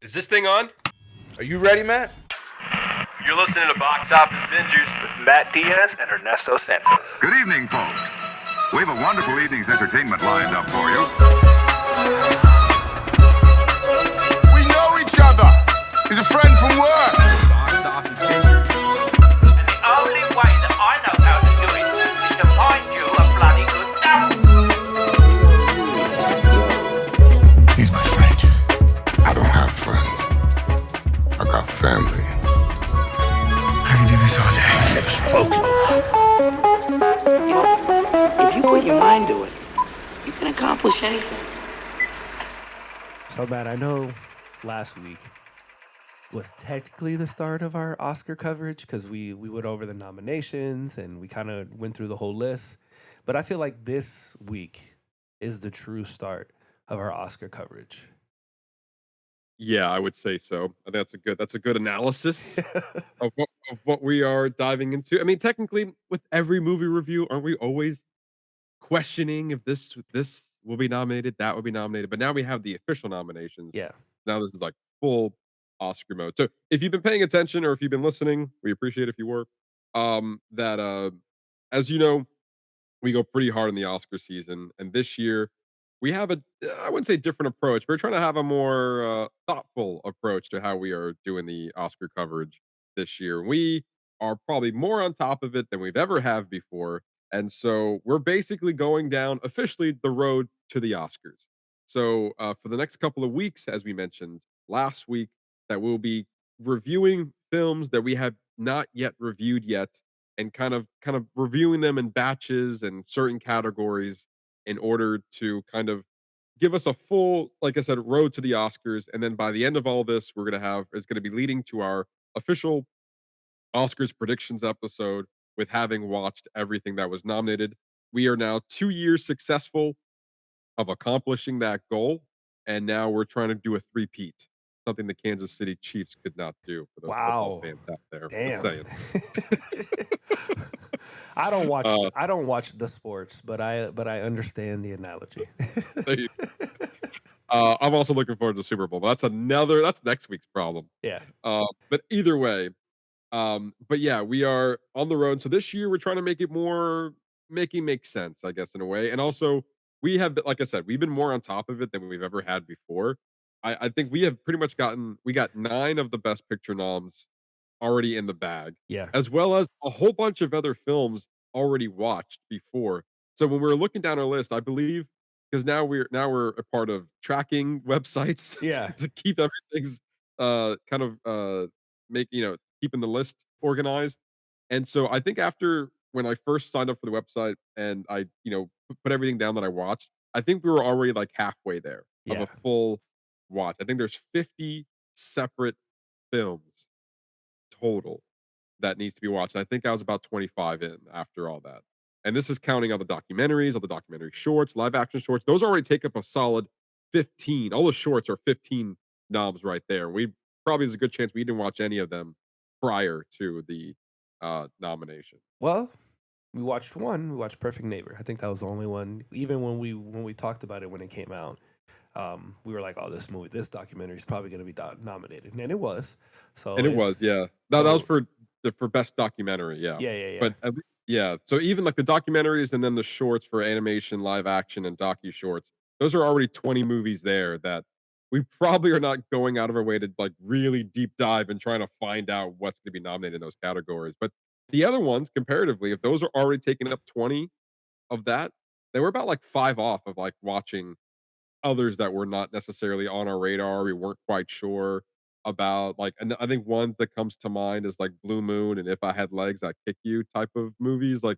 Is this thing on? Are you ready, Matt? You're listening to Box Office Bingers with Matt Diaz and Ernesto Santos. Good evening, folks. We have a wonderful evening's entertainment lined up for you. We know each other. He's a friend from work. Box Office Bingers. And the only way that I know how to do it is to find you a bloody good dump. He's my friend. I don't have friends. I got family. I can do this all day. You know, if you put your mind to it, you can accomplish anything. So, Matt, I know last week was technically the start of our Oscar coverage because we went over the nominations and we kind of went through the whole list. But I feel like this week is the true start of our Oscar coverage. Yeah, I would say so. I think that's a good analysis of what we are diving into. I mean, technically, with every movie review, aren't we always questioning if this will be nominated, that will be nominated? But now we have the official nominations. Yeah. Now this is like full Oscar mode. So if you've been paying attention or if you've been listening, we appreciate if you were. As you know, we go pretty hard in the Oscar season, and this year we have I wouldn't say different approach. We're trying to have a more thoughtful approach to how we are doing the Oscar coverage this year. We are probably more on top of it than we've ever have before, and so we're basically going down officially the road to the Oscars. So for the next couple of weeks, as we mentioned last week, that we'll be reviewing films that we have not yet reviewed yet, and kind of reviewing them in batches and certain categories in order to kind of give us a full, like I said, road to the Oscars. And then by the end of all this, it's going to be leading to our official Oscars predictions episode with having watched everything that was nominated. We are now 2 years successful of accomplishing that goal. And now we're trying to do a three-peat, something the Kansas City Chiefs could not do for those football fans out there. Damn. Just saying. I don't watch the sports, but I understand the analogy. I'm also looking forward to the Super Bowl, but that's next week's problem. Yeah. But either way, but yeah, we are on the road. So this year we're trying to make it more make sense, I guess, in a way. And also we have, like I said, we've been more on top of it than we've ever had before. I think we have pretty much we got 9 of the Best Picture noms already in the bag. Yeah. As well as a whole bunch of other films already watched before. So when we were looking down our list, I believe, because now we're a part of tracking websites to keep everything's keeping the list organized. And so I think after when I first signed up for the website and I, put everything down that I watched, I think we were already like halfway there of a full watch. I think there's 50 separate films total that needs to be watched. I think I was about 25 in after all that. And this is counting all the documentaries, all the documentary shorts, live action shorts. Those already take up a solid 15. All the shorts are 15 noms right there. There's a good chance we didn't watch any of them prior to the nomination. Well, we watched one. We watched Perfect Neighbor. I think that was the only one. Even when we talked about it when it came out, we were like, "Oh, this documentary is probably going to be nominated," and it was. So it was, yeah. That was for best documentary, yeah. Yeah. But yeah, so even like the documentaries and then the shorts for animation, live action, and docu shorts, those are already 20 movies there that we probably are not going out of our way to like really deep dive and trying to find out what's going to be nominated in those categories. But the other ones, comparatively, if those are already taking up 20 of that, they were about like 5 off of like watching others that were not necessarily on our radar. We weren't quite sure about, like, and I think one that comes to mind is like Blue Moon and If I Had Legs I'd Kick You type of movies. Like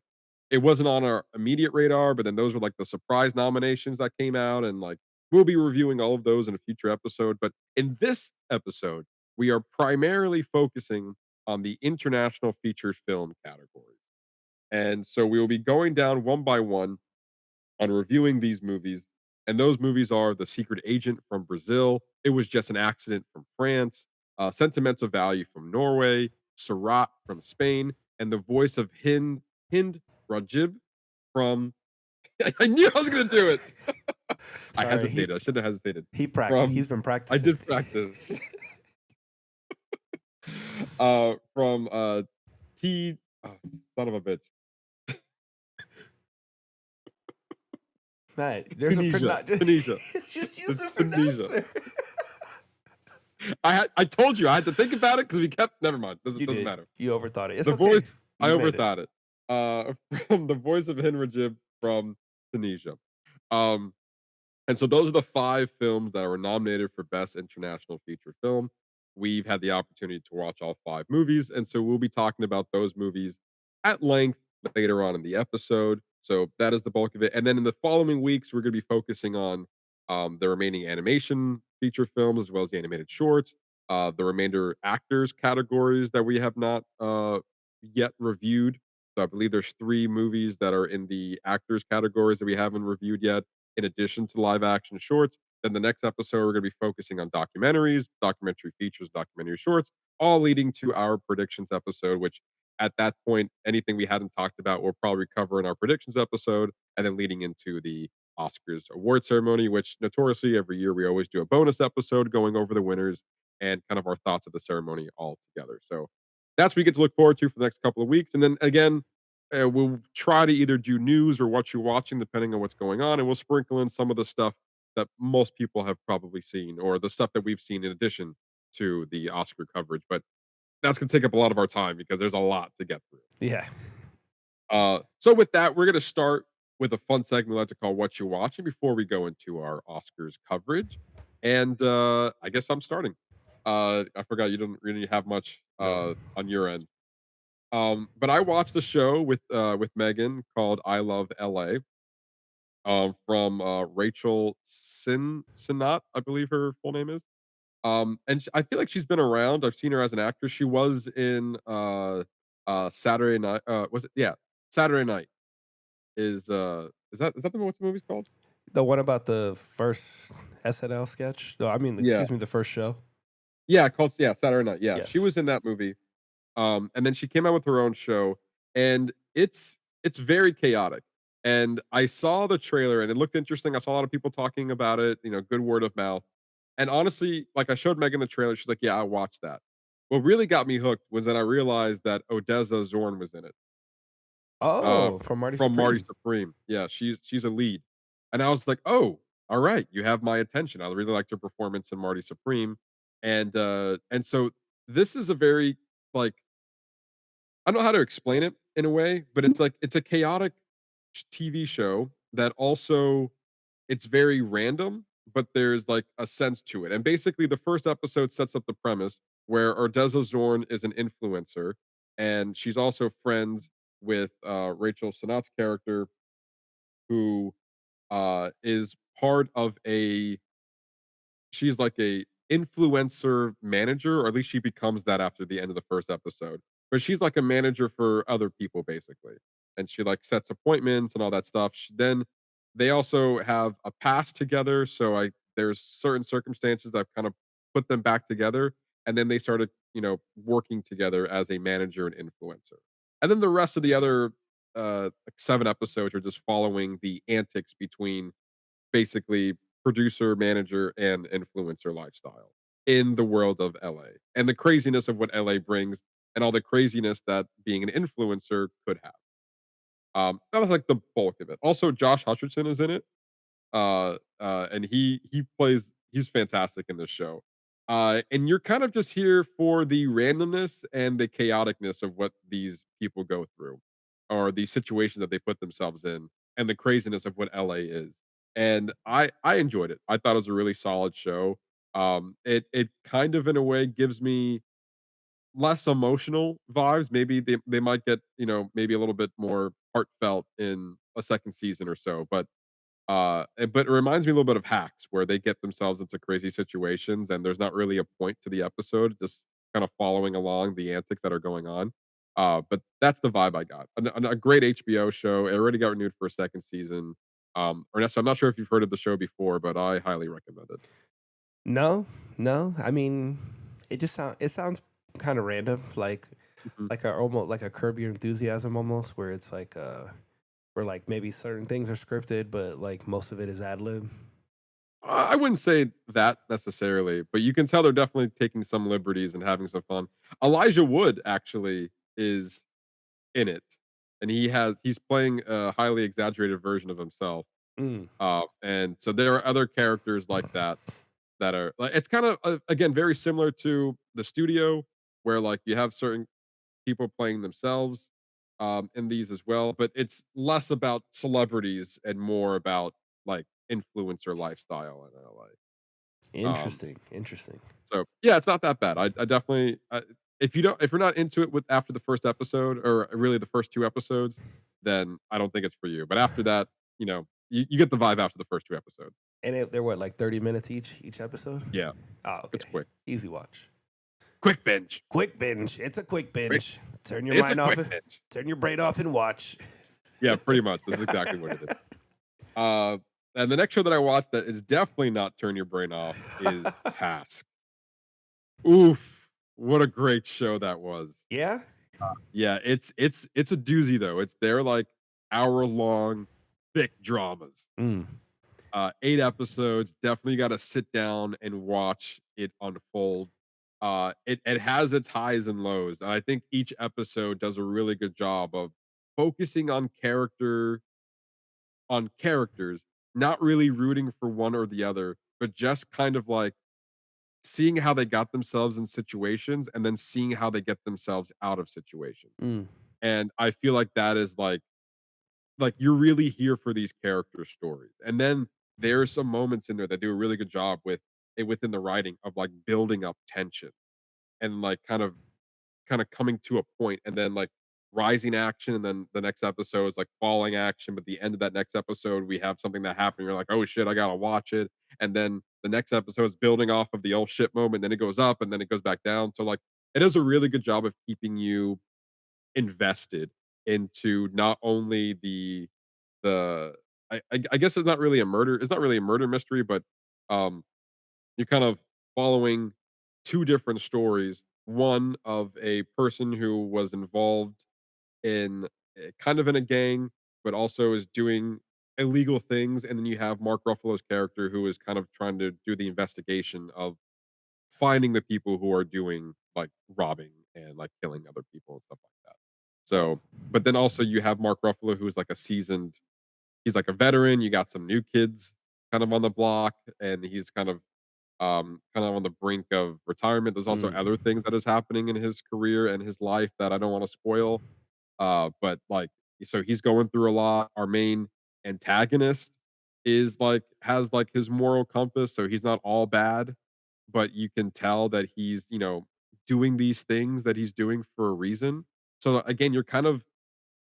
it wasn't on our immediate radar, but then those were like the surprise nominations that came out, and like we'll be reviewing all of those in a future episode. But in this episode, we are primarily focusing on the international feature film category. And so we will be going down one by one on reviewing these movies. And those movies are The Secret Agent from Brazil, It Was Just an Accident from France, Sentimental Value from Norway, Sirát from Spain, and The Voice of Hind Rajab from... I knew I was going to do it! I Sorry, hesitated. I shouldn't have hesitated. he practiced. From He's been I practicing. did practice. From T. Oh, son of a bitch. Man, there's Tunisia. a Tunisia. just use the Tunisia. pronouncer. I told you I had to think about it because we kept. Never mind. You Doesn't did. matter. You overthought it. It's The okay. voice. I You made it. overthought it. From the voice of Hind Rajab from Tunisia. Um, And so those are the 5 films that were nominated for Best International Feature Film. We've had the opportunity to watch all 5 movies, and so we'll be talking about those movies at length later on in the episode. So that is the bulk of it. And then in the following weeks, we're going to be focusing on the remaining animation feature films as well as the animated shorts, the remainder actors categories that we have not yet reviewed. So I believe there's 3 movies that are in the actors categories that we haven't reviewed yet in addition to live action shorts. Then the next episode, we're going to be focusing on documentaries, documentary features, documentary shorts, all leading to our predictions episode, which at that point, anything we hadn't talked about, we'll probably cover in our predictions episode, and then leading into the Oscars award ceremony, which notoriously every year we always do a bonus episode going over the winners and kind of our thoughts of the ceremony all together. So that's what we get to look forward to for the next couple of weeks. And then again, we'll try to either do news or what you're watching, depending on what's going on, and we'll sprinkle in some of the stuff that most people have probably seen, or the stuff that we've seen in addition to the Oscar coverage. But that's going to take up a lot of our time because there's a lot to get through. Yeah. So with that, we're going to start with a fun segment we like to call "What You Watching" before we go into our Oscars coverage. And I guess I'm starting. I forgot you didn't really have much on your end. But I watched the show with Megan called "I Love L.A." From Rachel Sinat, I believe her full name is. And I feel like she's been around. I've seen her as an actress. She was in Saturday Night. Was it? Yeah, Saturday Night is that what the movie's called? The one about the first SNL sketch? No, I mean, Yeah, excuse me, the first show. yeah, Saturday Night. Yeah, she Yes. was in that movie. And then she came out with her own show, and it's very chaotic. And I saw the trailer, and it looked interesting. I saw a lot of people talking about it. Good word of mouth. And honestly, like I showed Megan the trailer, she's like, "Yeah, I watched that." What really got me hooked was that I realized that Odessa Zorn was in it. Oh, F from Marty from Marty Supreme. Supreme. Yeah, she's a lead. And I was like, "Oh, all right, you have my attention." I really liked her performance in Marty Supreme. And so this is a very, like, I don't know how to explain it in a way, but it's like it's a chaotic TV show that also it's very random, but there's like a sense to it. And basically the first episode sets up the premise where Ordeza Zorn is an influencer, and she's also friends with Rachel Senat's character, who is part of a she's like a influencer manager, or at least she becomes that after the end of the first episode. But she's like a manager for other people basically. And she like sets appointments and all that stuff. Then they also have a past together, so there's certain circumstances that kind of put them back together, and then they started, working together as a manager and influencer. And then the rest of the other like 7 episodes are just following the antics between basically producer, manager, and influencer lifestyle in the world of LA and the craziness of what LA brings and all the craziness that being an influencer could have. That was like the bulk of it. Also, Josh Hutcherson is in it. And he's fantastic in this show. And you're kind of just here for the randomness and the chaoticness of what these people go through, or the situations that they put themselves in, and the craziness of what LA is. And I enjoyed it. I thought it was a really solid show. It kind of in a way gives me less emotional vibes. Maybe they might get, maybe a little bit more heartfelt in a second season or so. But it reminds me a little bit of Hacks, where they get themselves into crazy situations and there's not really a point to the episode, just kind of following along the antics that are going on. But that's the vibe I got. A great HBO show. It already got renewed for a second season. Ernesto, I'm not sure if you've heard of the show before, but I highly recommend it. No, no. I mean, it sounds kind of random, Mhm. like a almost like a Curb Your Enthusiasm almost, where it's like where like maybe certain things are scripted, but like most of it is ad lib. I wouldn't say that necessarily, but you can tell they're definitely taking some liberties and having some fun. Elijah Wood actually is in it, and he's playing a highly exaggerated version of himself. Mm. And so there are other characters like that that are like it's kind of again very similar to the studio, where like you have certain people playing themselves in these as well, but it's less about celebrities and more about like influencer lifestyle in LA. Interesting. Interesting. So yeah, it's not that bad. I definitely if you're not into it with after the first episode or really the first two episodes, then I don't think it's for you. But after that, you get the vibe after the first two episodes. And they're what, like 30 minutes each episode? Yeah, Oh, it's okay. quick. Easy watch. Quick binge. Quick binge. It's a quick binge. Turn your It's a mind off. quick binge. Turn your brain off and watch. Yeah, pretty much. That's exactly what it is. And the next show that I watched that is definitely not turn your brain off is Task. Oof, what a great show that was. Yeah? Yeah, it's a doozy though. It's their like hour-long thick dramas. Mm. 8 episodes. Definitely got to sit down and watch it unfold. It has its highs and lows, and I think each episode does a really good job of focusing on characters, not really rooting for one or the other, but just kind of like seeing how they got themselves in situations and then seeing how they get themselves out of situations. Mm. And I feel like that is like you're really here for these character stories. And then there's some moments in there that do a really good job with it within the writing of like building up tension and like kind of coming to a point and then like rising action and then the next episode is like falling action, but the end of that next episode we have something that happened, you're like, oh shit, I gotta watch it. And then the next episode is building off of the old shit moment, then it goes up and then it goes back down. So like it does a really good job of keeping you invested into not only the I guess it's not really a murder mystery, but um you're kind of following two different stories. One of a person who was involved in kind of in a gang, but also is doing illegal things. And then you have Mark Ruffalo's character who is kind of trying to do the investigation of finding the people who are doing like robbing and like killing other people and stuff like that. Oh. So, but then also you have Mark Ruffalo who's like he's like a veteran. You got some new kids kind of on the block, and he's kind of on the brink of retirement. There's also Mm. other things that is happening in his career and his life that I don't want to spoil. But like, so he's going through a lot. Our main antagonist is like has like his moral compass, so he's not all bad, but you can tell that he's doing these things that he's doing for a reason. So again, you're kind of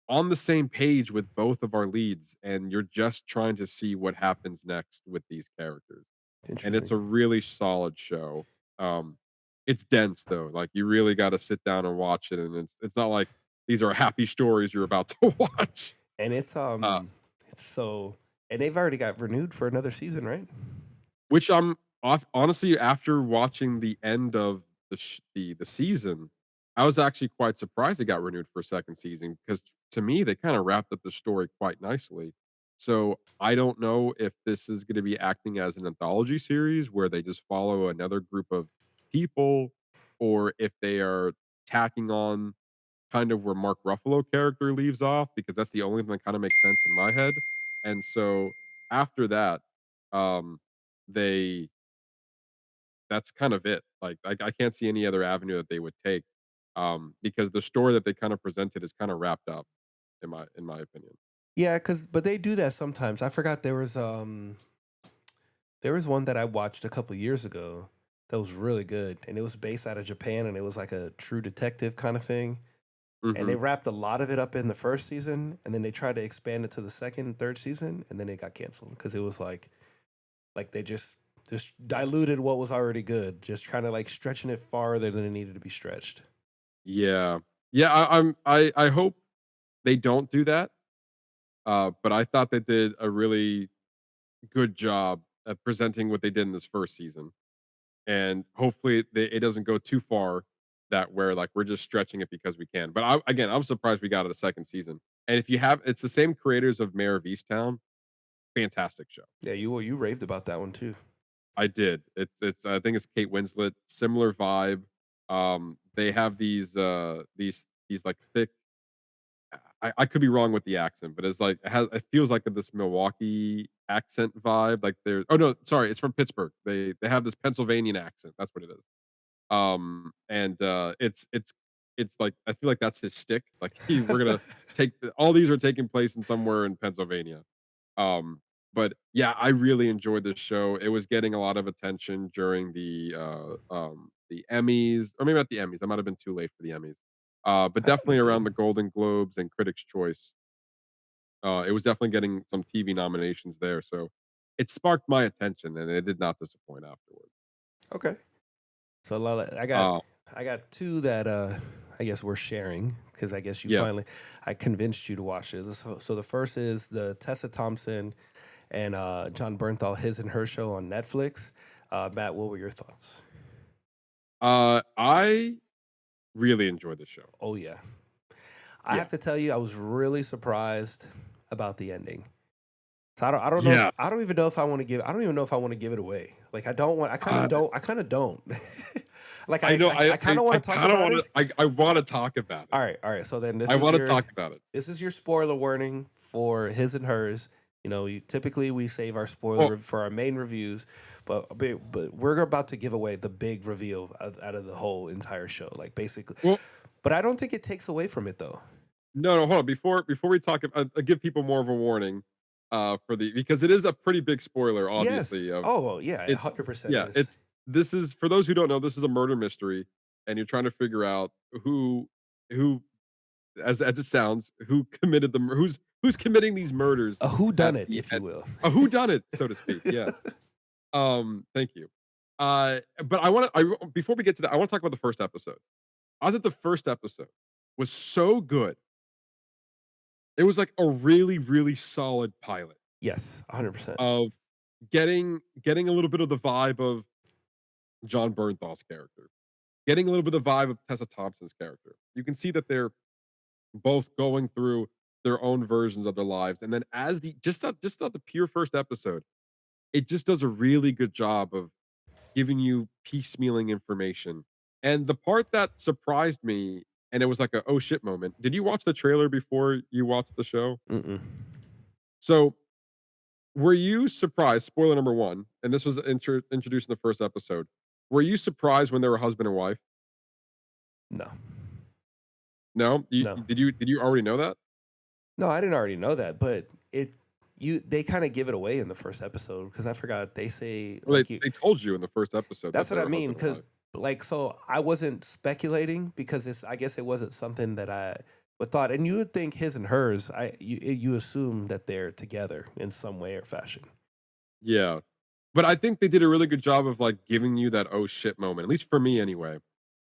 on the same page with both of our leads, and you're just trying to see what happens next with these characters, and it's Interesting. a really solid show. Um, it's dense though, like you really got to sit down and watch it, and it's not like these are happy stories you're about to watch. And Uh, it's so, and they've already got renewed for another season, right? which I'm honestly after watching the end of the season, I was actually quite surprised it got renewed for a second season because to me they kind of wrapped up the story quite nicely. So I don't know if this is going to be acting as an anthology series where they just follow another group of people, or if they are tacking on kind of where Mark Ruffalo character leaves off, because that's the only thing that kind of makes sense in my head. And so after that, um, they that's kind of it. Like I can't see any other avenue that they would take, because the story that they kind of presented is kind of wrapped up in my opinion. Yeah, but they do that sometimes. I forgot there was one that I watched a couple years ago that was really good, and it was based out of Japan, and it was like a true detective kind of thing. And they Hmm. wrapped a lot of it up in the first season, and then they tried to expand it to the second and third season, and then it got canceled because it was like they just diluted what was already good, just kind of like stretching it farther than it needed to be stretched. Yeah, yeah. I hope they don't do that. But I thought they did a really good job at presenting what they did in this first season, and hopefully it doesn't go too far that where like we're just stretching it because we can. But again, I'm surprised we got it a second season. And if you have, it's the same creators of Mayor of Easttown. Fantastic show. Yeah, you raved about that one too. I did. It's I think it's Kate Winslet, similar vibe. They have these like thick. I could be wrong with the accent, but it's like it feels like this Milwaukee accent vibe. Like they're oh no, sorry, it's from Pittsburgh. They have this Pennsylvanian accent. That's what it is. And it's like I feel like that's his stick. Like we're gonna take all these are taking place in somewhere in Pennsylvania. Um, but yeah, I really enjoyed this show. It was getting a lot of attention during the Emmys, or maybe not the Emmys. I might have been too late for the Emmys. But That would definitely be around good. the Golden Globes and Critics' Choice. It was definitely getting some TV nominations there. So it sparked my attention, and it did not disappoint afterward. Okay. So Lala, Uh, I got two that I guess we're sharing because I guess yeah. I convinced you to watch it. So the first is the Tessa Thompson and John Bernthal His and Her show on Netflix. Matt, what were your thoughts? I really enjoyed the show. Oh yeah, I Yeah. have to tell you, I was really surprised about the ending. So I don't know if I Yes. don't even know if I want to give I don't even know if I want to give it away. Like I don't want Uh, I kind of don't. Like I know. I kind of I want to talk kind of about want it. to. I want to talk about it. All right. So then I want to talk about it. this is your spoiler warning for His and Hers. You know, typically we save our Well, for our main reviews, but we're about to give away the big reveal out of the whole entire show, like basically. well, But I don't think it takes away from it though. no, no. Hold on. Before we talk, I give people more of a warning. For the because it is a pretty big spoiler, obviously. Yes. Of Oh well, yeah, it's 100% yeah. is. It's this is for those who don't know. This is a murder mystery, and you're trying to figure out who as it sounds who committed who's committing these murders A who done at it, the if you at will. a who done it, so to speak. Yes. Thank you. But before we get to that, I want to talk about the first episode. I thought the first episode was so good. It was like a really, really solid pilot Yes, 100%. of getting a little bit of the vibe of John Bernthal's character, getting a little bit of the vibe of Tessa Thompson's character. You can see that they're both going through their own versions of their lives, and then as the just the pure first episode, it just does a really good job of giving you piecemealing information. And the part that surprised me, and it was like a oh shit moment. Did you watch the trailer before you watched the show? Mm-mm. So were you surprised? Spoiler number one, and this was introduced in the first episode. Were you surprised when they were husband and wife? No. No, No. did you already know that? No, I didn't already know that, but they kind of give it away in the first episode because I forgot they say Well, like you. they told you in the first episode that That's they what I were mean. husband and Because wife. like so, I wasn't speculating because I guess it wasn't something that I would thought. And you would think His and Hers. You assume that they're together in some way or fashion. Yeah, but I think they did a really good job of like giving you that oh shit moment, at least for me anyway,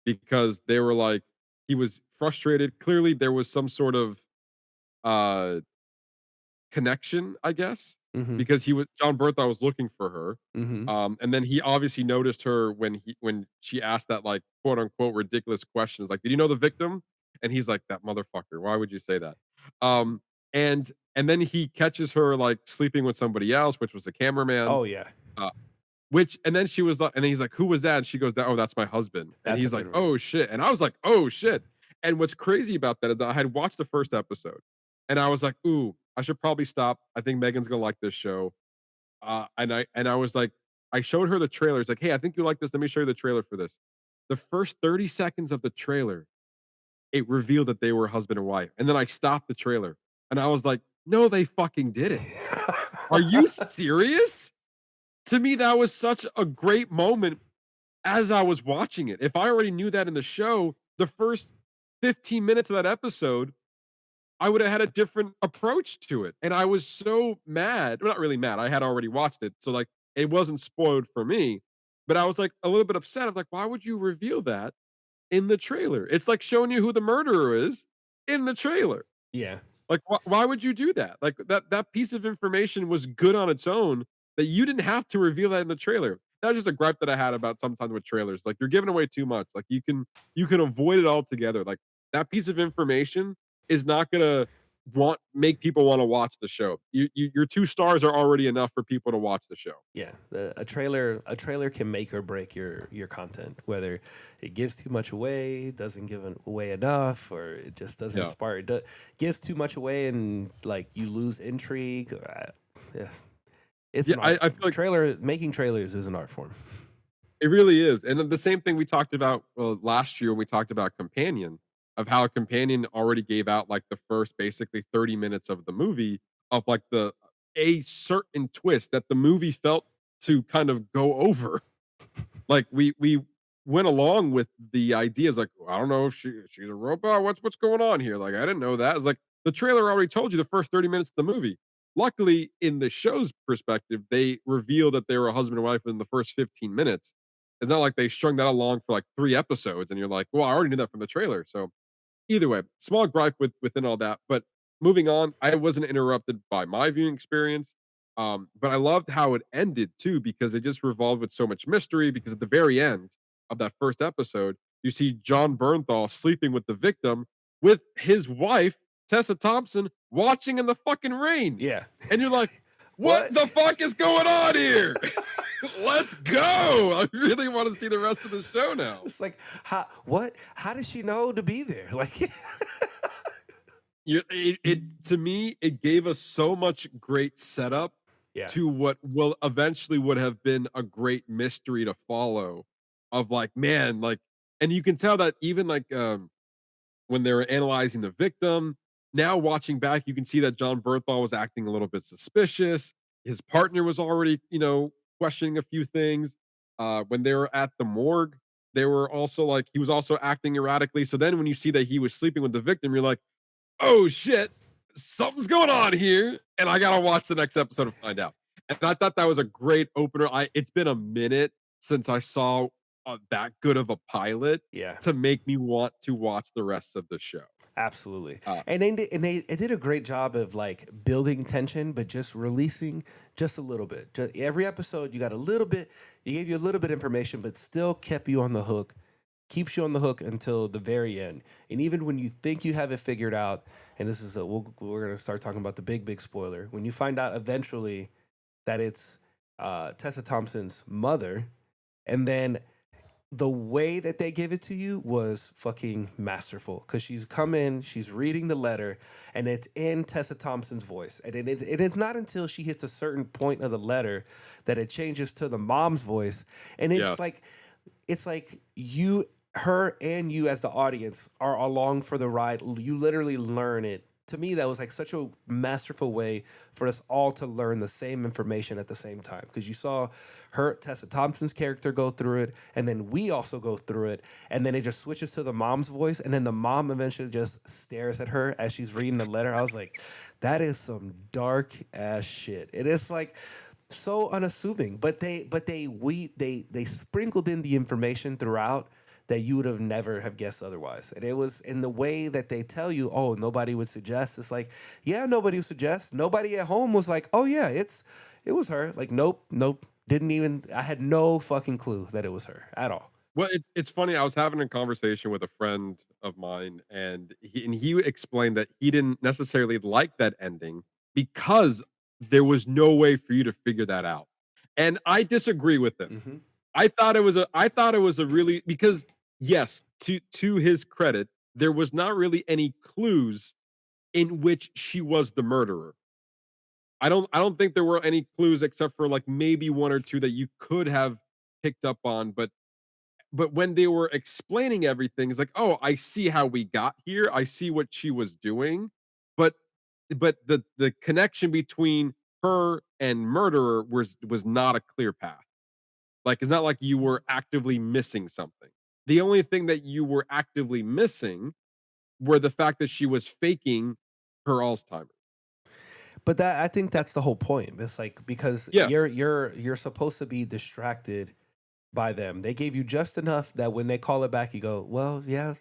because they were like he was frustrated. Clearly, there was some sort of uh connection, I guess, Mm-hmm. because John Bertha was looking for her. Mm-hmm. And then he obviously noticed her when she asked that like quote unquote ridiculous questions, like, "Did you know the victim?" And he's like, "That motherfucker. Why would you say that?" Um, and then he catches her like sleeping with somebody else, which was the cameraman. Oh yeah, Uh, and then she was like, and then he's like, "Who was that?" And she goes, "Oh, that's my husband." And that's a he's like, good one. "Oh shit." And I was like, "Oh shit." And what's crazy about that is that I had watched the first episode and I was like, "Ooh, I should probably stop. I think Megan's gonna like this show." And I was like, I showed her the trailer. It's like, "Hey, I think you like this. Let me show you the trailer for this." The first 30 seconds of the trailer, it revealed that they were husband and wife. And then I stopped the trailer and I was like, "No, they fucking didn't. Are you serious?" To me, that was such a great moment as I was watching it. If I already knew that in the show, the first 15 minutes of that episode, I would have had a different approach to it. And I was so mad. Well, not really mad. I had already watched it. So like it wasn't spoiled for me. But I was like a little bit upset. I was like, why would you reveal that in the trailer? It's like showing you who the murderer is in the trailer. Yeah. Like why would you do that? Like that piece of information was good on its own that you didn't have to reveal that in the trailer. That was just a gripe that I had about sometimes with trailers. Like you're giving away too much. Like you can avoid it altogether. Like that piece of information is not gonna make people want to watch the show. Your 2 stars are already enough for people to watch the show. Yeah, a trailer can make or break your content. Whether it gives too much away, doesn't give away enough, or it just doesn't Yeah. spark. Gives too much away, and like you lose intrigue. Yeah, it's Yeah, an art I form. feel like Making trailers is an art form. it really is. And then the same thing we talked about last year when we talked about Companion, of how Companion already gave out like the first basically 30 minutes of the movie of like a certain twist that the movie felt to kind of go over. Like we went along with the ideas like, I don't know if she's a robot. What's going on here? Like I didn't know that. It's like the trailer already told you the first 30 minutes of the movie. Luckily, in the show's perspective, they revealed that they were a husband and wife in the first 15 minutes. It's not like they strung that along for like 3 episodes, and you're like, well, I already knew that from the trailer. So either way, small gripe within all that. But moving on, I wasn't interrupted by my viewing experience. But I loved how it ended too, because it just revolved with so much mystery. Because at the very end of that first episode, you see John Bernthal sleeping with the victim with his wife, Tessa Thompson, watching in the fucking rain. Yeah, And you're like, what What? the fuck is going on here? Let's go. I really want to see the rest of the show now. it's like how does she know to be there? Like, It to me, it gave us so much great setup yeah, to what will eventually would have been a great mystery to follow of like, man, like, and you can tell that even like when they were analyzing the victim, now watching back, you can see that John Bernthal was acting a little bit suspicious. His partner was already, questioning a few things. When they were at the morgue, they were also like, he was also acting erratically. So then when you see that he was sleeping with the victim, you're like, oh shit, something's going on here. And I gotta watch the next episode to find out. And I thought that was a great opener. It's been a minute since I saw that good of a pilot yeah. to make me want to watch the rest of the show. Absolutely. Uh, And they did a great job of like building tension, but just releasing just a little bit. Just every episode, you got a little bit. You gave you a little bit information, but still kept you on the hook. Keeps you on the hook until the very end. And even when you think you have it figured out, and this is we're gonna start talking about the big spoiler. When you find out eventually that it's Tessa Thompson's mother, and then the way that they give it to you was fucking masterful, because she's come in, she's reading the letter, and it's in Tessa Thompson's voice. And it is not until she hits a certain point of the letter that it changes to the mom's voice. And Yeah. it's like her and you as the audience are along for the ride. You literally learn it. To me, that was like such a masterful way for us all to learn the same information at the same time, because you saw Tessa Thompson's character go through it, and then we also go through it, and then it just switches to the mom's voice, and then the mom eventually just stares at her as she's reading the letter. I was like, that is some dark ass shit. It is like so unassuming, but they sprinkled in the information throughout that you would have never have guessed otherwise. And it was in the way that they tell you, oh, nobody would suggest. It's like, yeah, nobody would suggest. Nobody at home was like, oh yeah, it was her. Like, nope, didn't even. I had no fucking clue that it was her at all. Well, it's funny. I was having a conversation with a friend of mine, and he explained that he didn't necessarily like that ending because there was no way for you to figure that out. And I disagree with him. Mm-hmm. I thought it was a really, because yes, to his credit, there was not really any clues in which she was the murderer. I don't think there were any clues except for like maybe one or two that you could have picked up on, but when they were explaining everything, it's like, oh, I see how we got here. I see what she was doing, but the connection between her and murderer was not a clear path. Like, it's not like you were actively missing something. The only thing that you were actively missing were the fact that she was faking her Alzheimer's. But I think that's the whole point. It's like, because Yeah. you're supposed to be distracted by them. They gave you just enough that when they call it back, you go, well, yeah,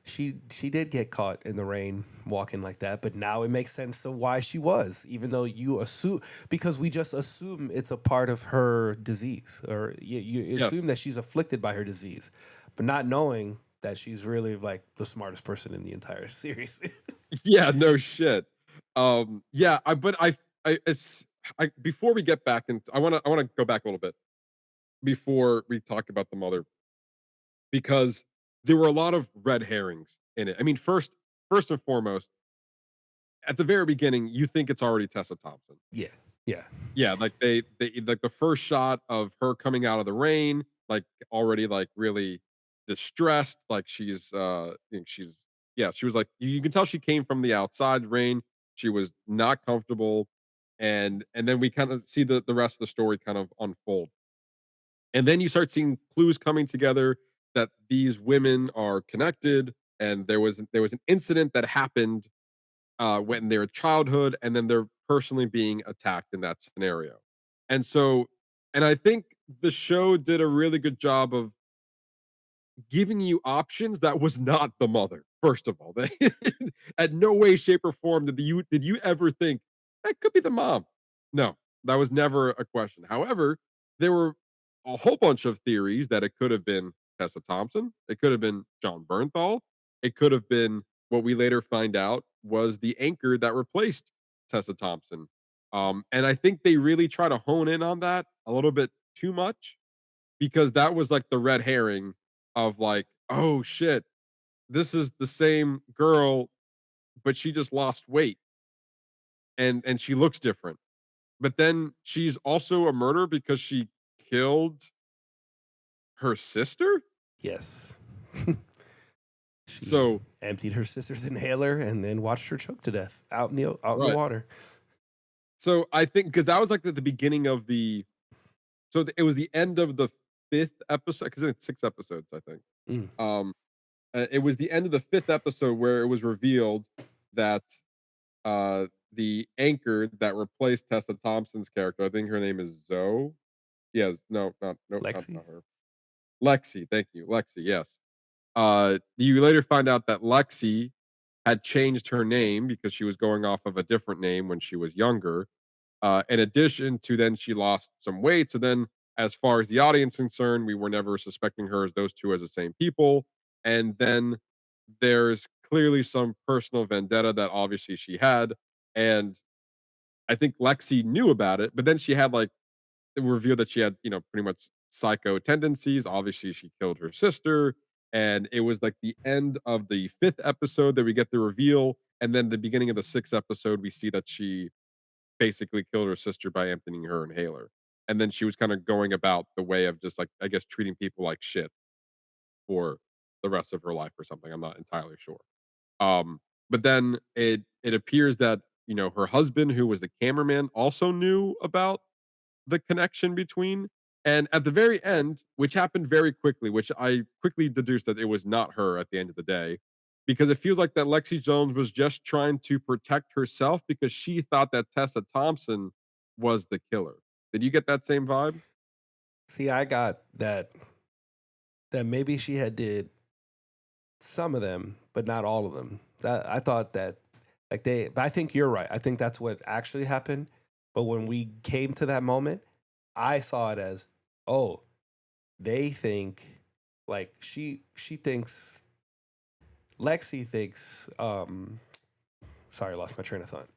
she did get caught in the rain walking like that, but now it makes sense to why she was, even though you assume, because we just assume it's a part of her disease, or you Yes. assume that she's afflicted by her disease, but not knowing that she's really like the smartest person in the entire series. Yeah, no shit. Yeah, I it's I before we get back into I wanna go back a little bit before we talk about the mother because there were a lot of red herrings in it. I mean, first and foremost, at the very beginning, you think it's already Tessa Thompson. Yeah, yeah, Yeah, like they like the first shot of her coming out of the rain, like already like really distressed, like she's yeah, she was like you can tell she came from the outside rain. She was not comfortable, and then we kind of see the rest of the story kind of unfold. And then you start seeing clues coming together that these women are connected, and there was an incident that happened when they're childhood, and then they're personally being attacked in that scenario. And so, and I think the show did a really good job of giving you options that was not the mother. First of all, they at no way, shape, or form did you ever think that could be the mom? No, that was never a question. However, there were a whole bunch of theories that it could have been Tessa Thompson, it could have been John Bernthal, it could have been what we later find out was the anchor that replaced Tessa Thompson. And I think they really try to hone in on that a little bit too much because that was like the red herring of like, oh shit, this is the same girl, but she just lost weight and she looks different. But then she's also a murderer because she killed her sister. yes. She So emptied her sister's inhaler and then watched her choke to death out in the right. water. So I think because that was like the beginning of the it was the end of the fifth episode because it's 6 episodes, I think. Mm, Um, it was the end of the fifth episode where it was revealed that the anchor that replaced Tessa Thompson's character, I think her name is Zoe. Yes, no, not no, Lexi. not her. Lexi, thank you, Lexi. Yes. You later find out that Lexi had changed her name because she was going off of a different name when she was younger. In addition to then she lost some weight. So then, as far as the audience is concerned, we were never suspecting her as those two as the same people. And then there's clearly some personal vendetta that obviously she had. And I think Lexi knew about it, but then she had like it revealed that she had, pretty much psycho tendencies. Obviously, she killed her sister. And it was like the end of the fifth episode that we get the reveal. And then the beginning of the sixth episode, we see that she basically killed her sister by emptying her inhaler. And then she was kind of going about the way of just like, I guess, treating people like shit for the rest of her life or something. I'm not entirely sure. But then it appears that, her husband, who was the cameraman, also knew about the connection between. And at the very end, which happened very quickly, which I quickly deduced that it was not her at the end of the day, because it feels like that Lexi Jones was just trying to protect herself because she thought that Tessa Thompson was the killer. Did you get that same vibe? See, I got that maybe she had did some of them, but not all of them. I thought that but I think you're right. I think that's what actually happened. But when we came to that moment, I saw it as, oh, they think like she thinks Lexi thinks sorry, I lost my train of thought.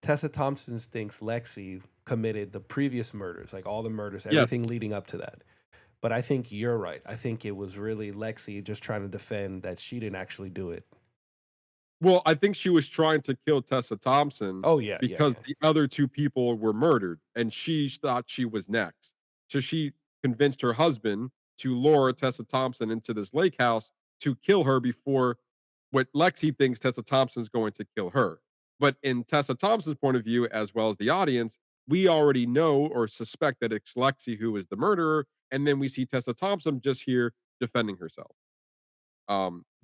Tessa Thompson thinks Lexi committed the previous murders, like all the murders, Yes. everything leading up to that. But I think you're right. I think it was really Lexi just trying to defend that she didn't actually do it. Well, I think she was trying to kill Tessa Thompson Oh yeah, yeah, because yeah. the other two people were murdered and she thought she was next. So she convinced her husband to lure Tessa Thompson into this lake house to kill her before what Lexi thinks Tessa Thompson's going to kill her. But in Tessa Thompson's point of view, as well as the audience, we already know or suspect that it's Lexi who is the murderer. And then we see Tessa Thompson just here defending herself.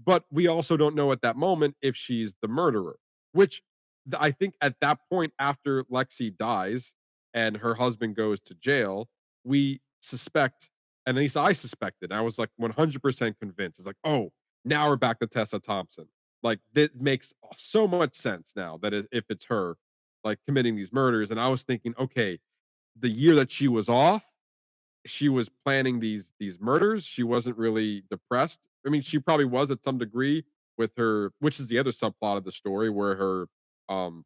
But we also don't know at that moment if she's the murderer, which I think at that point, after Lexi dies and her husband goes to jail, we suspect, and at least I suspected, I was like 100% convinced. It's like, oh, now we're back to Tessa Thompson. Like, that makes so much sense now that if it's her, like committing these murders. And I was thinking, okay, the year that she was off, she was planning these murders. She wasn't really depressed. I mean, she probably was at some degree with her, which is the other subplot of the story where her um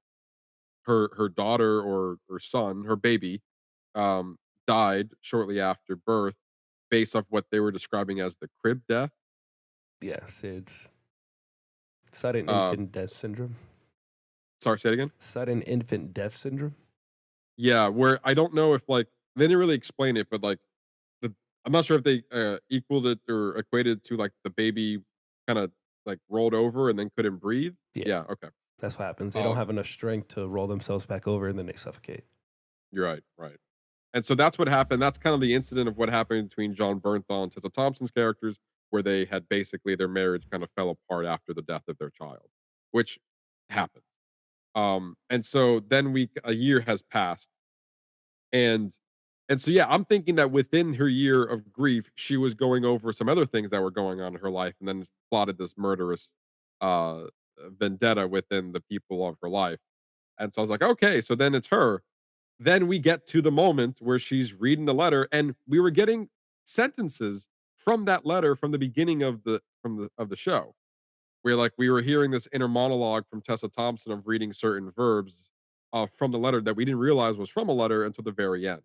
her daughter or her son, her baby, um, died shortly after birth based off what they were describing as the crib death. Yeah, SIDS. Sudden Um, infant death syndrome. sorry, say it again. Sudden infant death syndrome. Yeah, where I don't know if like they didn't really explain it, but like the I'm not sure if they equaled it or equated to like the baby kind of like rolled over and then couldn't breathe. Yeah, Yeah, okay. that's what happens. They don't Um, have enough strength to roll themselves back over, and then they suffocate. you're right, right. And so that's what happened. That's kind of the incident of what happened between John Bernthal and Tessa Thompson's characters, where they had basically their marriage kind of fell apart after the death of their child, which happens. And so then a year has passed, and so yeah, I'm thinking that within her year of grief, she was going over some other things that were going on in her life, and then plotted this murderous uh vendetta within the people of her life. And so I was like, okay, so then it's her. Then we get to the moment where she's reading the letter, and we were getting sentences from that letter from the beginning of the show. Where like we were hearing this inner monologue from Tessa Thompson of reading certain verbs from the letter that we didn't realize was from a letter until the very end.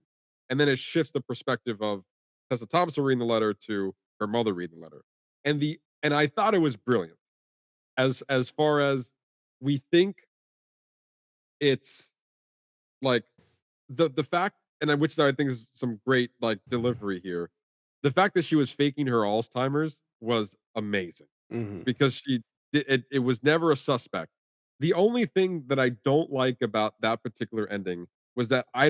And then it shifts the perspective of Tessa Thompson reading the letter to her mother reading the letter. And I thought it was brilliant as far as we think it's like the fact, and which I think is some great like delivery here. The fact that she was faking her Alzheimer's was amazing Hmm. because it was never a suspect. The only thing that I don't like about that particular ending was that I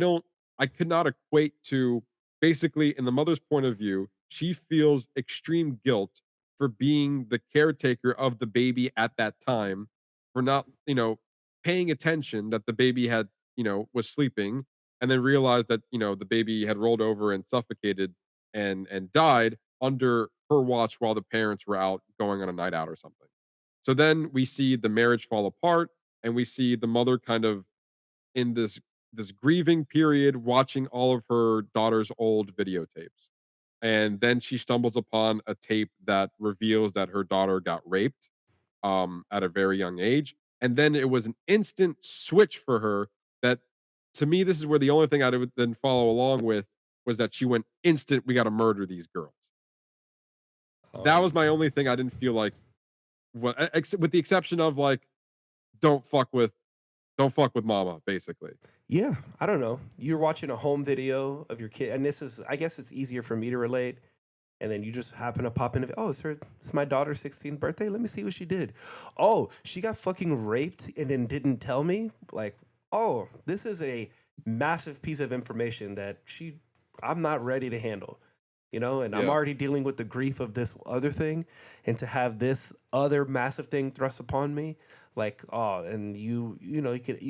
could not equate to basically in the mother's point of view, she feels extreme guilt for being the caretaker of the baby at that time for not, paying attention that the baby had, was sleeping and then realized that, the baby had rolled over and suffocated and died under her watch while the parents were out going on a night out or something. So then we see the marriage fall apart and we see the mother kind of in this grieving period watching all of her daughter's old videotapes. And then she stumbles upon a tape that reveals that her daughter got raped at a very young age. And then it was an instant switch for her that to me, this is where the only thing I would then follow along with was that she went instant, we got to murder these girls. That was my Um, only thing I didn't feel like with the exception of like don't fuck with don't fuck with mama, basically. yeah, I don't know. You're watching a home video of your kid, and this is, I guess, it's easier for me to relate. And then you just happen to pop in. Oh, it's my daughter's 16th birthday. Let me see what she did. Oh, she got fucking raped and then didn't tell me. Like, oh, this is a massive piece of information that I'm not ready to handle. And I'm Yeah. already dealing with the grief of this other thing, and to have this other massive thing thrust upon me, like, oh, and you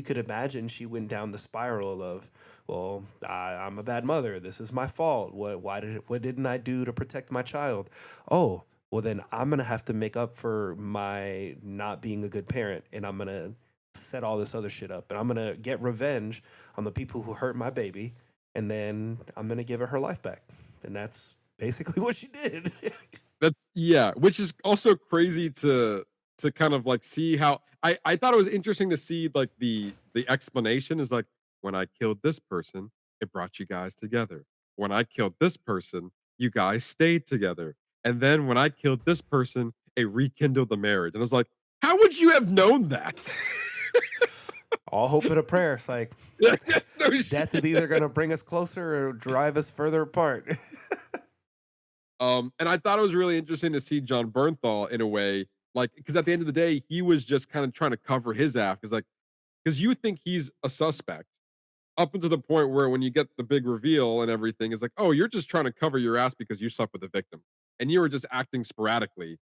could imagine she went down the spiral of, well, I'm a bad mother. This is my fault. What didn't I do to protect my child? Oh, well, then I'm gonna have to make up for my not being a good parent, and I'm gonna set all this other shit up, and I'm gonna get revenge on the people who hurt my baby, and then I'm gonna give her life back, and that's basically what she did. That's yeah, which is also crazy to kind of like see how I thought it was interesting to see like the explanation is like when I killed this person, it brought you guys together. When I killed this person, you guys stayed together. And then when I killed this person, it rekindled the marriage. And I was like, how would you have known that? All hope and a prayer. It's like No death is shit. either gonna bring us closer or drive us further apart. And I thought it was really interesting to see John Bernthal in a way, like, because at the end of the day, he was just kind of trying to cover his ass. Because you think he's a suspect up until the point where when you get the big reveal and everything, is like, oh, you're just trying to cover your ass because you slept with the victim. And you were just acting sporadically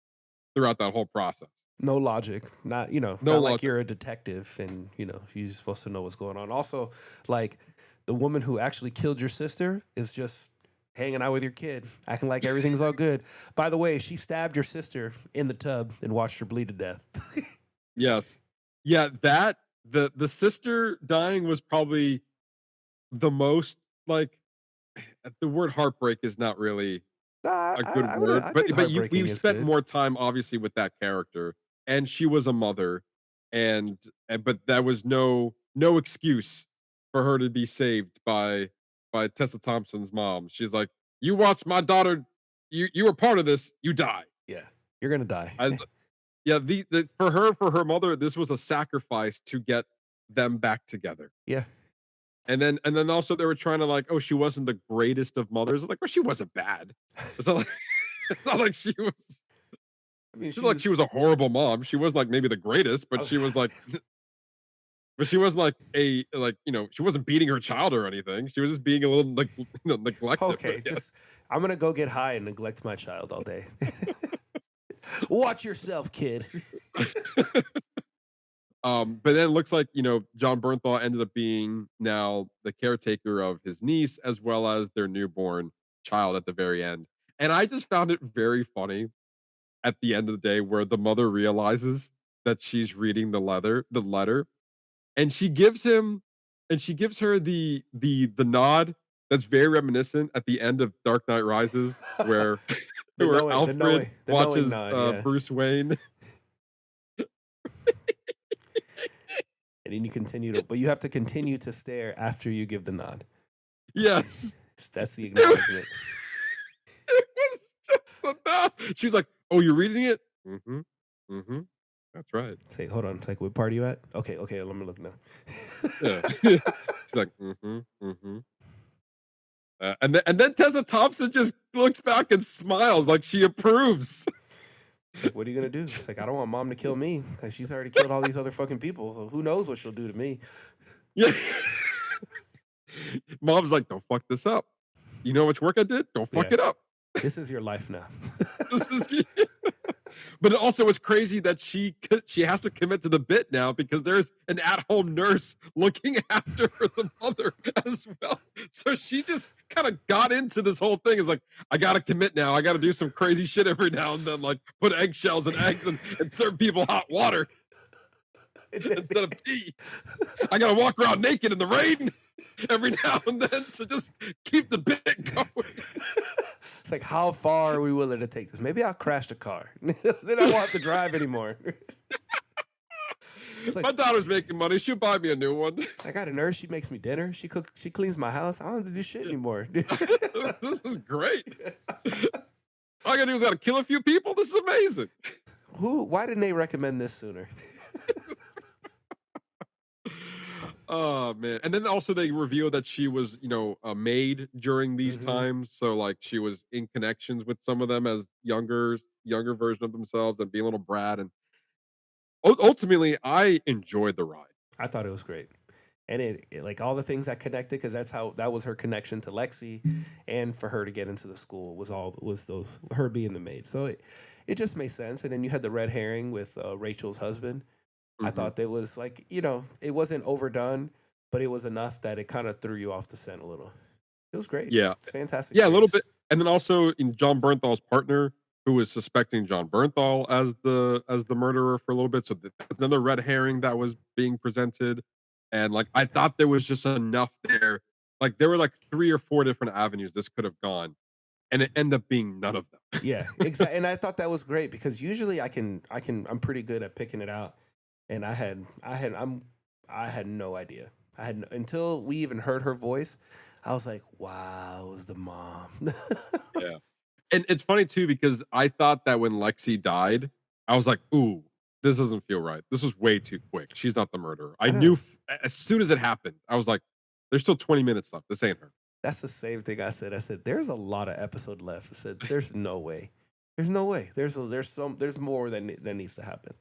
throughout that whole process. No logic. No Not like logic. you're a detective and you're supposed to know what's going on. Also, like the woman who actually killed your sister is just hanging out with your kid, acting like everything's all good. By the way, she stabbed your sister in the tub and watched her bleed to death. Yes. Yeah, that the sister dying was probably the most like the word heartbreak is not really a good word, I but think but you heartbreaking we is spent good. more time obviously with that character, and she was a mother, and but that was no excuse for her to be saved by Tessa Thompson's mom. She's like, "You watch my daughter. You were part of this. You die." Yeah, you're gonna die. I, yeah, the for her mother, this was a sacrifice to get them back together. Yeah, And then also they were trying to like, oh, she wasn't the greatest of mothers. Like, well, she wasn't bad. It's not like it's not like she was. I mean, It's not like she was a horrible mom. She was like maybe the greatest, but she was like, but she wasn't like she wasn't beating her child or anything. She was just being a little like neglected. okay. But yeah. Just I'm gonna go get high and neglect my child all day. Watch yourself, kid. But then it looks like John Bernthal ended up being now the caretaker of his niece as well as their newborn child at the very end. And I just found it very funny at the end of the day where the mother realizes that she's reading the letter, and she gives her the nod that's very reminiscent at the end of Dark Knight Rises, where where Alfred the watches nod, yeah. Bruce Wayne. And then you continue to, but you have to continue to stare after you give the nod. Yes. That's the acknowledgement. It was just a nod. She's like, "Oh, you're reading it? Mm-hmm. Mm-hmm. That's right." Say, hold on. It's like, what part are you at? Okay, let me look now. Yeah. She's like, "Mm-hmm. Mm-hmm." And then Tessa Thompson just looks back and smiles like she approves. It's like, what are you gonna do? It's like, I don't want mom to kill me because she's already killed all these other fucking people. Who knows what she'll do to me? Yeah. Mom's like, "Don't fuck this up. You know how much work I did? Don't fuck Yeah. it up." This is your life now. This is But also it's crazy that she has to commit to the bit now because there's an at-home nurse looking after the mother as well. So she just kind of got into this whole thing. Is like, I gotta commit now. I gotta do some crazy shit every now and then, like put eggshells and eggs and serve people hot water instead of tea. I gotta walk around naked in the rain every now and then to just keep the bit going. It's like, how far are we willing to take this? Maybe I'll crash the car. Then I won't have to drive anymore. It's like, My daughter's making money. She'll buy me a new one. I got a nurse. She makes me dinner. She cooks. She cleans my house. I don't have to do shit anymore. This is great. All I gotta do is gotta kill a few people. This is amazing. Why didn't they recommend this sooner? Oh man. And then also they reveal that she was, a maid during these Mhm. times. So like she was in connections with some of them as younger version of themselves and being a little brat. And ultimately I enjoyed the ride. I thought it was great. And it like all the things that connected, because that was her connection to Lexi, and for her to get into the school was those her being the maid. So it just made sense. And then you had the red herring with Rachel's husband. I Mhm. thought that was like, it wasn't overdone, but it was enough that it kind of threw you off the scent a little. It was great. Yeah. It's fantastic. Yeah, a little series. bit. And then also in John Bernthal's partner, who was suspecting John Bernthal as the murderer for a little bit. So another red herring that was being presented. And like I thought there was just enough there. Like there were like 3 or 4 different avenues this could have gone. And it ended up being none of them. Yeah, exactly. And I thought that was great because usually I'm pretty good at picking it out. And I had no idea. Until we even heard her voice, I was like, wow, it was the mom. Yeah. And it's funny too, because I thought that when Lexi died, I was like, ooh, this doesn't feel right. This was way too quick. She's not the murderer. I I know. knew as soon as it happened, I was like, there's still 20 minutes left. This ain't her. That's the same thing I said. I said, there's a lot of episode left. I said, there's no way. There's no way. There's more that needs to happen.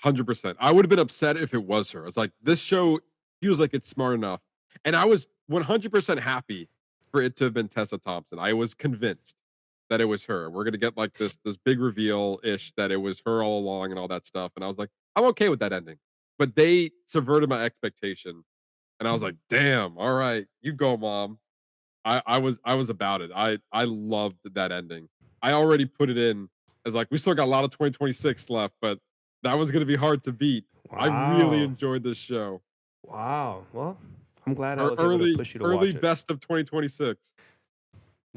100%. I would have been upset if it was her. I was like, this show feels like it's smart enough. And I was 100% happy for it to have been Tessa Thompson. I was convinced that it was her. We're going to get like this big reveal ish that it was her all along and all that stuff. And I was like, I'm okay with that ending. But they subverted my expectation. And I was like, damn, all right, you go, mom. I was about it. I loved that ending. I already put it in as like we still got a lot of 2026 left, but that was gonna be hard to beat. I really Wow. enjoyed this show. Wow. Well, I'm glad I was able to push you to Early watch it. best of 2026.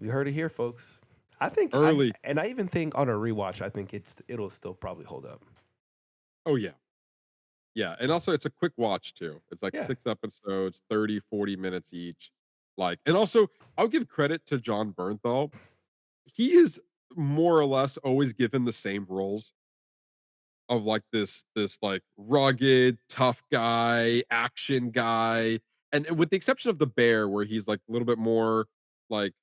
You heard it here, folks. I think Early. and I even think on a rewatch, I think it'll still probably hold up. Oh yeah. Yeah, and also it's a quick watch too. It's like Yeah. 6 episodes, 30, 40 minutes each. Like, and also I'll give credit to John Bernthal. He is more or less always given the same roles of like this like rugged, tough guy, action guy. And with the exception of the bear, where he's like a little bit more like,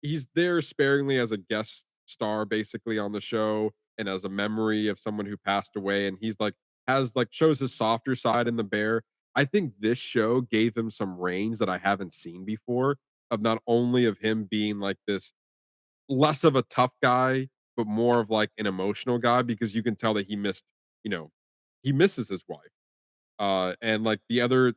he's there sparingly as a guest star basically on the show and as a memory of someone who passed away. And he's like has like shows his softer side in the bear. I think this show gave him some range that I haven't seen before, of not only of him being like this less of a tough guy, but more of like an emotional guy, because you can tell that you know, he misses his wife. And like the other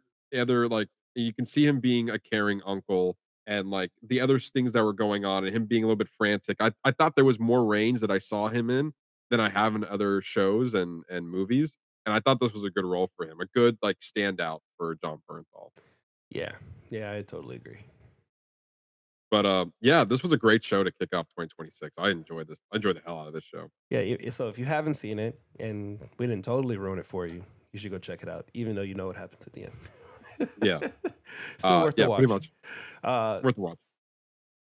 like you can see him being a caring uncle, and like the other things that were going on and him being a little bit frantic. I thought there was more range that I saw him in than I have in other shows and movies. And I thought this was a good role for him, a good like standout for John Bernthal. Yeah. Yeah, I totally agree. But yeah, this was a great show to kick off 2026. I enjoyed this. I enjoyed the hell out of this show. Yeah, so if you haven't seen it and we didn't totally ruin it for you, you should go check it out, even though you know what happens at the end. Yeah. Still worth the Yeah, watch. pretty much Uh, worth the watch.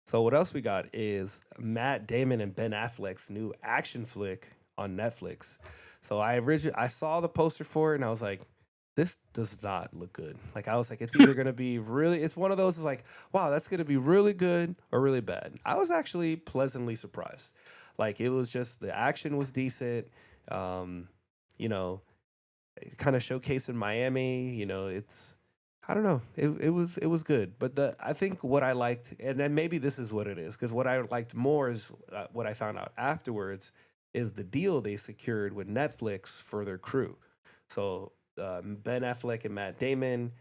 so what else we got is Matt Damon and Ben Affleck's new action flick on Netflix. So I saw the poster for it and I was like, this does not look good. Like I was like, it's either gonna be really, it's one of those is like, wow, that's gonna be really good or really bad. I was actually pleasantly surprised. Like it was just the action was decent. Um, you know, kind of showcasing Miami. It's I don't know. It was good, but I think what I liked, and then maybe this is what it is, because what I liked more is what I found out afterwards is the deal they secured with Netflix for their crew. So Ben Affleck and Matt Damon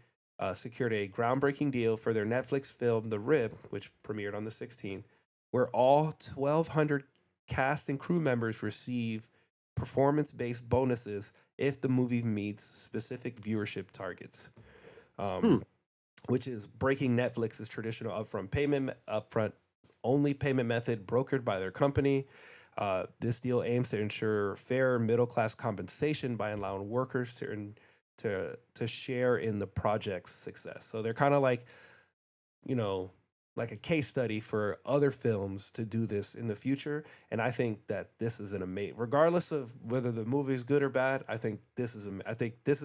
secured a groundbreaking deal for their Netflix film The Rip, which premiered on the 16th, where all 1,200 cast and crew members receive performance-based bonuses if the movie meets specific viewership targets, Hmm. um, which is breaking Netflix's traditional upfront only payment method brokered by their company. This deal aims to ensure fair middle class compensation by allowing workers to share in the project's success. So they're kind of like, you know, like a case study for other films to do this in the future. And I think that this is an amazing, regardless of whether the movie is good or bad. I think this is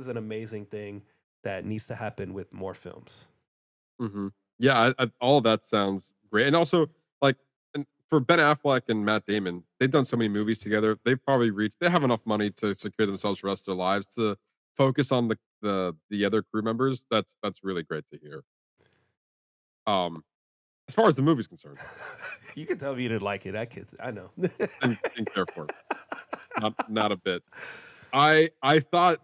an amazing thing that needs to happen with more films. Hmm. Yeah, all of that sounds great. And also, like, and for Ben Affleck and Matt Damon, they've done so many movies together. They have enough money to secure themselves for the rest of their lives to focus on the other crew members. That's really great to hear. Um, as far as the movie's concerned, You can tell me you didn't like it. I know. didn't care for it. Not a bit. I thought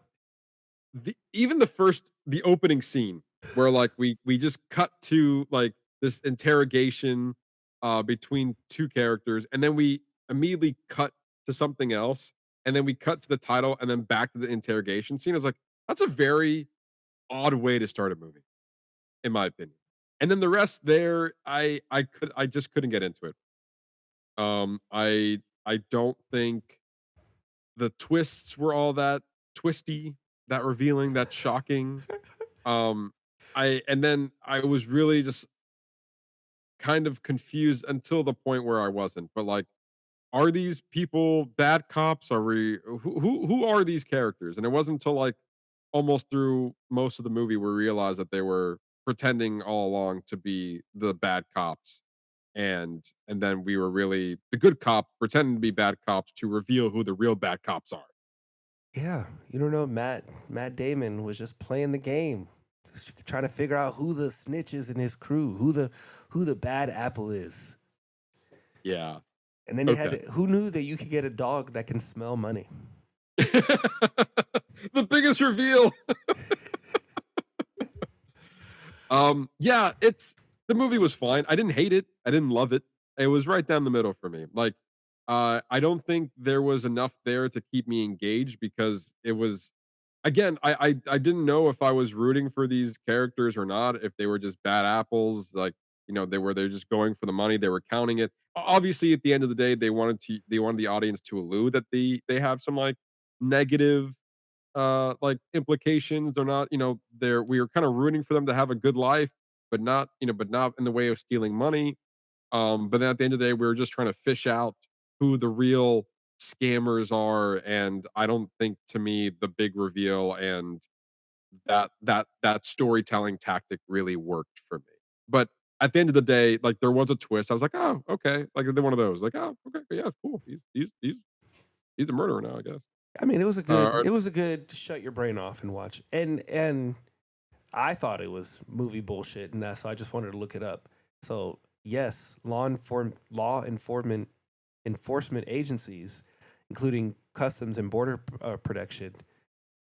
even the opening scene where like we just cut to like this interrogation between two characters, and then we immediately cut to something else, and then we cut to the title and then back to the interrogation scene. I was like, that's a very odd way to start a movie, in my opinion. And then the rest there, I just couldn't get into it. I don't think the twists were all that twisty, that revealing, that shocking. Um, and then I was really just kind of confused until the point where I wasn't. But like, are these people bad cops? Are we who are these characters? And it wasn't until like almost through most of the movie we realized that they were pretending all along to be the bad cops. And then we were really the good cops pretending to be bad cops to reveal who the real bad cops are. Yeah, you don't know. Matt Damon was just playing the game, just trying to figure out who the snitch is in his crew, who the bad apple is. Yeah. And then you had Okay. who knew that you could get a dog that can smell money? The biggest reveal. Yeah, the movie was fine. I didn't hate it. I didn't love it. It was right down the middle for me. Like, I don't think there was enough there to keep me engaged, because it was again, I didn't know if I was rooting for these characters or not, if they were just bad apples, like, they're just going for the money, they were counting it. Obviously, at the end of the day, they wanted the audience to allude that they have some like negative like implications. They're not, they're we are kind of rooting for them to have a good life, but not in the way of stealing money. But then at the end of the day, we were just trying to fish out who the real scammers are. And I don't think, to me, the big reveal and that storytelling tactic really worked for me. But at the end of the day, like, there was a twist. I was like, oh, okay. Like, they're one of those. Like, oh, okay, yeah, cool. He's a murderer now, I guess. I mean, Uh, it was a good shut your brain off and watch. And I thought it was movie bullshit, and so I just wanted to look it up. So yes, enforcement agencies, including Customs and Border Protection,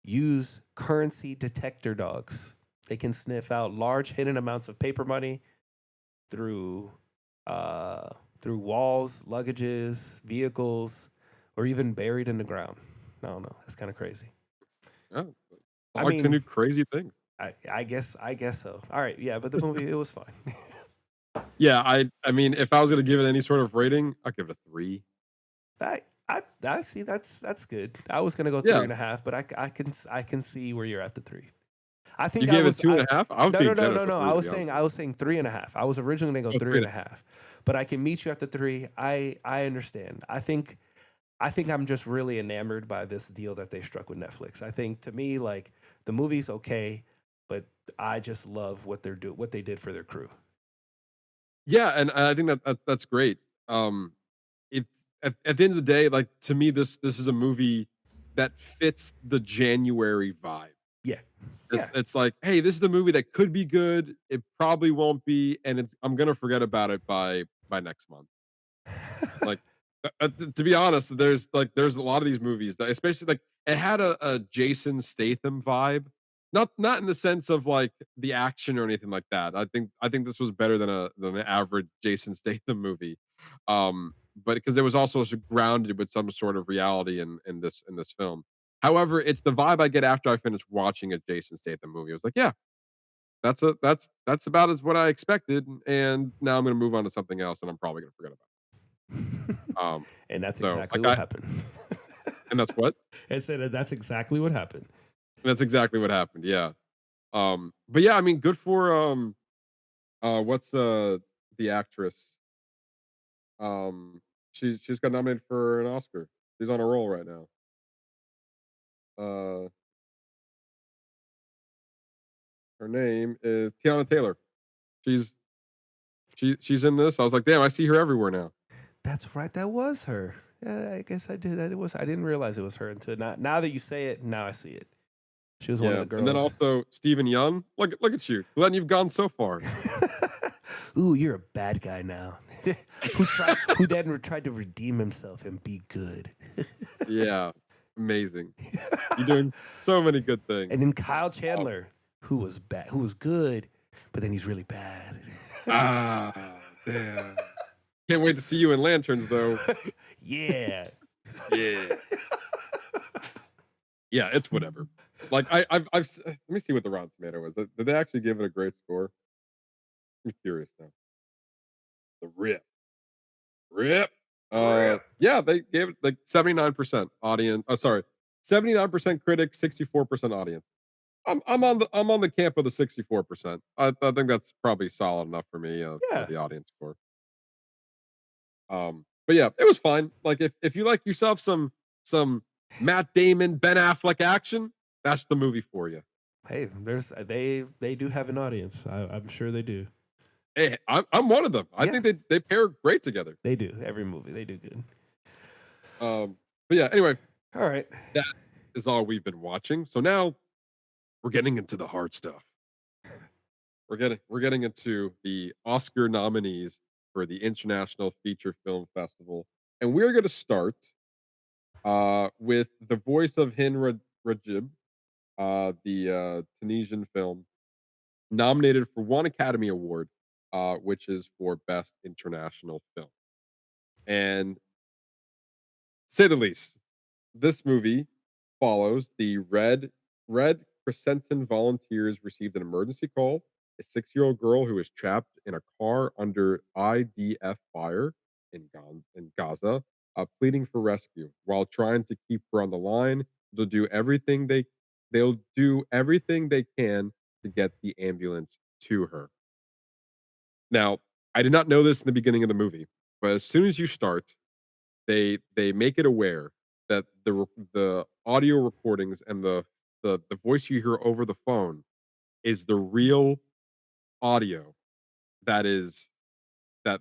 use currency detector dogs. They can sniff out large hidden amounts of paper money through through walls, luggages, vehicles, or even buried in the ground. I don't know. That's kind of crazy. yeah, I I like to mean, do crazy things. I guess so. All right, yeah, but the movie it was fine. Yeah, I mean, if I was gonna give it any sort of rating, I'd give it a 3. I see. That's good. I was gonna go three Yeah, and a half, but I can see where you're at the 3. I you think I gave it was. two and a half. I was being generous with 3, I to was be honest saying with you. three and a half. I was originally gonna go Oh, three 3 and and a a half, but I can meet you at the 3. I understand. I think I'm just really enamored by this deal that they struck with Netflix. I think, to me, like, the movie's okay, but I just love what they did for their crew. Yeah, and I think that's great. It's at the end of the day, like, to me, this is a movie that fits the January vibe. Yeah, yeah. It's like, hey, this is the movie that could be good. It probably won't be, and I'm gonna forget about it by next month. Like, to be honest, there's a lot of these movies that, especially, like, it had a Jason Statham vibe, not in the sense of like the action or anything like that. I think this was better than an average Jason Statham movie, but because it was also grounded with some sort of reality in this film. However, it's the vibe I get after I finish watching a Jason Statham movie. I was like, yeah, that's about as what I expected, and now I'm gonna move on to something else, and I'm probably gonna forget about it. And that's So, exactly like, what happened. and that's what? I said that that's exactly what happened. That's exactly what happened, yeah. But yeah, I mean, good for, what's, the actress? She's got nominated for an Oscar. She's on a roll right now. Uh, Her name is Tiana Taylor. She's she's in this. I was like, "Damn, I see her everywhere now." That's right. That was her. Yeah, I guess I did. That it was. I didn't realize it was her until now. That you say it, now I see it. She was one of Yeah, the and then girls. also Stephen Young. Look at you. Glenn, you've gone so far. Ooh, you're a bad guy now. Who then tried to redeem himself and be good. Yeah, amazing. You're doing so many good things. And then Kyle Um, Chandler, who was bad, who was good, but then he's really bad. damn. Can't wait to see you in Lanterns, though. Yeah. Yeah. Yeah, it's whatever. Like, let me see what the Rotten Tomato was. Did they actually give it a great score? I'm curious now. The Rip. Yeah, they gave it like 79% audience. Oh, sorry, 79% critics, 64% audience. I'm on the camp of the 64%. I think that's probably solid enough for me, for Yeah. the audience score. But yeah, it was fine. Like, if you like yourself some Matt Damon, Ben Affleck action, that's the movie for you. Hey, they do have an audience. I'm sure they do. Hey, I'm one of them. I Yeah. think they pair great together. They do. Every movie they do good. But yeah, anyway, All right. that is all we've been watching. So now we're getting into the hard stuff. We're getting into the Oscar nominees for the International Feature Film Festival, and we're going to start with The Voice of Hind Rajab, the Tunisian film, nominated for one Academy Award, which is for Best International Film. And to say the least, this movie follows the Red Crescent volunteers received an emergency call. A 6-year-old girl who is trapped in a car under IDF fire in Gaza, pleading for rescue. While trying to keep her on the line, they'll do everything they they'll do everything they can to get the ambulance to her. Now, I did not know this in the beginning of the movie, but as soon as you start, they make it aware that the audio recordings and the voice you hear over the phone is the real audio that is that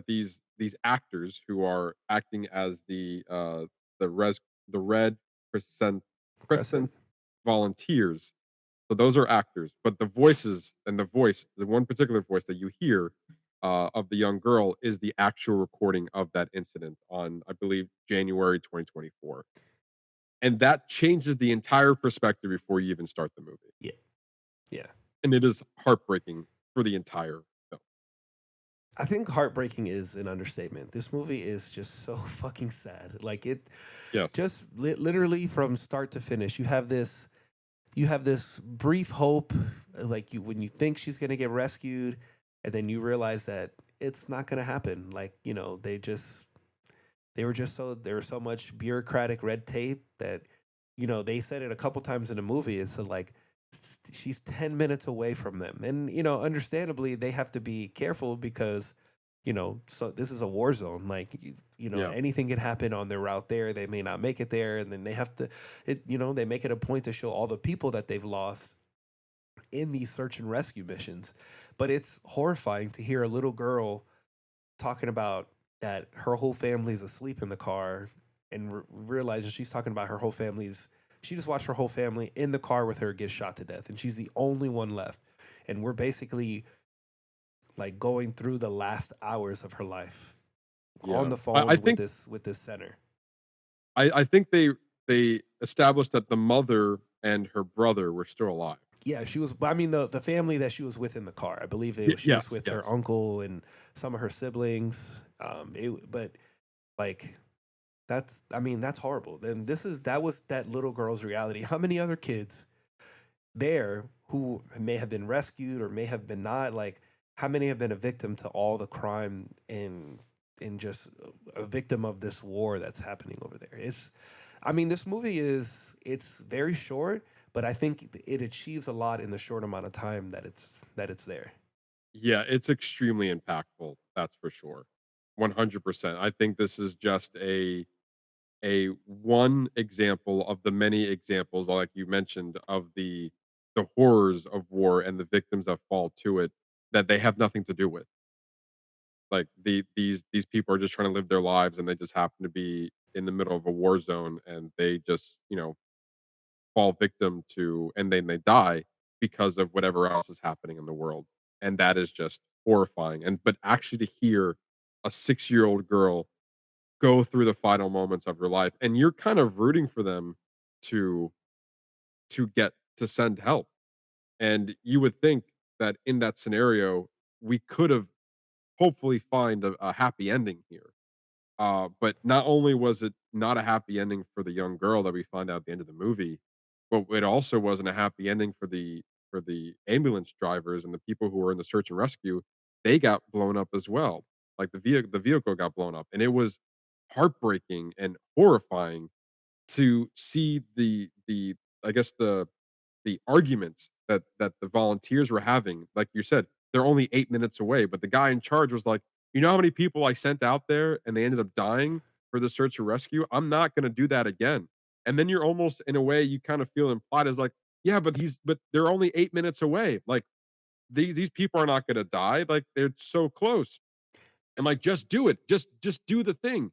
these actors who are acting as the res the red crescent Crescent. crescent volunteers. So those are actors, but the voices and the voice, the one particular voice that you hear of the young girl is the actual recording of that incident on, I believe, January 2024. And that changes the entire perspective before you even start the movie. Yeah. Yeah. And it is heartbreaking for the entire film. I think heartbreaking is an understatement. This movie is just so fucking sad. Like it Yes. just literally from start to finish. You have this brief hope, like you when you think she's going to get rescued, and then you realize that it's not going to happen. Like, there was so much bureaucratic red tape that, they said it a couple times in the movie. It's like she's 10 minutes away from them. And, understandably, they have to be careful because, so this is a war zone. Like, Yeah. anything can happen on their route there. They may not make it there. And then they have to, they make it a point to show all the people that they've lost in these search and rescue missions. But it's horrifying to hear a little girl talking about that her whole family's asleep in the car and realizes she's talking about her whole family's. She just watched her whole family in the car with her get shot to death, and she's the only one left. And we're basically like going through the last hours of her life on Yeah. the phone I think with this center. I think they established that the mother and her brother were still alive. Yeah, she was. I mean, the family that she was with in the car. I believe she was Yes, with her yes. uncle and some of her siblings. But like that's. I mean, that's horrible. And that was that little girl's reality. How many other kids there who may have been rescued or may have been not? Like, how many have been a victim to all the crime and just a victim of this war that's happening over there? I mean, this movie it's very short, but I think it achieves a lot in the short amount of time that it's there. Yeah, it's extremely impactful, that's for sure. 100%. I think this is just a one example of the many examples, like you mentioned, of the horrors of war and the victims that fall to it that they have nothing to do with. Like these people are just trying to live their lives and they just happen to be in the middle of a war zone and they just, fall victim to and then they die because of whatever else is happening in the world. And that is just horrifying. And but actually to hear a 6-year-old girl go through the final moments of her life and you're kind of rooting for them to get to send help. And you would think that in that scenario we could have hopefully find a happy ending here. But not only was it not a happy ending for the young girl that we find out at the end of the movie, but it also wasn't a happy ending for the ambulance drivers and the people who were in the search and rescue. They got blown up as well. Like the vehicle got blown up, and it was heartbreaking and horrifying to see the I guess the arguments that the volunteers were having. Like you said, they're only 8 minutes away, but the guy in charge was like, "You know how many people I sent out there and they ended up dying for the search and rescue? I'm not going to do that again." And then you're almost in a way you kind of feel implied as like, "Yeah, but they're only 8 minutes away. Like these people are not going to die. Like they're so close." And like, just do it. Just do the thing.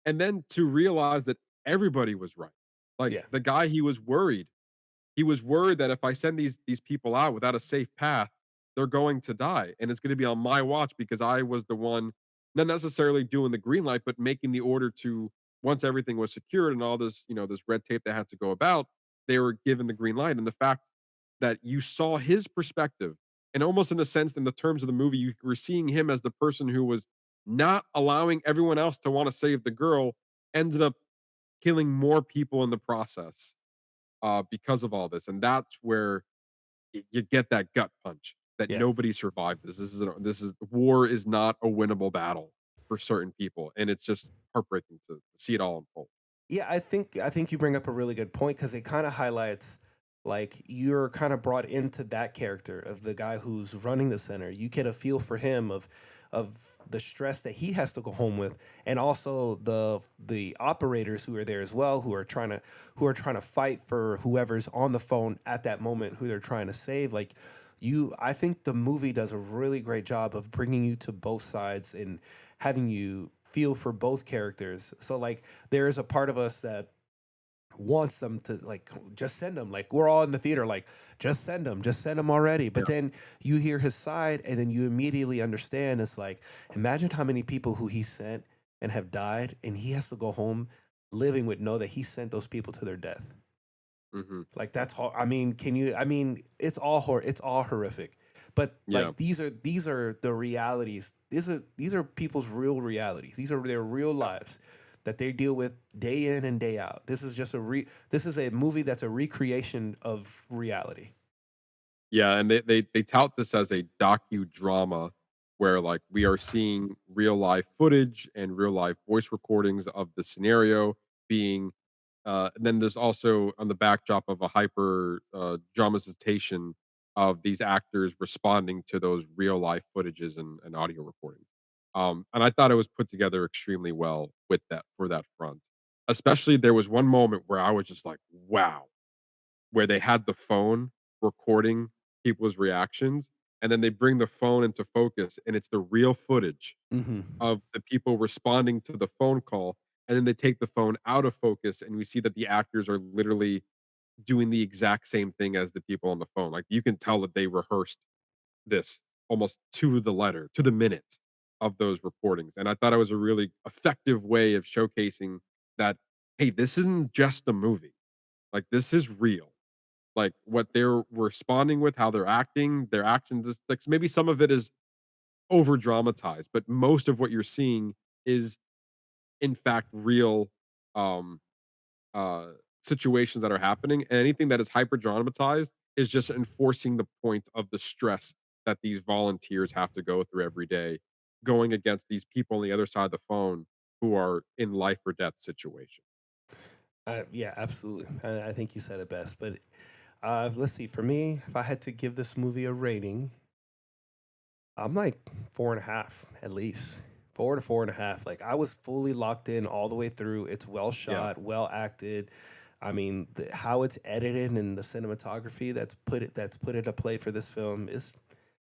And then to realize that everybody was right. Like Yeah. the guy, he was worried that if I send these people out without a safe path, they're going to die, and it's going to be on my watch because I was the one not necessarily doing the green light, but making the order to once everything was secured and all this, this red tape that had to go about, they were given the green light. And the fact that you saw his perspective, and almost in a sense, in the terms of the movie, you were seeing him as the person who was not allowing everyone else to want to save the girl, ended up killing more people in the process because of all this, and that's where you get that gut punch that Yeah. nobody survived this. This is war is not a winnable battle for certain people, and it's just heartbreaking to see it all unfold. Yeah, I think you bring up a really good point because it kind of highlights Like you're kind of brought into that character of the guy who's running the center. You get a feel for him of the stress that he has to go home with, and also the operators who are there as well, who are trying to fight for whoever's on the phone at that moment, who they're trying to save. Like I think the movie does a really great job of bringing you to both sides and having you feel for both characters. So like there is a part of us that wants them to like just send them, like we're all in the theater like just send them already, Yeah. but then you hear his side and then you immediately understand it's like imagine how many people who he sent and have died and he has to go home living with know that he sent those people to their death. Hmm. Like that's I mean, can you? I mean, it's all horrific, but Yeah. like these are the realities. These are people's real realities. These are their real lives that they deal with day in and day out. This is just this is a movie that's a recreation of reality. Yeah, and they tout this as a docudrama where like we are seeing real life footage and real life voice recordings of the scenario being and then there's also on the backdrop of a hyper dramatization of these actors responding to those real life footages and audio recordings. And I thought it was put together extremely well with that for that front. Especially there was one moment where I was just like, wow, where they had the phone recording people's reactions, and then they bring the phone into focus, and it's the real footage Hmm. of the people responding to the phone call, and then they take the phone out of focus, and we see that the actors are literally doing the exact same thing as the people on the phone. Like, you can tell that they rehearsed this almost to the letter, to the minute of those recordings, and I thought it was a really effective way of showcasing that, "Hey, this isn't just a movie. Like, this is real." Like, what they're responding with, how they're acting, their actions is like maybe some of it is over dramatized, but most of what you're seeing is in fact real um situations that are happening. And anything that is hyper dramatized is just enforcing the point of the stress that these volunteers have to go through every day, going against these people on the other side of the phone who are in life or death situation. Yeah, absolutely. I think you said it best. But let's see. For me, if I had to give this movie a rating, I'm like 4.5 at least. 4 to 4.5. Like I was fully locked in all the way through. It's well Yeah. shot, well acted. I mean, how it's edited and the cinematography that's put into play for this film is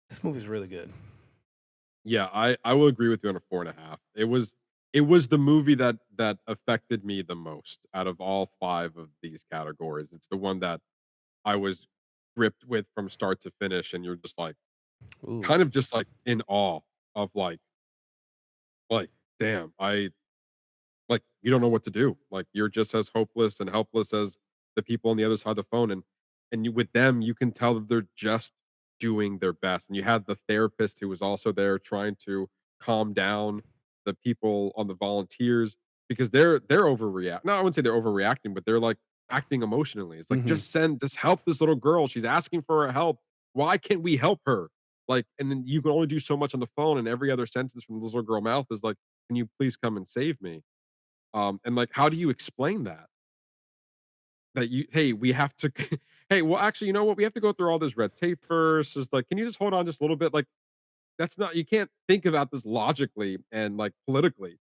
this movie's really good. Yeah, I will agree with you on a 4.5. It was the movie that affected me the most out of all 5 of these categories. It's the one that I was gripped with from start to finish, and you're just like Ooh. kind of just like in awe of like, damn, like you don't know what to do. Like you're just as hopeless and helpless as the people on the other side of the phone, and you with them, you can tell that they're just doing their best. And you had the therapist who was also there trying to calm down the people on the volunteers because they're overreact. No, I wouldn't say they're overreacting, but they're like acting emotionally. It's like Hmm. just help this little girl. She's asking for our help. Why can't we help her? Like, and then you can only do so much on the phone, and every other sentence from this little girl mouth is like, "Can you please come and save me?" And like, how do you explain that? That you, hey, we have to, hey, well, actually, you know what? We have to go through all this red tape first. Is like, can you just hold on just a little bit? Like, that's not, you can't think about this logically and like politically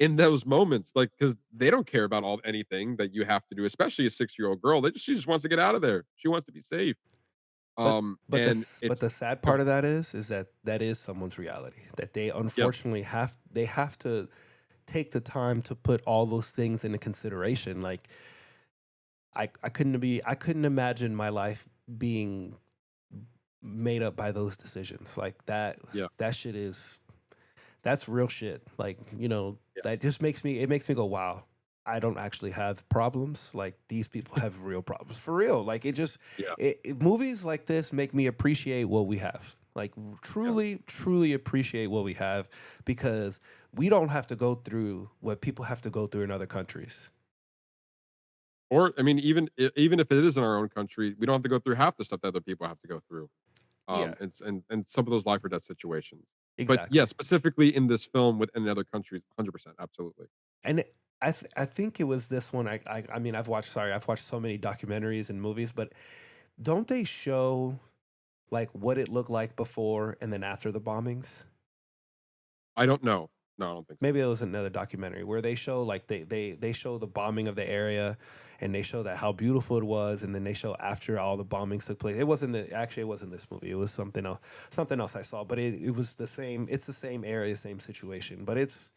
in those moments, like, because they don't care about all anything that you have to do, especially a 6-year-old girl. She just wants to get out of there. She wants to be safe. And But the it's, sad go part ahead. of that is that that is someone's reality. That they Yep. unfortunately have to take the time to put all those things into consideration. Like I couldn't imagine my life being made up by those decisions. Like Yeah. that shit is that's real shit. Like, Yeah. that just makes me go, wow. I don't actually have problems. Like these people have real problems for real. Like Yeah. movies like this make me appreciate what we have. Like Yeah. truly, truly appreciate what we have because we don't have to go through what people have to go through in other countries. Or, I mean, even if it is in our own country, we don't have to go through half the stuff that other people have to go through. Yeah, And some of those life or death situations. But yeah, exactly. specifically in this film within other countries, 100%, absolutely. And I think it was this one. I mean, I've watched so many documentaries and movies, but don't they show like what it looked like before and then after the bombings? I don't know. No, I don't think so. Maybe it was another documentary where they show like they show the bombing of the area, and they show that how beautiful it was, and then they show after all the bombings took place. It wasn't actually it wasn't this movie. It was something else I saw, but it was the same. It's the same area, same situation, but it's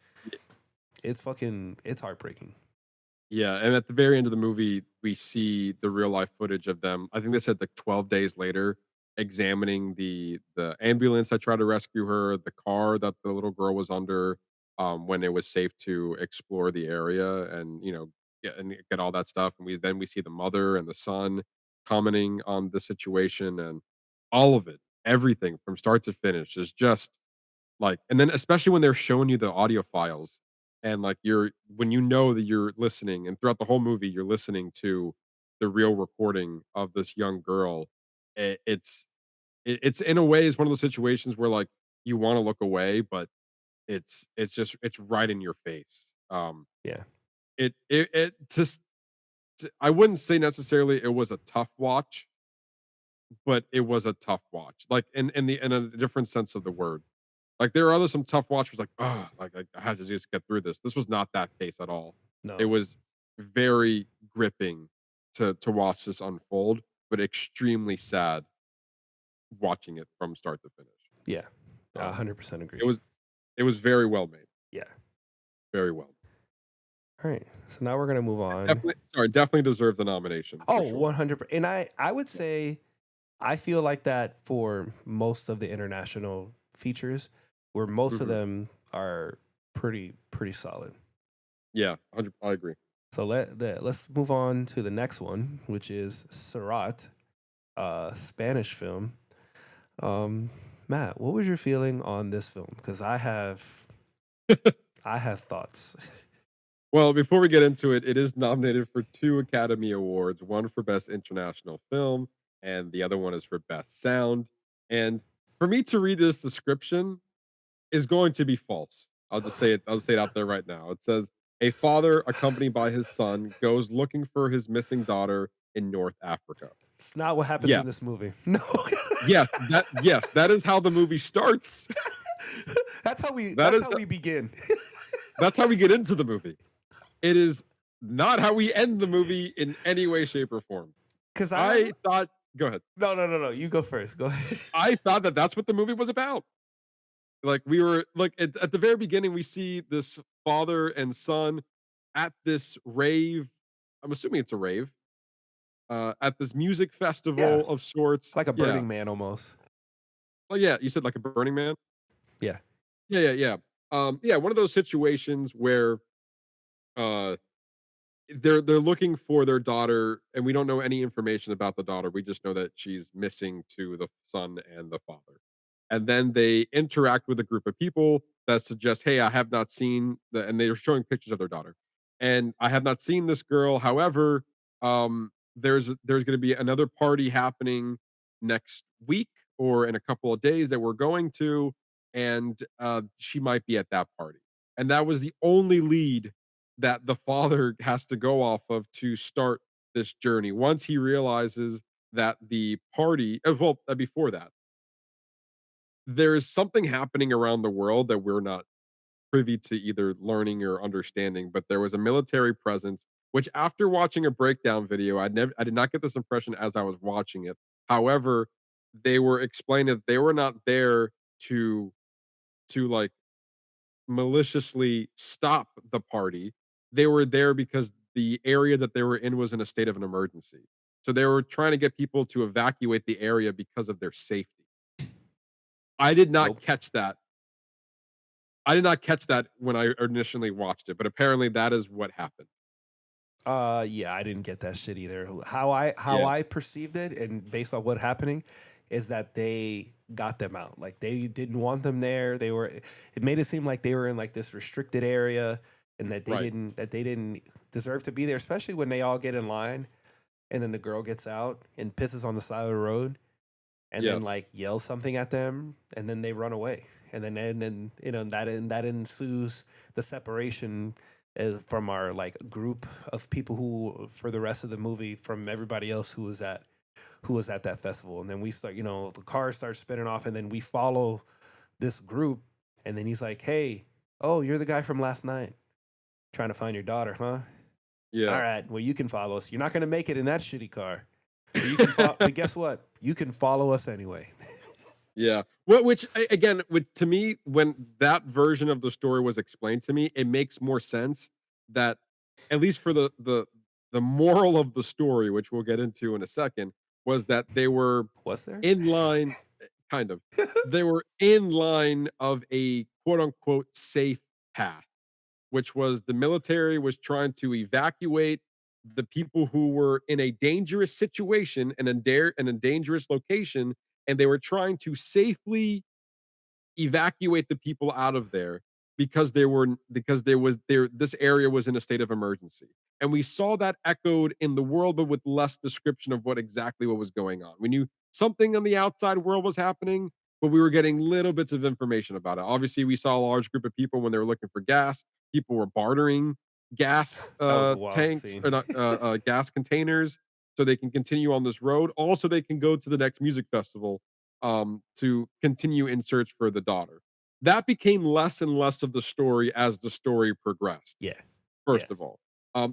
heartbreaking. Yeah, and at the very end of the movie, we see the real life footage of them. I think they said like 12 days later, examining the ambulance that tried to rescue her, the car that the little girl was under, when it was safe to explore the area and get all that stuff. And we see the mother and the son commenting on the situation and all of it, everything from start to finish is just like, and then especially when they're showing you the audio files and like when you know that you're listening and throughout the whole movie you're listening to the real recording of this young girl, it's it's in a way is one of those situations where like you want to look away, but it's right in your face. Yeah. It just I wouldn't say necessarily it was a tough watch, but it was a tough watch. Like in a different sense of the word. Like, there are some tough watchers like, "Oh, like, I had to just get through this." This was not that case at all. It No. was very gripping to watch this unfold, but extremely sad watching it from start to finish. Yeah. Um, 100% agree. it was very well made, Yeah. very well. All right. So now we're gonna move on. Definitely deserves the nomination Oh, for sure. 100%. And I would say I feel like that for most of the international features, where most of Mhm. them are pretty solid. Yeah, 100 I agree. So let's move on to the next one, which is Sirát, Spanish film. Matt, what was your feeling on this film? Because I have thoughts. Well, before we get into it, it is nominated for 2 Academy Awards, one for Best International Film, and the other one is for Best Sound. And for me to read this description is going to be false. I'll say it out there right now. It says, "A father accompanied by his son goes looking for his missing daughter in North Africa." It's not what happens Yeah. in this movie. No. Yes, that is how the movie starts. That's how we That that's is how the we begin. That's how we get into the movie. It is not how we end the movie in any way, shape, or form. Because I thought Go ahead. no. You go first. Go ahead. I thought that that's what the movie was about. Like, we were like, at the very beginning, we see this father and son at this rave. I'm assuming it's a rave, at this music festival of sorts. Like a Yeah. Burning Man almost. Oh, yeah, you said like a Burning Man? Yeah. Yeah. Yeah, one of those situations where, uh they're looking for their daughter, and we don't know any information about the daughter. We just know that she's missing to the son and the father. And then they interact with a group of people that suggest, "Hey, I have not seen the," and they're showing pictures of their daughter. And I have not seen this girl. However, there's going to be another party happening next week or in a couple of days that we're going to, and she might be at that party. And that was the only lead that the father has to go off of to start this journey. Once he realizes that the party, before that, there's something happening around the world that we're not privy to either learning or understanding, but there was a military presence, which after watching a breakdown video, I did not get this impression as I was watching it. However, they were explaining that they were not there to like maliciously stop the party. They were there because the area that they were in was in a state of an emergency. So they were trying to get people to evacuate the area because of their safety. I did not Nope. catch that. I did not catch that when I initially watched it, but apparently that is what happened. Yeah, I didn't get that shit either. Yeah. I perceived it, and based on what happening, is that they got them out. Like they didn't want them there. It made it seem like they were in like this restricted area, and that Right. they didn't deserve to be there, especially when they all get in line, and then the girl gets out and pisses on the side of the road, and then Yes. like yells something at them, and then they run away, and then that ensues the separation from our like group of people who for the rest of the movie from everybody else who was at that festival. And then we start, the car starts spinning off, and then we follow this group, and then he's like, "Hey, oh, you're the guy from last night, trying to find your daughter, huh? Yeah. All right, well, you can follow us. You're not going to make it in that shitty car, but you can but guess what? You can follow us anyway." Yeah. Well, which again, to me, when that version of the story was explained to me, it makes more sense that, at least for the moral of the story, which we'll get into in a second, was that they were Was there? in line, kind of, they were in line of a quote unquote safe path, which was the military was trying to evacuate the people who were in a dangerous situation and in a dangerous location, and they were trying to safely evacuate the people out of there because this area was in a state of emergency. And we saw that echoed in the world, but with less description of what was going on. We knew something on the outside world was happening, but we were getting little bits of information about it. Obviously, we saw a large group of people when they were looking for gas. People were bartering gas That was a wild tanks scene. or not, gas containers, so they can continue on this road. Also, they can go to the next music festival to continue in search for the daughter. That became less and less of the story as the story progressed. Yeah. First Yeah. of all,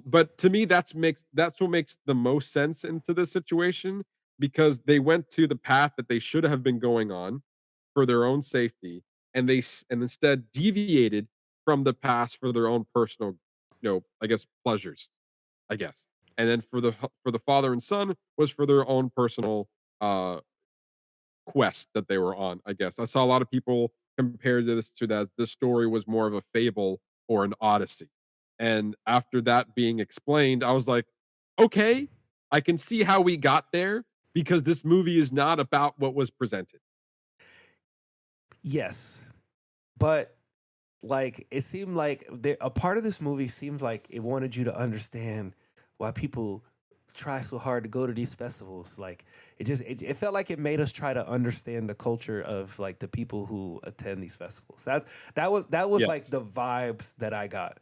but to me, that's what makes the most sense into this situation, because they went to the path that they should have been going on for their own safety, and and instead deviated from the past for their own personal, I guess, pleasures. I guess, and then for the father and son was for their own personal uh quest that they were on, I guess. I saw a lot of people compare this story was more of a fable or an odyssey. And after that being explained, I was like, okay, I can see how we got there, because this movie is not about what was presented. Yes, but like it seemed like a part of this movie seems like it wanted you to understand why people try so hard to go to these festivals. Like it felt like it made us try to understand the culture of like the people who attend these festivals. That was like Yes. the vibes that I got.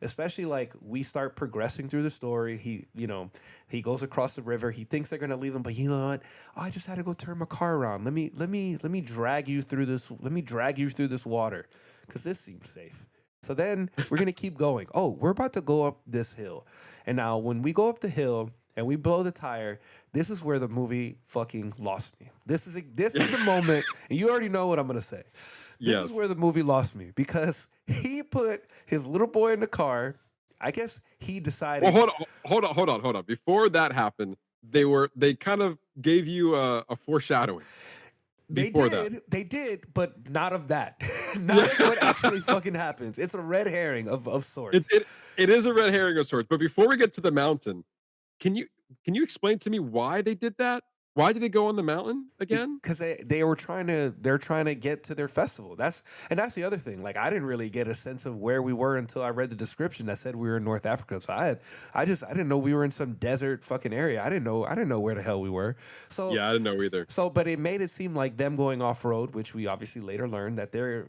Especially like we start progressing through the story. He goes across the river. He thinks they're gonna leave him, but you know what? Oh, I just had to go turn my car around. Let me drag you through this. Let me drag you through this water, because this seems safe. So then we're gonna keep going. Oh, we're about to go up this hill, and now when we go up the hill and we blow the tire, this is where the movie fucking lost me. This is the moment, and you already know what I'm gonna say. This is Yes. where the movie lost me, because he put his little boy in the car. I guess he decided. Well, hold on. Before that happened, they kind of gave you a foreshadowing. They Before did, that. they did, but not of that. Not of what actually fucking happens. It's a red herring of sorts. It is a red herring of sorts. But before we get to the mountain, can you explain to me why they did that? Why did they go on the mountain again? Because they're trying to get to their festival. That's the other thing. Like I didn't really get a sense of where we were until I read the description that said we were in North Africa. So I didn't know we were in some desert fucking area. I didn't know where the hell we were. So Yeah, I didn't know either. So, but it made it seem like them going off road, which we obviously later learned that they're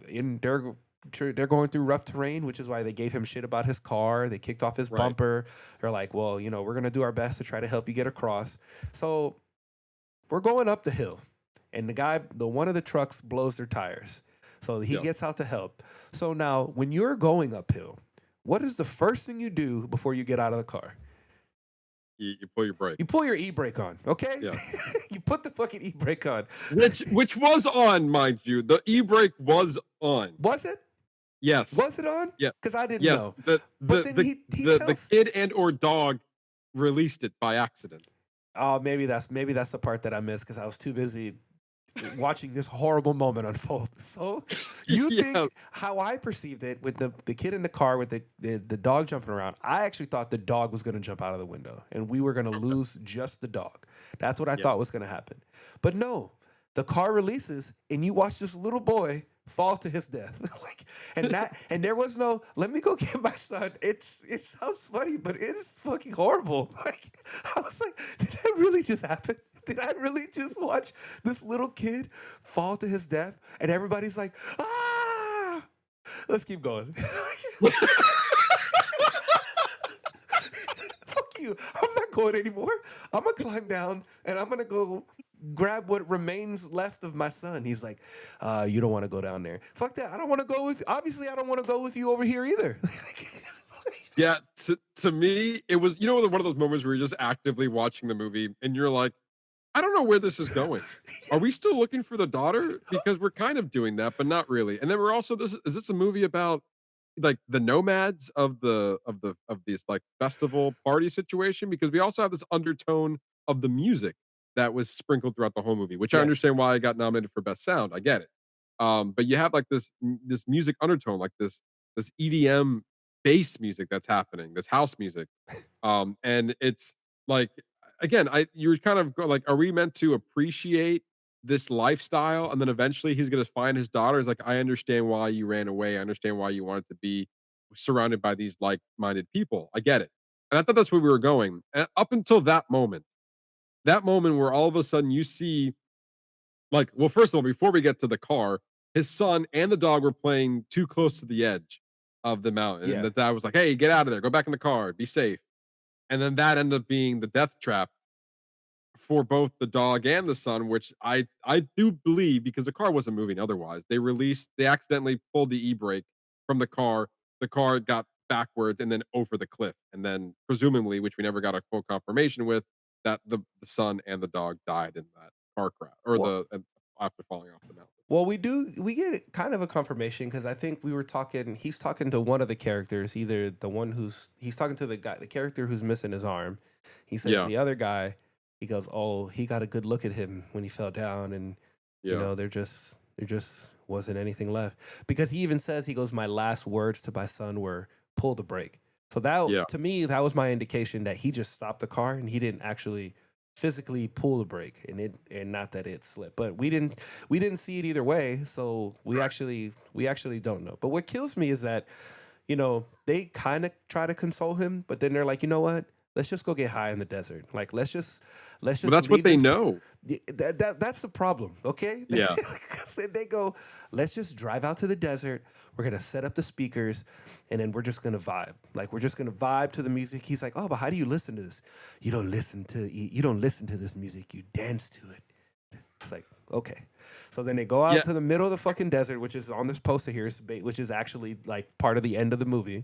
going through rough terrain, which is why they gave him shit about his car. They kicked off his Right. bumper. They're like, well, we're gonna do our best to try to help you get across. So we're going up the hill, and the one of the trucks blows their tires. So he Yeah. gets out to help. So now, when you're going uphill, what is the first thing you do before you get out of the car? You pull your brake. You pull your e-brake on, okay? Yeah. You put the fucking e-brake on. Which was on, mind you. The e-brake was on. Was it? Yes. Was it on? Yeah. Because I didn't Yes. know. The But then he the tells- kid and or dog released it by accident. Oh, maybe that's the part that I missed because I was too busy watching this horrible moment unfold. So you think Yes. how I perceived it with the kid in the car with the dog jumping around, I actually thought the dog was going to jump out of the window and we were going to lose just the dog. That's what I thought was going to happen. But no, the car releases and you watch this little boy fall to his death. And there was no, let me go get my son. It sounds funny, but it is fucking horrible. Like I was like, did that really just happen? Did I really just watch this little kid fall to his death? And everybody's like, ah! Let's keep going. you. I'm not going anymore. I'm gonna climb down and I'm gonna go grab what remains left of my son. He's like, you don't want to go down there. Fuck that. I don't want to go with. Obviously, I don't want to go with you over here either. Yeah, to me, it was one of those moments where you're just actively watching the movie and you're like, I don't know where this is going. Are we still looking for the daughter? Because we're kind of doing that, but not really. And then we're also is this a movie about like the nomads of this like festival party situation? Because we also have this undertone of the music that was sprinkled throughout the whole movie, which I Yes. understand why I got nominated for best sound. I get it. But you have like this music undertone, like this EDM bass music that's happening, this house music. And it's like again, you're kind of like, are we meant to appreciate this lifestyle? And then eventually he's gonna find his daughter. Is like, I understand why you ran away. I understand why you wanted to be surrounded by these like-minded people. I get it. And I thought that's where we were going. And up until that moment where all of a sudden you see, like, well, first of all, before we get to the car, his son and the dog were playing too close to the edge of the mountain. And Yeah. the dad was like, hey, get out of there, go back in the car, be safe. And then that ended up being the death trap for both the dog and the son, which I do believe, because the car wasn't moving otherwise. They accidentally pulled the e-brake from the car. The car got backwards and then over the cliff. And then presumably, which we never got a full confirmation with, that the son and the dog died in that car crash or Well- after falling off the mountain. Well, we get kind of a confirmation because I think he's talking to one of the characters, either the one he's talking to the character who's missing his arm. He says Yeah. the other guy, he goes, oh, he got a good look at him when he fell down, and Yeah. there just wasn't anything left. Because he even says, he goes, my last words to my son were, pull the brake. So that, to me, that was my indication that he just stopped the car and he didn't actually physically pull the brake, and not that it slipped. But we didn't see it either way, so we actually don't know. But what kills me is that, they kind of try to console him, but then they're like, you know what? Let's just go get high in the desert. Like, let's just. But that's what leave they this- know. That's the problem, okay? Yeah. They go, let's just drive out to the desert. We're gonna set up the speakers, and then we're just gonna vibe. Like, we're just gonna vibe to the music. He's like, oh, but how do you listen to this? You don't listen to this music. You dance to it. It's like, okay. So then they go out to the middle of the fucking desert, which is on this poster here, which is actually like part of the end of the movie.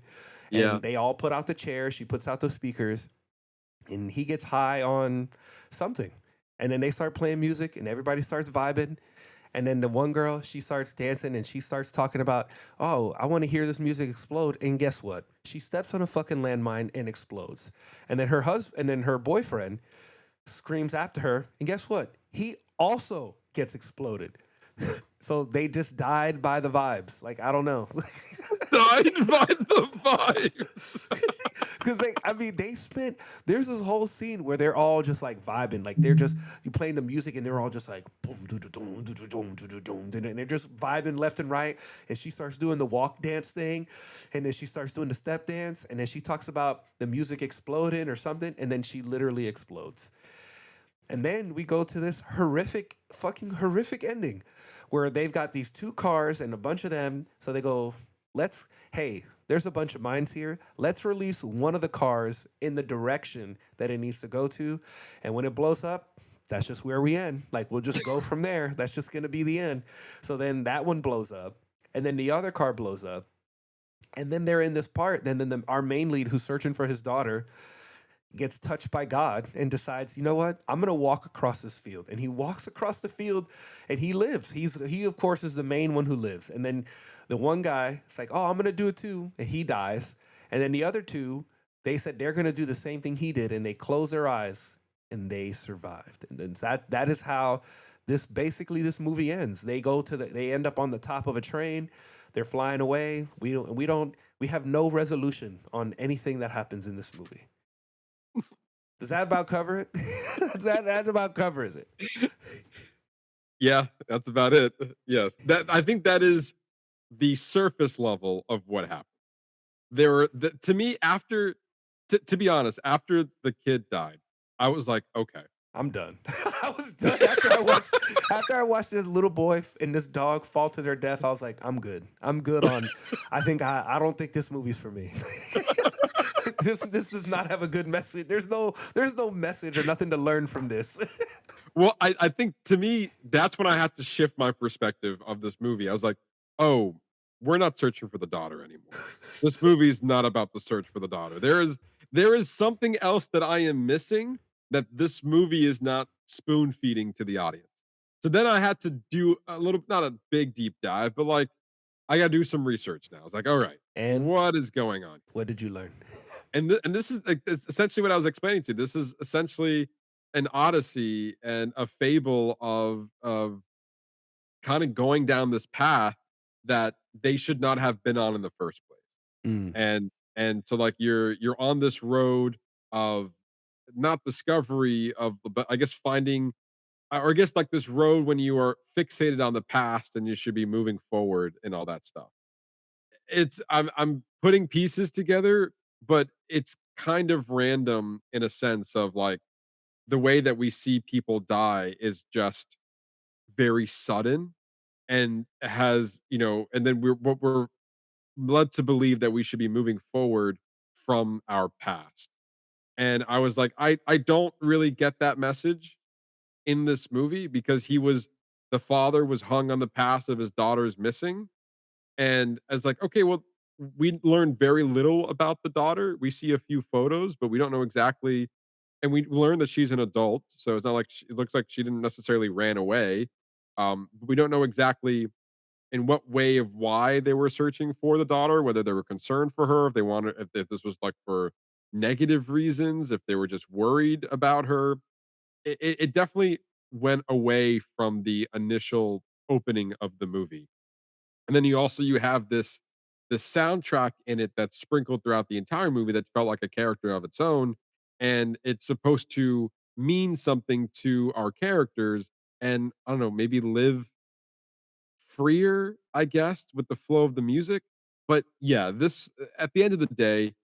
And Yeah. they all put out the chairs. She puts out the speakers, and he gets high on something. And then they start playing music, and everybody starts vibing. And then the one girl, she starts dancing, and she starts talking about, oh, I want to hear this music explode. And guess what? She steps on a fucking landmine and explodes. And then her boyfriend screams after her. And guess what? He also gets exploded. So they just died by the vibes. Like, I don't know. Died by the vibes. Because there's this whole scene where they're all just like vibing, like they're just you playing the music and they're all just like boom, and they're just vibing left and right. And she starts doing the walk dance thing, and then she starts doing the step dance, and then she talks about the music exploding or something, and then she literally explodes. And then we go to this fucking horrific ending where they've got these two cars and a bunch of them. So they go, there's a bunch of mines here. Let's release one of the cars in the direction that it needs to go to. And when it blows up, that's just where we end. Like, we'll just go from there. That's just going to be the end. So then that one blows up. And then the other car blows up. And then they're in this part. Then our main lead, who's searching for his daughter, gets touched by God and decides, you know what? I'm going to walk across this field. And he walks across the field and he lives. He of course is the main one who lives. And then the one guy, it's like, oh, I'm going to do it too. And he dies. And then the other two, they said they're going to do the same thing he did. And they close their eyes and they survived. And then that is how this movie ends. They end up on the top of a train. They're flying away. We have no resolution on anything that happens in this movie. Does that about cover it? that about covers it. Yeah, that's about it. Yes, I think that is the surface level of what happened. To me, to be honest, after the kid died, I was like, okay, I'm done. I was done after I watched this little boy and this dog fall to their death. I was like, I'm good. I don't think this movie's for me. this does not have a good message. There's no message or nothing to learn from this. Well, I think to me, that's when I had to shift my perspective of this movie. I was like, oh, we're not searching for the daughter anymore. This movie is not about the search for the daughter. There is something else that I am missing that this movie is not spoon feeding to the audience. So then I had to do a little, not a big deep dive, but like I got to do some research now. It's like, all right, And what is going on? what did you learn? And this is like this essentially what I was explaining to you. This is essentially an odyssey and a fable of kind of going down this path that they should not have been on in the first place. Mm, And so like you're on this road of not discovery of, but I guess finding, or I guess like this road when you are fixated on the past and you should be moving forward and all that stuff. I'm putting pieces together, but it's kind of random in a sense of like the way that we see people die is just very sudden and has, and then we're led to believe that we should be moving forward from our past. And I was like, I don't really get that message in this movie because the father was hung on the past of his daughter's missing. And I was like, okay, well, we learned very little about the daughter. We see a few photos, but we don't know exactly. And we learned that she's an adult, so it's not like it looks like she didn't necessarily ran away. But we don't know exactly in what way of why they were searching for the daughter, whether they were concerned for her, if they wanted, if this was like for negative reasons, if they were just worried about her. It definitely went away from the initial opening of the movie. And then you have this soundtrack in it that's sprinkled throughout the entire movie that felt like a character of its own, and it's supposed to mean something to our characters, and I don't know, maybe live freer, I guess, with the flow of the music. But yeah, this at the end of the day,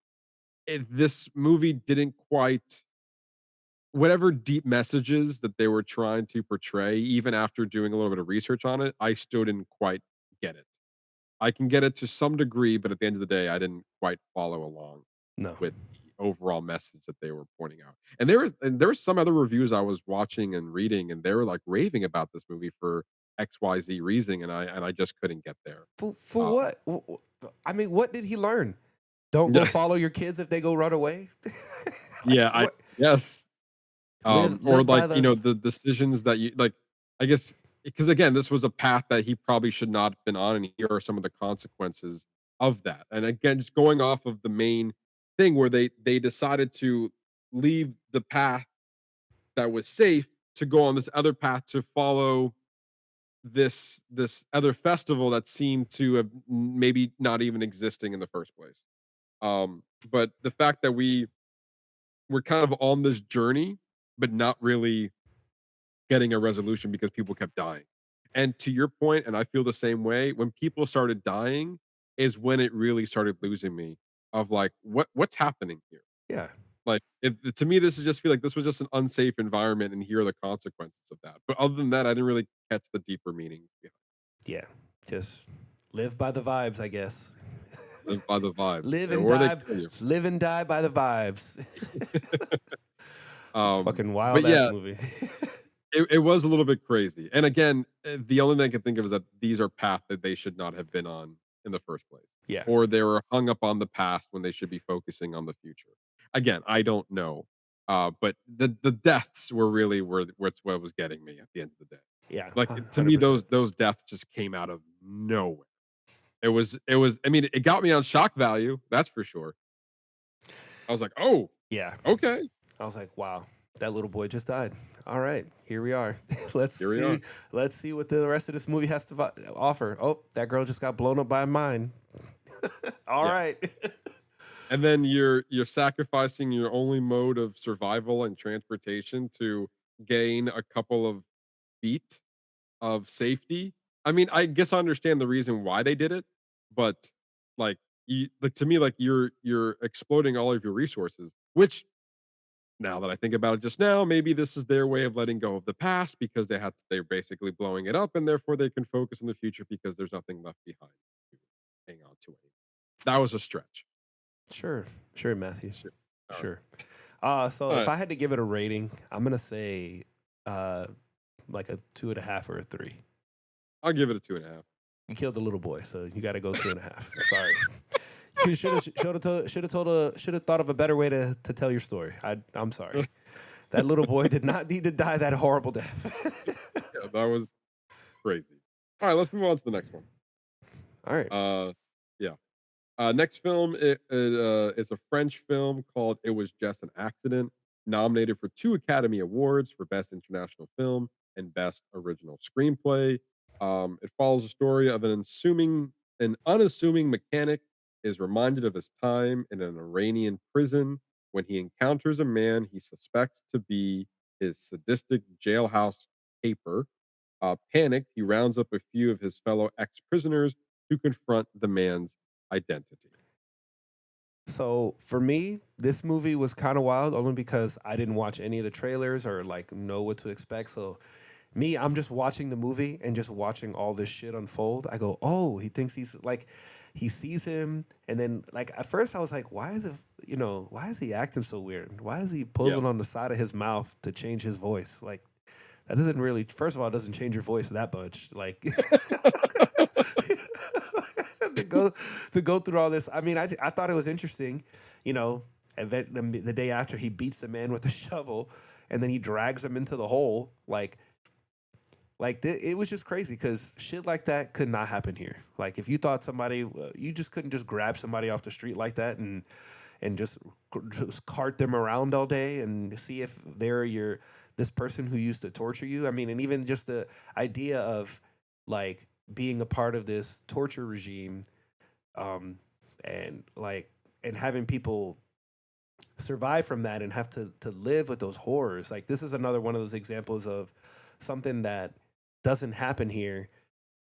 this movie didn't quite whatever deep messages that they were trying to portray, even after doing a little bit of research on it, I still didn't quite get it. I can get it to some degree, but at the end of the day, I didn't quite follow along no. with the overall message that they were pointing out. And there was some other reviews I was watching and reading, and they were like raving about this movie for XYZ reason, and I just couldn't get there. For Um, what? I mean, what did he learn? Don't go yeah, follow your kids if they go run away. Like yeah, I what? yes. Or Live by like, the. the decisions that you like, I guess, because again, this was a path that he probably should not have been on, and here are some of the consequences of that. And again, just going off of the main thing where they decided to leave the path that was safe to go on this other path to follow this other festival that seemed to have maybe not even existing in the first place. But the fact that we were kind of on this journey, but not really getting a resolution because people kept dying. And to your point, and I feel the same way, when people started dying is when it really started losing me of like what's happening here? Yeah, Like to me, this is just feel like this was just an unsafe environment and here are the consequences of that. But other than that, I didn't really catch the deeper meaning behind yeah. Just live by the vibes, I guess. it by the vibes. live Yeah, and or they die. kill you. Live and die by the vibes. um Fucking but wild ass yeah, movie. it was a little bit crazy. And again, the only thing I can think of is that these are paths that they should not have been on in the first place. Yeah. Or they were hung up on the past when they should be focusing on the future. Again, I don't know. But the deaths were really what's what was getting me at the end of the day. Yeah. Like to me, 100%. those deaths just came out of nowhere. It was I mean, it got me on shock value, that's for sure. I was like, oh, Yeah. okay, I was like, wow, that little boy just died. All right, here we are. let's here we see. are. Let's see what the rest of this movie has to offer. Oh, that girl just got blown up by a mine. All Yeah. right. And then you're sacrificing your only mode of survival and transportation to gain a couple of feet of safety. I mean, I guess I understand the reason why they did it, but like to me, like you're exploding all of your resources, which now that I think about it just now, maybe this is their way of letting go of the past because they're basically blowing it up and therefore they can focus on the future because there's nothing left behind to hang on to anymore. That was a stretch. Sure, sure, Matthew, Sure. All right. sure. So All if right. I had to give it a rating, I'm gonna say uh, like a 2.5 or a 3. I'll give it a 2.5. You killed the little boy, so you got to go 2.5. Sorry. You should have thought of a better way to tell your story. I'm sorry. That little boy did not need to die that horrible death. Yeah, that was crazy. All right, let's move on to the next one. All right. Yeah. Next film is a French film called "It Was Just an Accident," nominated for 2 Academy Awards for Best International Film and Best Original Screenplay. It follows the story of an unassuming mechanic is reminded of his time in an Iranian prison when he encounters a man he suspects to be his sadistic jailhouse caper. Panicked, he rounds up a few of his fellow ex-prisoners to confront the man's identity. So for me, this movie was kind of wild only because I didn't watch any of the trailers or like know what to expect. So me, I'm just watching the movie and just watching all this shit unfold. I go, oh, he thinks he's like, he sees him, and then like at first I was like, why is it, why is he acting so weird? Why is he Yeah. pulling on the side of his mouth to change his voice? Like that doesn't really. First of all, it doesn't change your voice that much. Like to go to go through all this. I mean, I thought it was interesting, you know. And then the day after, he beats the man with a shovel, and then he drags him into the hole. It was just crazy because shit like that could not happen here. Like if you thought somebody, you just couldn't just grab somebody off the street like that and just cart them around all day and see if they're this person who used to torture you. I mean, and even just the idea of like being a part of this torture regime, um, and like and having people survive from that and have to live with those horrors. Like this is another one of those examples of something that doesn't happen here,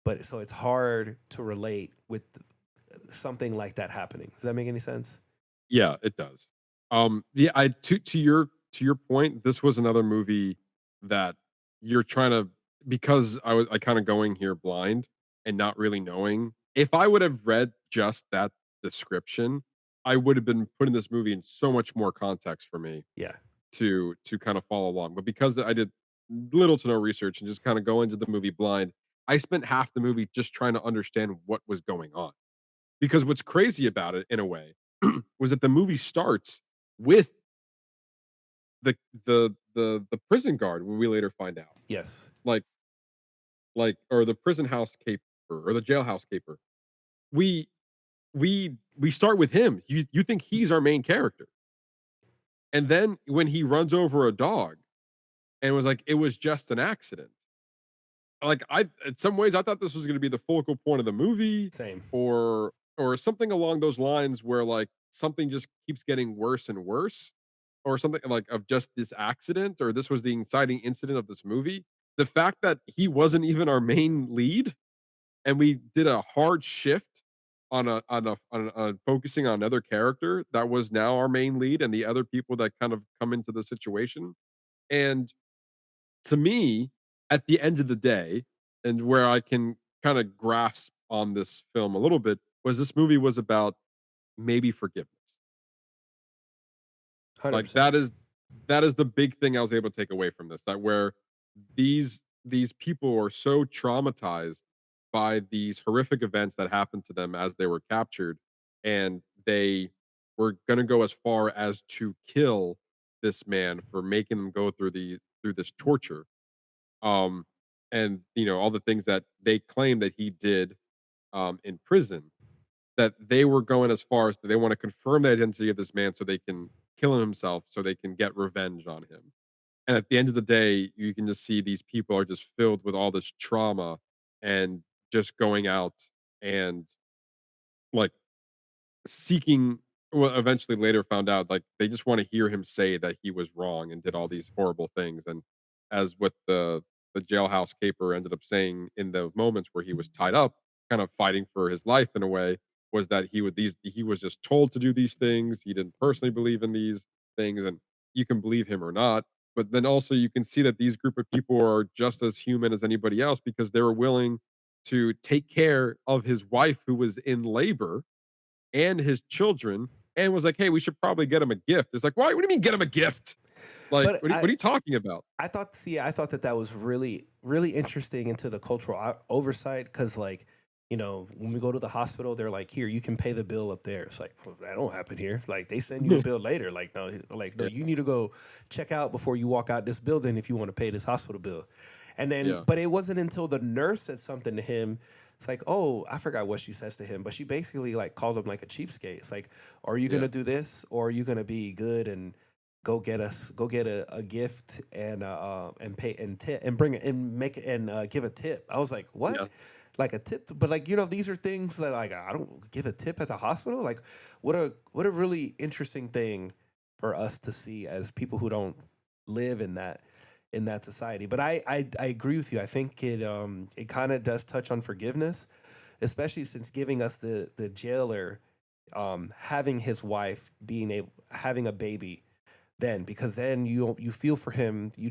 but so it's hard to relate with something like that happening. Does that make any sense? Yeah, it does. Yeah, I to your point, this was another movie that you're trying to because I kind of going here blind and not really knowing. If I would have read just that description, I would have been putting this movie in so much more context for me Yeah. to kind of follow along. But because I did little to no research and just kind of go into the movie blind, I spent half the movie just trying to understand what was going on. Because what's crazy about it in a way was that the movie starts with the the prison guard, where we later find out. Yes. Like or the prison house caper or the jailhouse caper. We we start with him. You think he's our main character. And then when he runs over a dog and was like, it was just an accident. Like I in some ways I thought this was gonna be the focal point of the movie Same. or something along those lines where like something just keeps getting worse and worse or something like of just this accident or this was the inciting incident of this movie. The fact that he wasn't even our main lead and we did a hard shift on focusing on another character that was now our main lead and the other people that kind of come into the situation. And to me, at the end of the day, and where I can kind of grasp on this film a little bit, was this movie was about maybe forgiveness. Like 100%. that is the big thing I was able to take away from this. That where these people are so traumatized by these horrific events that happened to them as they were captured, and they were going to go as far as to kill this man for making them go through this torture um and all the things that they claim that he did in prison, that they were going as far as they want to confirm the identity of this man so they can kill him himself so they can get revenge on him. And at the end of the day you can just see these people are just filled with all this trauma and just going out and like seeking, well, eventually later found out like they just want to hear him say that he was wrong and did all these horrible things. And as what the jailhouse caper ended up saying in the moments where he was tied up, kind of fighting for his life in a way, was that he was just told to do these things. He didn't personally believe in these things, and you can believe him or not. But then also you can see that these group of people are just as human as anybody else because they were willing to take care of his wife who was in labor and his children and was like, "Hey, we should probably get him a gift." It's like, "Why? What do you mean get him a gift? Like, But what are you talking about?" I thought that that was really, really interesting into the cultural oversight because, like, when we go to the hospital, they're like, "Here, you can pay the bill up there." It's like, well, that don't happen here. Like, they send you a bill later. Like, no, Yeah, you need to go check out before you walk out this building if you want to pay this hospital bill. And then, yeah, but it wasn't until the nurse said something to him. It's like, oh, I forgot what she says to him, but she basically like called him like a cheapskate. It's like, are you yeah, gonna do this or are you gonna be good and go get a gift and pay and tip and bring it and make it and give a tip. I was like, what? yeah. Like a tip? But like, these are things that like I don't give a tip at the hospital. Like, what a really interesting thing for us to see as people who don't live in that society. But I agree with you. I think it kind of does touch on forgiveness, especially since giving us the jailer having his wife being able having a baby then, because then you feel for him, you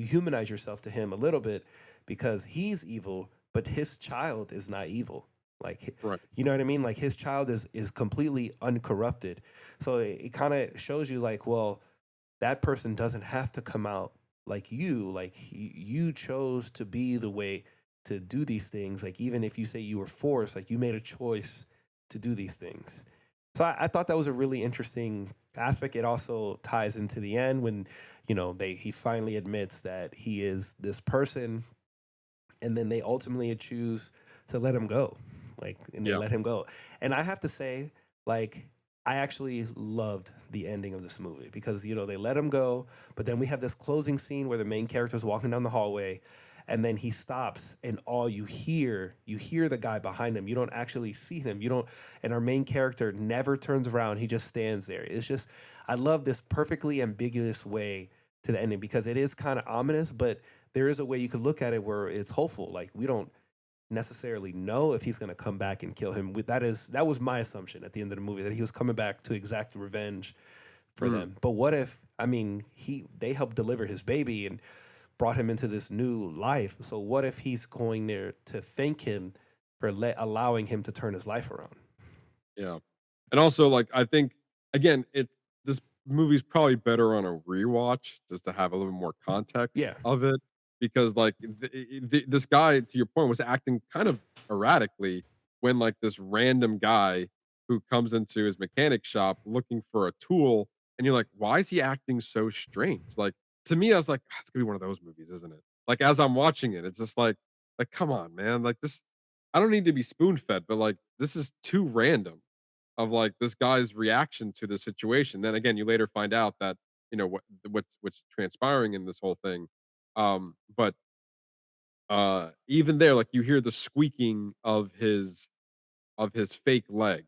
humanize yourself to him a little bit because he's evil but his child is not evil. Like Right. you know what I mean, like his child is completely uncorrupted. So it kind of shows you like, well, that person doesn't have to come out like you, like you chose to be the way to do these things, like even if you say you were forced, like you made a choice to do these things. So I thought that was a really interesting aspect. It also ties into the end when they he finally admits that he is this person, and then they ultimately choose to let him go, like, and they Yeah. let him go. And I have to say, like, I actually loved the ending of this movie because they let him go, but then we have this closing scene where the main character is walking down the hallway, and then he stops, and all you hear the guy behind him. You don't actually see him. You don't, and our main character never turns around. He just stands there. It's just, I love this perfectly ambiguous way to the ending because it is kind of ominous, but there is a way you could look at it where it's hopeful. Like we don't necessarily know if he's going to come back and kill him. That was my assumption at the end of the movie, that he was coming back to exact revenge for Mhm. them. But what if, I mean, they helped deliver his baby and brought him into this new life. So what if he's going there to thank him for allowing him to turn his life around? Yeah. And also, like, I think again, it's this movie's probably better on a rewatch just to have a little more context Yeah. of it because, like, this guy, to your point, was acting kind of erratically when, like, this random guy who comes into his mechanic shop looking for a tool, and you're like, why is he acting so strange? Like, to me, I was like, "Ah, it's gonna be one of those movies, isn't it?" Like, as I'm watching it, it's just like, come on, man. Like, this, I don't need to be spoon fed, but like, this is too random of like this guy's reaction to the situation. Then again, you later find out that what's transpiring in this whole thing. But even there, like you hear the squeaking of his fake leg.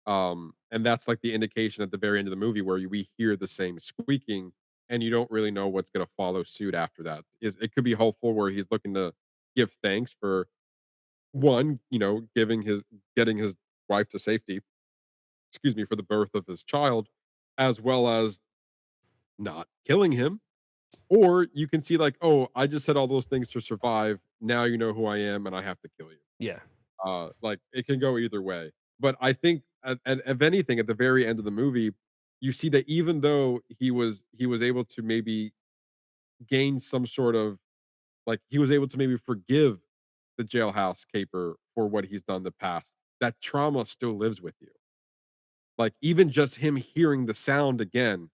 And that's like the indication at the very end of the movie where we hear the same squeaking, and you don't really know what's going to follow suit after that. Is it could be hopeful where he's looking to give thanks for one, getting his wife to safety, excuse me, for the birth of his child, as well as not killing him. Or you can see like, oh, I just said all those things to survive. Now you know who I am, and I have to kill you. Yeah. Like it can go either way. But I think, if anything, at the very end of the movie, you see that even though he was able to maybe gain some sort of, like, he was able to maybe forgive the jailhouse caper for what he's done in the past. That trauma still lives with you. Like even just him hearing the sound again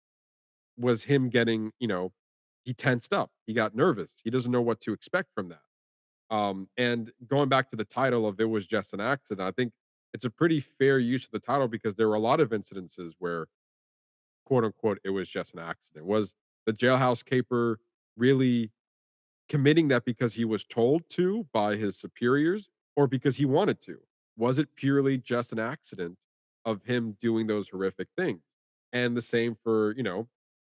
was him getting, he tensed up. He got nervous. He doesn't know what to expect from that. And going back to the title of "It Was Just an Accident," I think it's a pretty fair use of the title because there were a lot of incidences where, quote unquote, it was just an accident. Was the jailhouse caper really committing that because he was told to by his superiors or because he wanted to? Was it purely just an accident of him doing those horrific things? And the same for,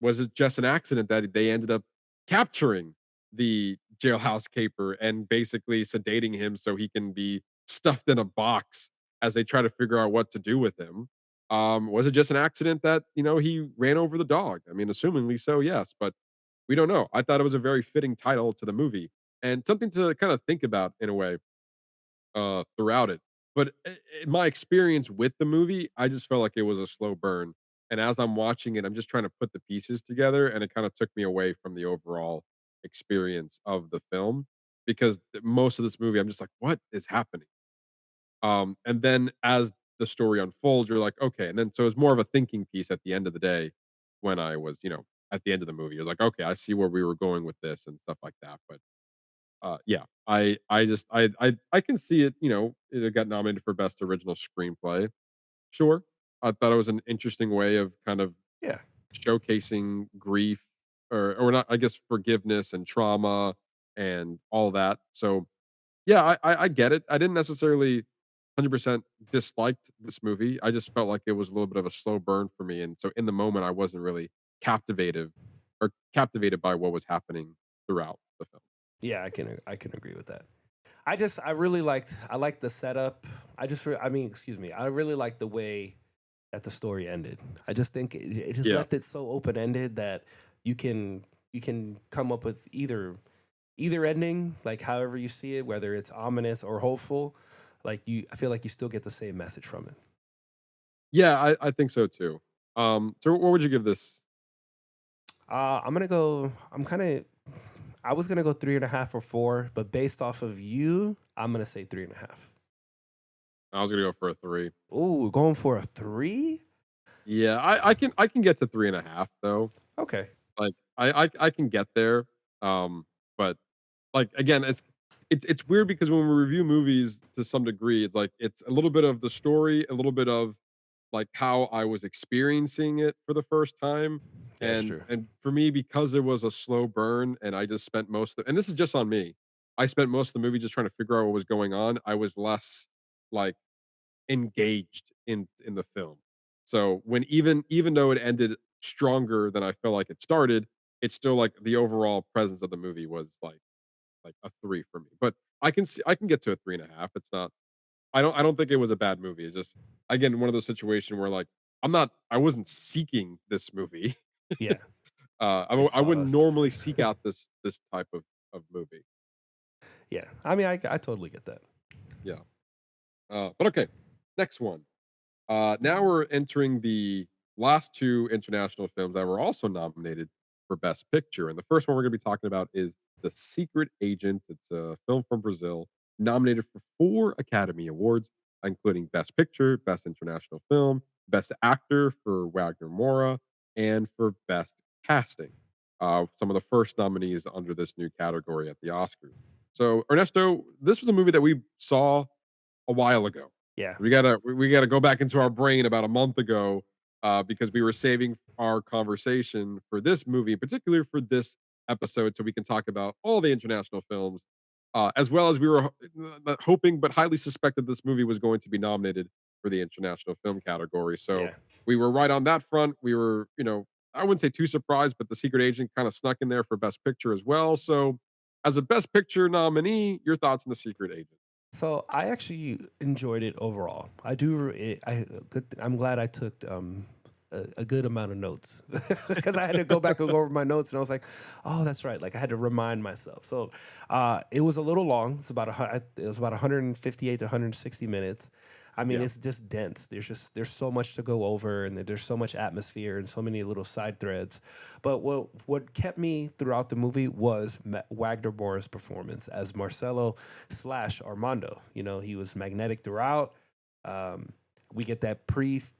was it just an accident that they ended up capturing the jailhouse caper and basically sedating him so he can be stuffed in a box as they try to figure out what to do with him? Was it just an accident that, he ran over the dog? I mean, assumingly so, yes, but we don't know. I thought it was a very fitting title to the movie and something to kind of think about in a way throughout it. But in my experience with the movie, I just felt like it was a slow burn. And as I'm watching it, I'm just trying to put the pieces together, and it kind of took me away from the overall experience of the film because most of this movie, I'm just like, what is happening? And then as the story unfolds, you're like, okay. And then so it's more of a thinking piece at the end of the day when I was, at the end of the movie. You're like, okay, I see where we were going with this and stuff like that. But yeah, I just I can see it, it got nominated for best original screenplay. Sure. I thought it was an interesting way of kind of Yeah. showcasing grief or not, I guess forgiveness and trauma and all that. So yeah, I get it. I didn't necessarily 100% disliked this movie. I just felt like it was a little bit of a slow burn for me, and so in the moment, I wasn't really captivated by what was happening throughout the film. Yeah, I can agree with that. I liked the setup. I mean, excuse me. I really liked the way that the story ended. I just think it just Yeah. left it so open ended that you can you can come up with either ending, like however you see it, whether it's ominous or hopeful. I feel like you still get the same message from it. Yeah, I think so too. So what would you give this? I'm gonna go. I was gonna go 3.5 or 4, but based off of you, I'm gonna say 3.5. I was gonna go for a 3. Ooh, going for a 3? Yeah, I can get to 3.5 though. Okay. Like, I can get there, but, like, again, it's weird because when we review movies to some degree, it's like, it's a little bit of the story, a little bit of, like, how I was experiencing it for the first time, Yeah, it's and true. and for me, because it was a slow burn and I just spent most of and this is just on me, I spent most of the movie just trying to figure out what was going on, I was less, like, engaged in the film. So when even though it ended stronger than I felt like it started, it's still like the overall presence of the movie was like a 3 for me. But I can get to a 3.5. It's not I don't think it was a bad movie. It's just again one of those situations where like I wasn't seeking this movie. Yeah, I it's wouldn't us. normally seek out this type of movie. Yeah, I mean, I totally get that. Yeah. But okay, next one. Now we're entering the last two international films that were also nominated for Best Picture. And the first one we're going to be talking about is The Secret Agent. It's a film from Brazil, nominated for 4 Academy Awards, including Best Picture, Best International Film, Best Actor for Wagner Moura, and for Best Casting. Some of the first nominees under this new category at the Oscars. So, Ernesto, this was a movie that we saw a while ago. Yeah, We gotta go back into our brain about a month ago, because we were saving our conversation for this movie, in particular for this episode, so we can talk about all the international films, as well as we were hoping but highly suspected this movie was going to be nominated for the international film category. So yeah. we were right on that front. We were, I wouldn't say too surprised, but The Secret Agent kind of snuck in there for Best Picture as well. So, as a Best Picture nominee, your thoughts on The Secret Agent? So I actually enjoyed it overall. I do. I'm glad I took a good amount of notes because I had to go back and go over my notes, and I was like, "Oh, that's right." Like I had to remind myself. So it was a little long. It was about 158 to 160 minutes. I mean, Yeah. it's just dense. There's so much to go over, and there's so much atmosphere and so many little side threads. But what kept me throughout the movie was Wagner Moura's performance as Marcelo slash Armando. He was magnetic throughout. Um, we get that brief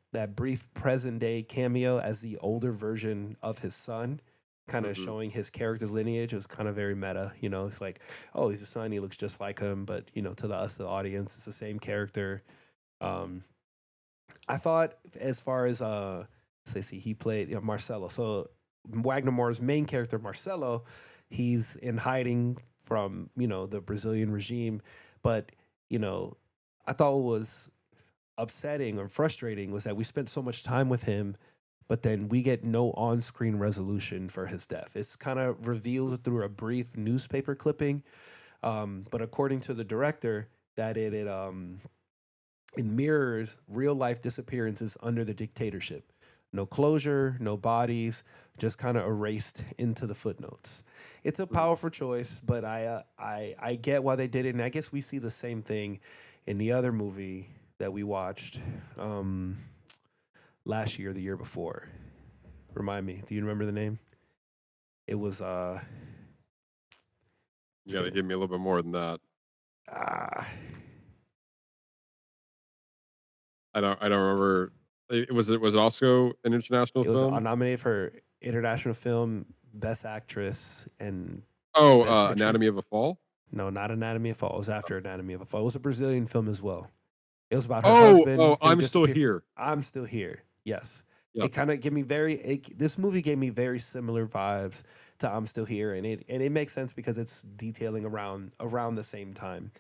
present day cameo as the older version of his son, kind of Mhm. showing his character's lineage. It was kind of very meta. It's like, oh, he's a son, he looks just like him, but to the audience, it's the same character. Um, I thought as far as let's see, he played Marcelo. So Wagner Moore's main character, Marcelo, he's in hiding from the Brazilian regime, but you know, I thought what was upsetting or frustrating was that we spent so much time with him, but then we get no on-screen resolution for his death. It's kind of revealed through a brief newspaper clipping, but according to the director, that it mirrors real life disappearances under the dictatorship. No closure, no bodies, just kind of erased into the footnotes. It's a Mhm. powerful choice, but I get why they did it, and I guess we see the same thing in the other movie that we watched um, last year, the year before. Remind me. Do you remember the name? It was You it's got to gonna give me a little bit more than that. ah I don't remember. It was also an international it was film. nominated for international film, best actress, and Oh, best picture. Anatomy of a Fall. No, not Anatomy of a Fall. It was after Anatomy of a Fall. It was a Brazilian film as well. It was about her Oh, husband who I'm still disappeared. here. I'm still here. Yes. It Yep. kind of gave me this movie gave me very similar vibes to I'm Still Here, and it makes sense because it's detailing around the same time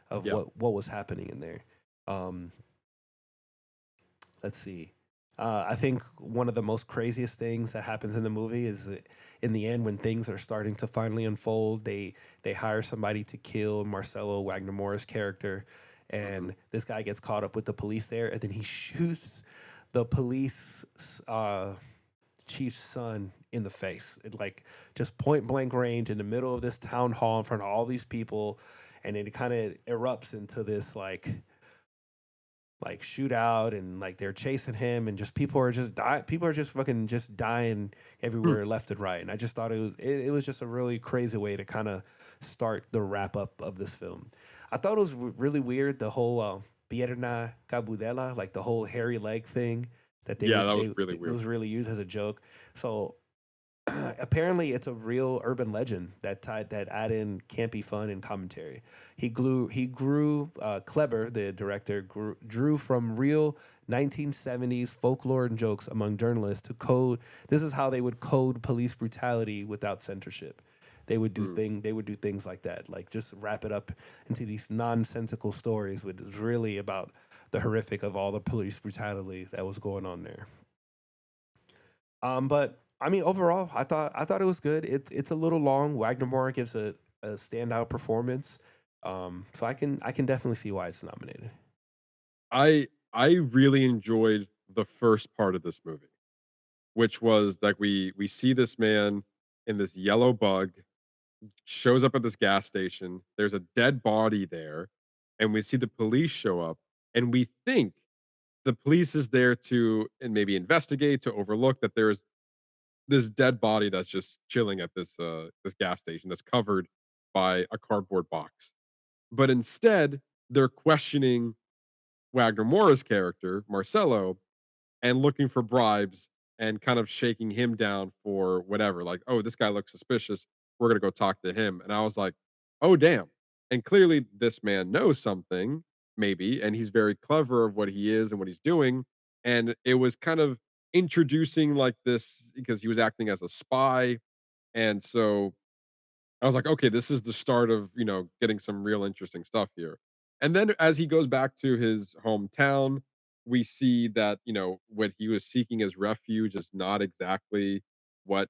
of Yeah. what was happening in there. Um, let's see. I think one of the most craziest things that happens in the movie is that in the end when things are starting to finally unfold, they hire somebody to kill Marcelo Wagner Moore's character, Hmm. and this guy gets caught up with the police there, and then he shoots the police chief's son in the face, like just point blank range in the middle of this town hall in front of all these people, and it kind of erupts into this like shootout, and like they're chasing him, and just people are just dying. People are just fucking just dying everywhere left and right. And I just thought it was just a really crazy way to kind of start the wrap up of this film. I thought it was really weird, the whole pierna cabudela, like the whole hairy leg thing that Yeah, that was really it weird. was really used as a joke. So apparently it's a real urban legend that add in campy fun and commentary. He grew Kleber, the director, drew from real 1970s folklore and jokes among journalists to code. This is how they would code police brutality without censorship. Mm. They would do things like that, like just wrap it up into these nonsensical stories, which is really about the horrific of all the police brutality that was going on there. But I mean, overall, I thought it was good. It's a little long. Wagner Moore gives a standout performance. So I can definitely see why it's nominated. I really enjoyed the first part of this movie, which was like we see this man in this yellow bug shows up at this gas station. There's a dead body there, and we see the police show up, and we think the police is there to and maybe investigate to overlook that there's this dead body that's just chilling at this gas station that's covered by a cardboard box. But instead, they're questioning Wagner Moura's character, Marcelo, and looking for bribes and kind of shaking him down for whatever. Like, oh, this guy looks suspicious. We're gonna go talk to him. And I was like, oh damn. And clearly this man knows something, maybe, and he's very clever of what he is and what he's doing. And it was kind of introducing like this because he was acting as a spy. And so I was like, okay, this is the start of, getting some real interesting stuff here. And then as he goes back to his hometown, we see that, what he was seeking as refuge is not exactly what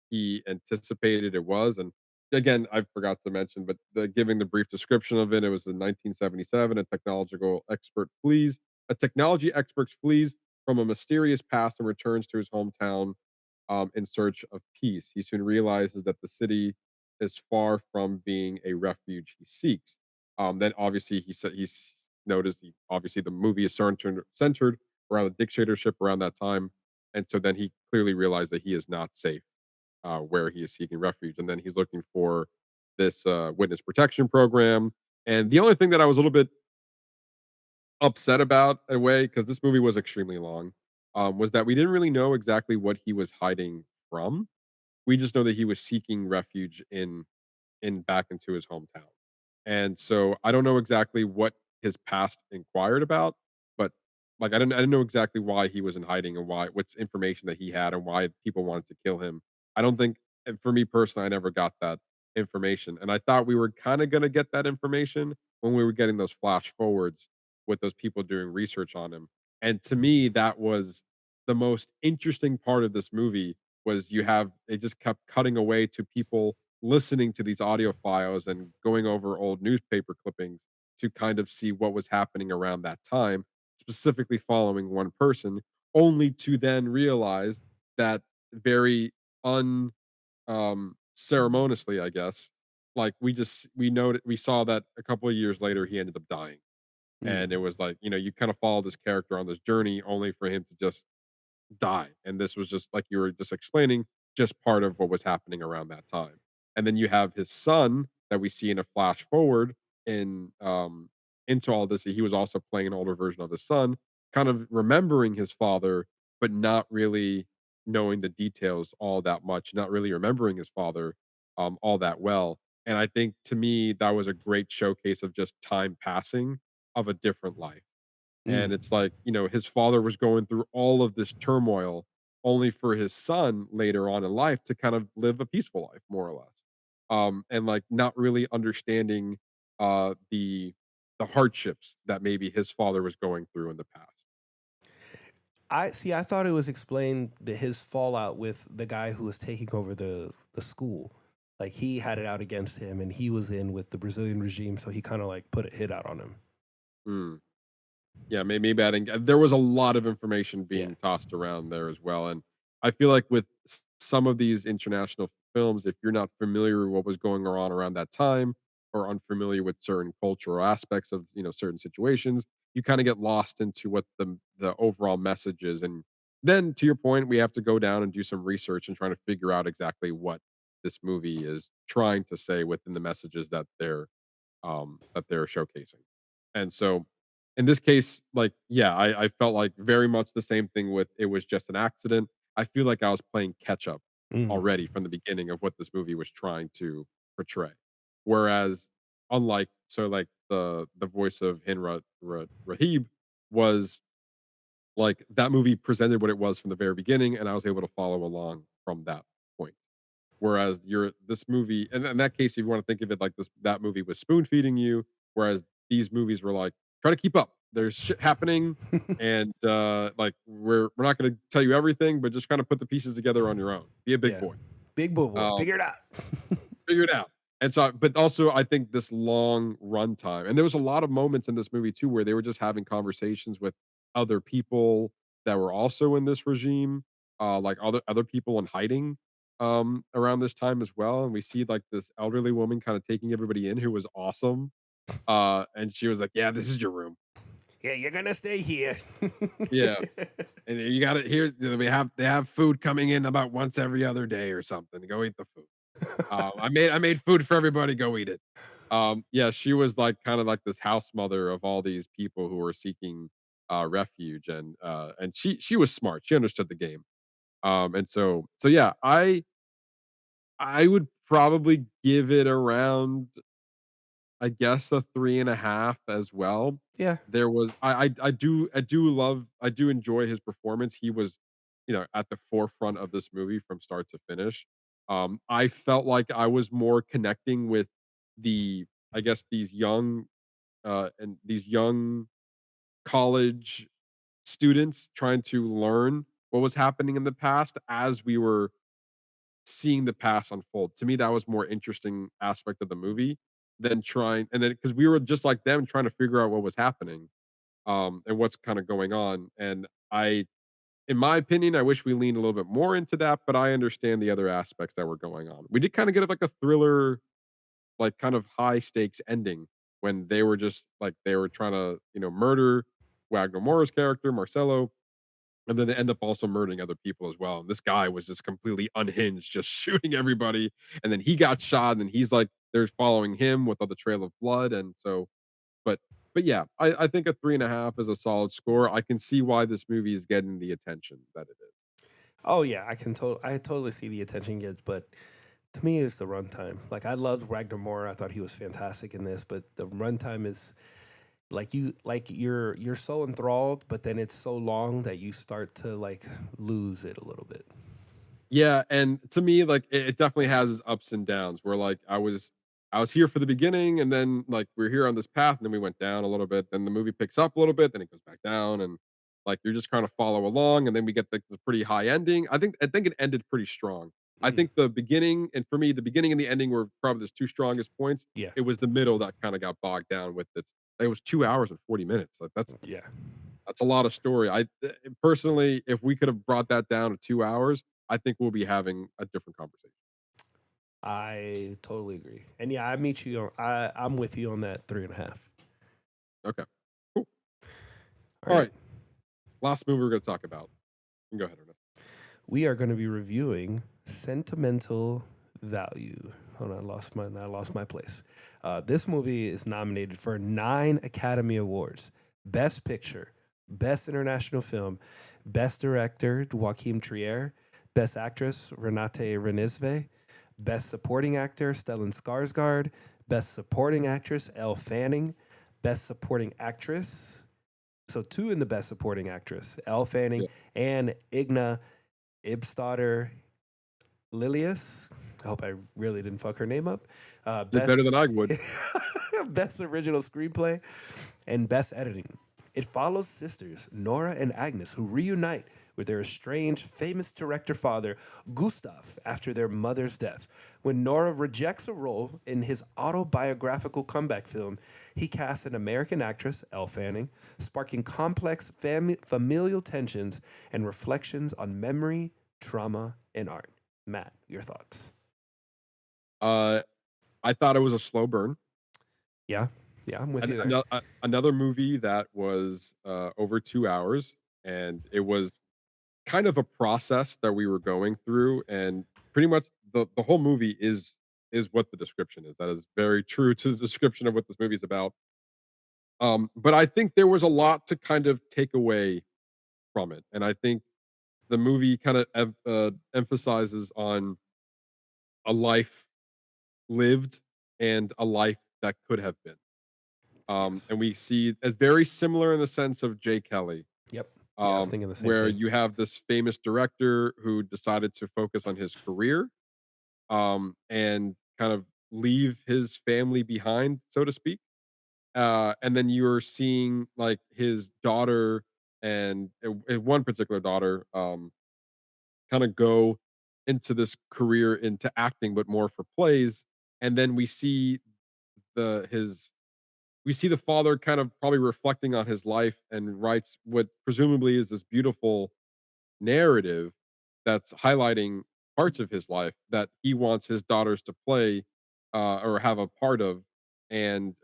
he anticipated it was. And again, I forgot to mention, but giving the brief description of it, it was in 1977. A technology expert flees from a mysterious past and returns to his hometown in search of peace. He soon realizes that the city is far from being a refuge he seeks. Then obviously he said he's noticed obviously the movie is centered around the dictatorship around that time, and so then he clearly realized that he is not safe where he is seeking refuge, and then he's looking for this witness protection program. And the only thing that I was a little bit upset about in a way, because this movie was extremely long, was that we didn't really know exactly what he was hiding from. We just know that he was seeking refuge in back into his hometown. And so I don't know exactly what his past inquired about, but like I didn't know exactly why he was in hiding and what's information that he had and why people wanted to kill him. I don't think and for me personally, I never got that information. And I thought we were kind of gonna get that information when we were getting those flash forwards with those people doing research on him. And to me, that was the most interesting part of this movie was they just kept cutting away to people listening to these audio files and going over old newspaper clippings to kind of see what was happening around that time, specifically following one person, only to then realize that very un ceremoniously, I guess, like we saw that a couple of years later he ended up dying. Mm. and it was like, you kind of follow this character on this journey only for him to just die. And this was just like you were just explaining, just part of what was happening around that time. And then you have his son that we see in a flash forward in into all this. He was also playing an older version of his son, kind of remembering his father, but not really knowing the details all that much, not really remembering his father all that well. And I think to me that was a great showcase of just time passing of a different life. And Mm. it's like, his father was going through all of this turmoil only for his son later on in life to kind of live a peaceful life, more or less. And like not really understanding the hardships that maybe his father was going through in the past. I see. I thought it was explained that his fallout with the guy who was taking over the school, like he had it out against him, and he was in with the Brazilian regime, so he kind of like put a hit out on him. Mm. Yeah, maybe I didn't there was a lot of information Yeah. being tossed around there as well, and I feel like with some of these international films, if you're not familiar with what was going on around that time or unfamiliar with certain cultural aspects of, certain situations, you kind of get lost into what the overall message is. And then to your point, we have to go down and do some research and trying to figure out exactly what this movie is trying to say within the messages that they're showcasing. And so in this case, like, yeah, I felt like very much the same thing with it was just an accident. I feel like I was playing catch up Mm. already from the beginning of what this movie was trying to portray. Whereas, unlike like the voice of Rahib was like that movie presented what it was from the very beginning, and I was able to follow along from that point. Whereas this movie, and in that case, if you want to think of it like this, that movie was spoon feeding you, whereas these movies were like, try to keep up. There's shit happening, and like we're not going to tell you everything, but just kind of put the pieces together on your own. Be a big Yeah. boy. Big boy, Um, figure it out. Figure it out. And so, but also, I think this long runtime, and there was a lot of moments in this movie too where they were just having conversations with other people that were also in this regime, like other people in hiding around this time as well. And we see like this elderly woman kind of taking everybody in, who was awesome. And she was like, "Yeah, this is your room. Yeah, you're gonna stay here. Yeah, and you got it. Here's they have food coming in about once every other day or something. Go eat the food." I made food for everybody. Go eat it. Yeah, she was like kind of like this house mother of all these people who were seeking refuge, and she was smart. She understood the game. And so yeah, I would probably give it around, I guess, a 3.5 as well. Yeah. There was I do enjoy his performance. He was, at the forefront of this movie from start to finish. I felt like I was more connecting with the I guess these young college students trying to learn what was happening in the past as we were seeing the past unfold. To me, that was more interesting aspect of the movie than trying and then because we were just like them trying to figure out what was happening, and what's kind of going on. And in my opinion, I wish we leaned a little bit more into that, but I understand the other aspects that were going on. We did kind of get like a thriller, like kind of high stakes ending when they were just like they were trying to, murder Wagner Moura's character, Marcelo, and then they end up also murdering other people as well. And this guy was just completely unhinged, just shooting everybody. And then he got shot, and he's like, they're following him with all the trail of blood. And so, but but yeah, I think a 3.5 is a solid score. I can see why this movie is getting the attention that it is. Oh yeah, I totally see the attention gets, but to me it's the runtime. Like I loved Ragnar Moore. I thought he was fantastic in this, but the runtime is you're so enthralled, but then it's so long that you start to like lose it a little bit. Yeah, and to me, like it definitely has its ups and downs. Where like I was here for the beginning, and then like we're here on this path, and then we went down a little bit. Then the movie picks up a little bit, then it goes back down, and like you're just kind of follow along, and then we get like the pretty high ending. I think it ended pretty strong. I Mm, think the beginning, and for me, the beginning and the ending were probably the two strongest points. yeah, It was the middle that kind of got bogged down with it. It was 2 hours and 40 minutes. Like yeah. that's a lot of story. Personally, if we could have brought that down to 2 hours, I think we'll be having a different conversation. I totally agree. And yeah, I meet you. I'm with you on that 3.5. Okay, cool. All right. Last movie we're going to talk about. You can go ahead, Ernesto. We are going to be reviewing Sentimental Value. Hold on, I lost my place. This movie is nominated for 9 Academy Awards: Best Picture, Best International Film, Best Director Joachim Trier, Best Actress Renate Renesve, Best Supporting Actor Stellan Skarsgård, Best Supporting Actress Elle Fanning, Best Supporting Actress. So 2 in the Best Supporting Actress: Elle Fanning Yeah. and Igna Ibstadter Lilius. I hope I really didn't fuck her name up. Did better than I would. Best Original Screenplay and Best Editing. It follows sisters Nora and Agnes who reunite with their estranged famous director father Gustav after their mother's death. When Nora rejects a role in his autobiographical comeback film, he casts an American actress, Elle Fanning, sparking complex familial tensions and reflections on memory, trauma, and art. Matt, your thoughts? I thought it was a slow burn. Yeah, I'm with you there. Another movie that was over 2 hours, and it was kind of a process that we were going through, and pretty much the whole movie is what the description is. That is very true to the description of what this movie is about. But I think there was a lot to kind of take away from it, and I think the movie kind of emphasizes on a life lived and a life that could have been. Yes. And we see as very similar in the sense of Jay Kelly, Yep. Yeah, I was thinking the same where thing. you have this famous director who decided to focus on his career, and kind of leave his family behind, so to speak. And then you're seeing like his daughter and one particular daughter, kind of go into this career into acting, but more for plays. And then the his we see the father kind of probably reflecting on his life and writes what presumably is this beautiful narrative that's highlighting parts of his life that he wants his daughters to play, or have a part of, and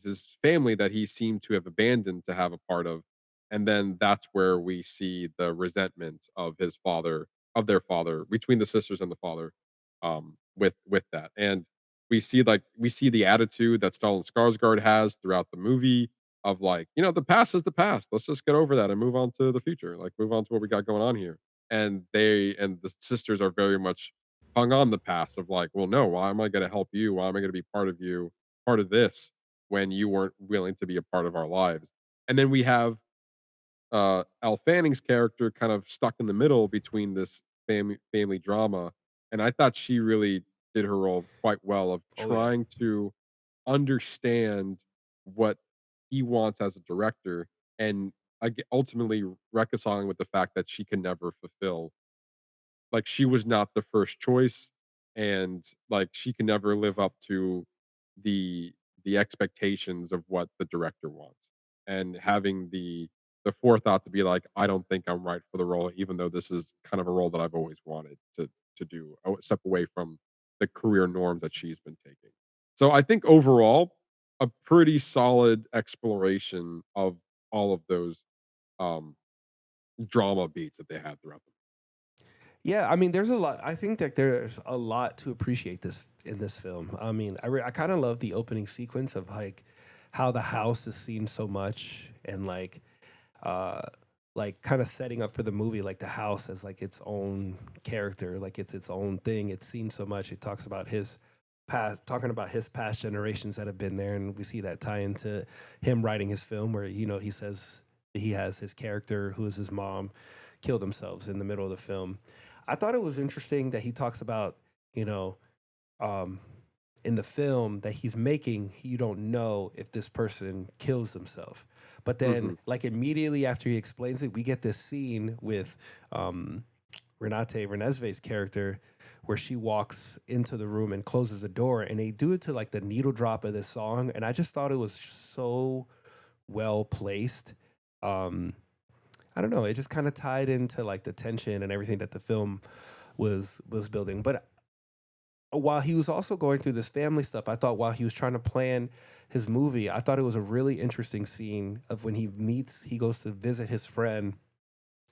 his family that he seemed to have abandoned to have a part of. And then that's where we see the resentment of his father, of their father, between the sisters and the father, with that. And we see the attitude that Stellan Skarsgård has throughout the movie of like, the past is the past. Let's just get over that and move on to the future. Like move on to what we got going on here. And the sisters are very much hung on the past of like, well, no, why am I going to help you? Why am I going to be part of you, part of this, when you weren't willing to be a part of our lives? And then we have Al Fanning's character kind of stuck in the middle between this family drama, and I thought she really did her role quite well of Oh yeah. trying to understand what he wants as a director, and ultimately reconciling with the fact that she can never fulfill, like she was not the first choice, and like she can never live up to the expectations of what the director wants, and having the forethought to be like, I don't think I'm right for the role, even though this is kind of a role that I've always wanted to do, step away from the career norms that she's been taking. So I think overall a pretty solid exploration of all of those um drama beats that they had throughout the. Yeah, I mean, there's a lot. I think that there's a lot to appreciate this in this film. I mean, I kind of love the opening sequence of like how the house is seen so much, and uh like kind of setting up for the movie, like the house as like its own character, like it's its own thing. It's seen so much. It talks about his past, talking about his past generations that have been there, and we see that tie into him writing his film, where he says he has his character who is his mom kill themselves in the middle of the film. I thought it was interesting that he talks about, you know, um, in the film that he's making, you don't know if this person kills themselves. But then, Mhm. like immediately after he explains it, we get this scene with Renate Renesve's character where she walks into the room and closes the door, and they do it to like the needle drop of this song, and I just thought it was so well placed. Um, I don't know. It just kind of tied into like the tension and everything that the film was building. But while he was also going through this family stuff, I thought while he was trying to plan his movie, I thought it was a really interesting scene of when he goes to visit his friend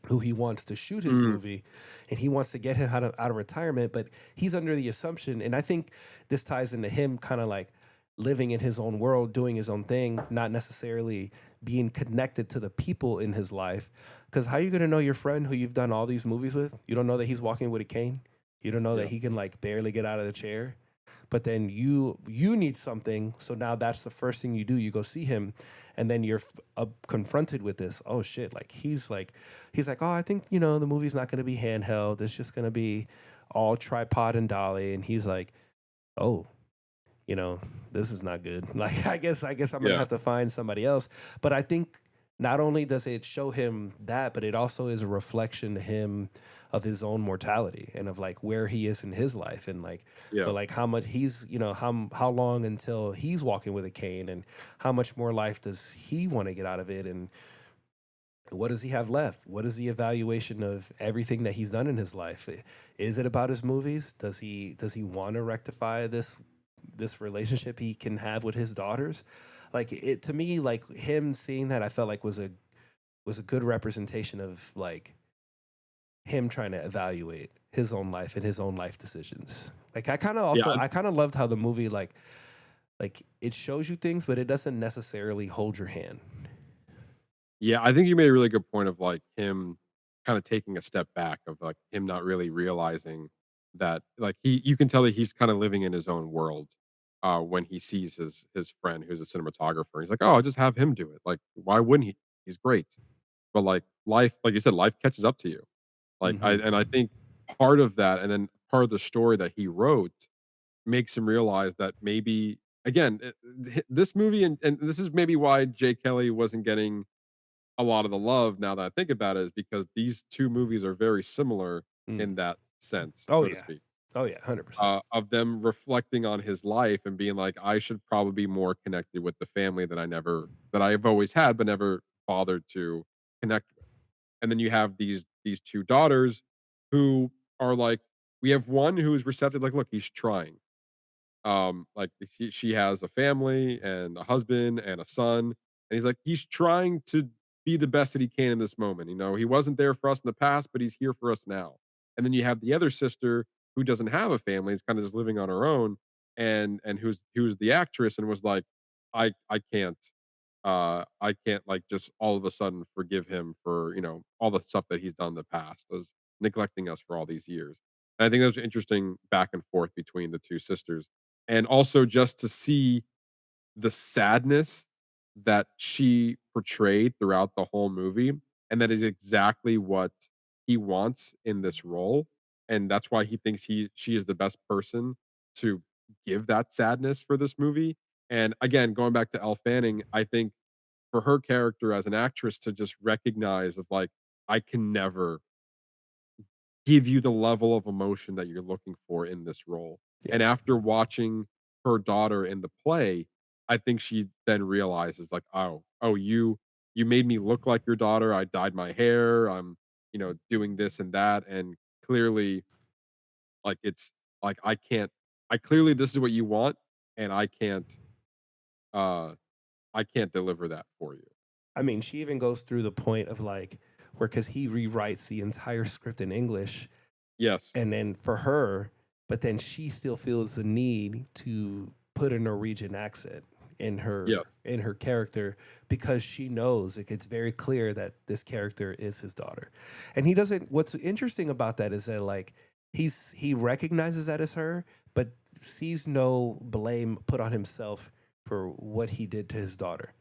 who he wants to shoot his Mm, movie, and he wants to get him out of retirement, but he's under the assumption, and I think this ties into him kind of like living in his own world, doing his own thing, not necessarily being connected to the people in his life. Because how you gonna know your friend who you've done all these movies with? You don't know that he's walking with a cane. You don't know that yeah. he can like barely get out of the chair. But then you need something, so now that's the first thing you do. You go see him, and then you're confronted with this. Oh shit! He's like, oh, I think the movie's not going to be handheld. It's just going to be all tripod and dolly. And he's like, oh, you know, this is not good. Like, I guess I'm gonna Yeah. have to find somebody else. But I think not only does it show him that, but it also is a reflection to him of his own mortality and of like where he is in his life and like, Yeah. but like how much he's, how long until he's walking with a cane and how much more life does he want to get out of it and what does he have left? What is the evaluation of everything that he's done in his life? Is it about his movies? Does he want to rectify this relationship he can have with his daughters? Like it to me, like him seeing that, I felt like was a good representation of like him trying to evaluate his own life and his own life decisions. Like Yeah. I kind of loved how the movie like it shows you things, but it doesn't necessarily hold your hand. Yeah, I think you made a really good point of like him kind of taking a step back of like him not really realizing that like you can tell that he's kind of living in his own world when he sees his friend who's a cinematographer. He's like, "Oh, I'll just have him do it." Like, why wouldn't he? He's great. But like life, like you said, life catches up to you. Hmm. I think part of that and then part of the story that he wrote makes him realize that maybe again, this movie and this is maybe why Jay Kelly wasn't getting a lot of the love now that I think about it is because these 2 movies are very similar Mm. in that sense, Oh so to yeah. speak, Oh yeah. 100%. of them reflecting on his life and being like, "I should probably be more connected with the family that I've always had, but never bothered to connect with." And then you have these 2 daughters who are like we have one who is receptive, like, "Look, he's trying." Like she has a family and a husband and a son, and he's like he's trying to be the best that he can in this moment. He wasn't there for us in the past, but he's here for us now. And then you have the other sister who doesn't have a family, is kind of just living on her own, and who's the actress and was like, I can't like just all of a sudden forgive him for all the stuff that he's done in the past, as neglecting us for all these years. And I think that's interesting back and forth between the 2 sisters and also just to see the sadness that she portrayed throughout the whole movie, and that is exactly what he wants in this role, and that's why he thinks she is the best person to give that sadness for this movie, and again, going back to Elle Fanning, I think for her character as an actress to just recognize of, like, I can never give you the level of emotion that you're looking for in this role. And Yes. after watching her daughter in the play, I think she then realizes like, "Oh, you made me look like your daughter. I dyed my hair. I'm, doing this and that, and clearly like it's like I clearly this is what you want and uh I can't deliver that for you." I mean, she even goes through the point of like where because he rewrites the entire script in English, Yes. and then for her, but then she still feels the need to put a Norwegian accent Yes. in her character because she knows it gets very clear that this character is his daughter. And he doesn't what's interesting about that is that like he recognizes that as her, but sees no blame put on himself for what he did to his daughter.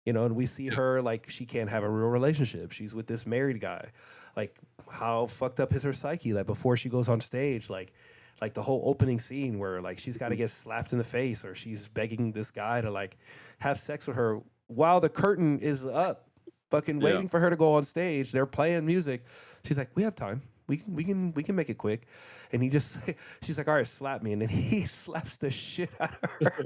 And we see Yeah. her like she can't have a real relationship. She's with this married guy. Like how fucked up is her psyche? Like before she goes on stage, like the whole opening scene where like she's got to Mhm. get slapped in the face or she's begging this guy to like have sex with her while the curtain is up, fucking Yeah. waiting for her to go on stage. They're playing music. She's like, "We have time. We can make it quick." And he just she's like, "All right, slap me," and then he slaps the shit out of her.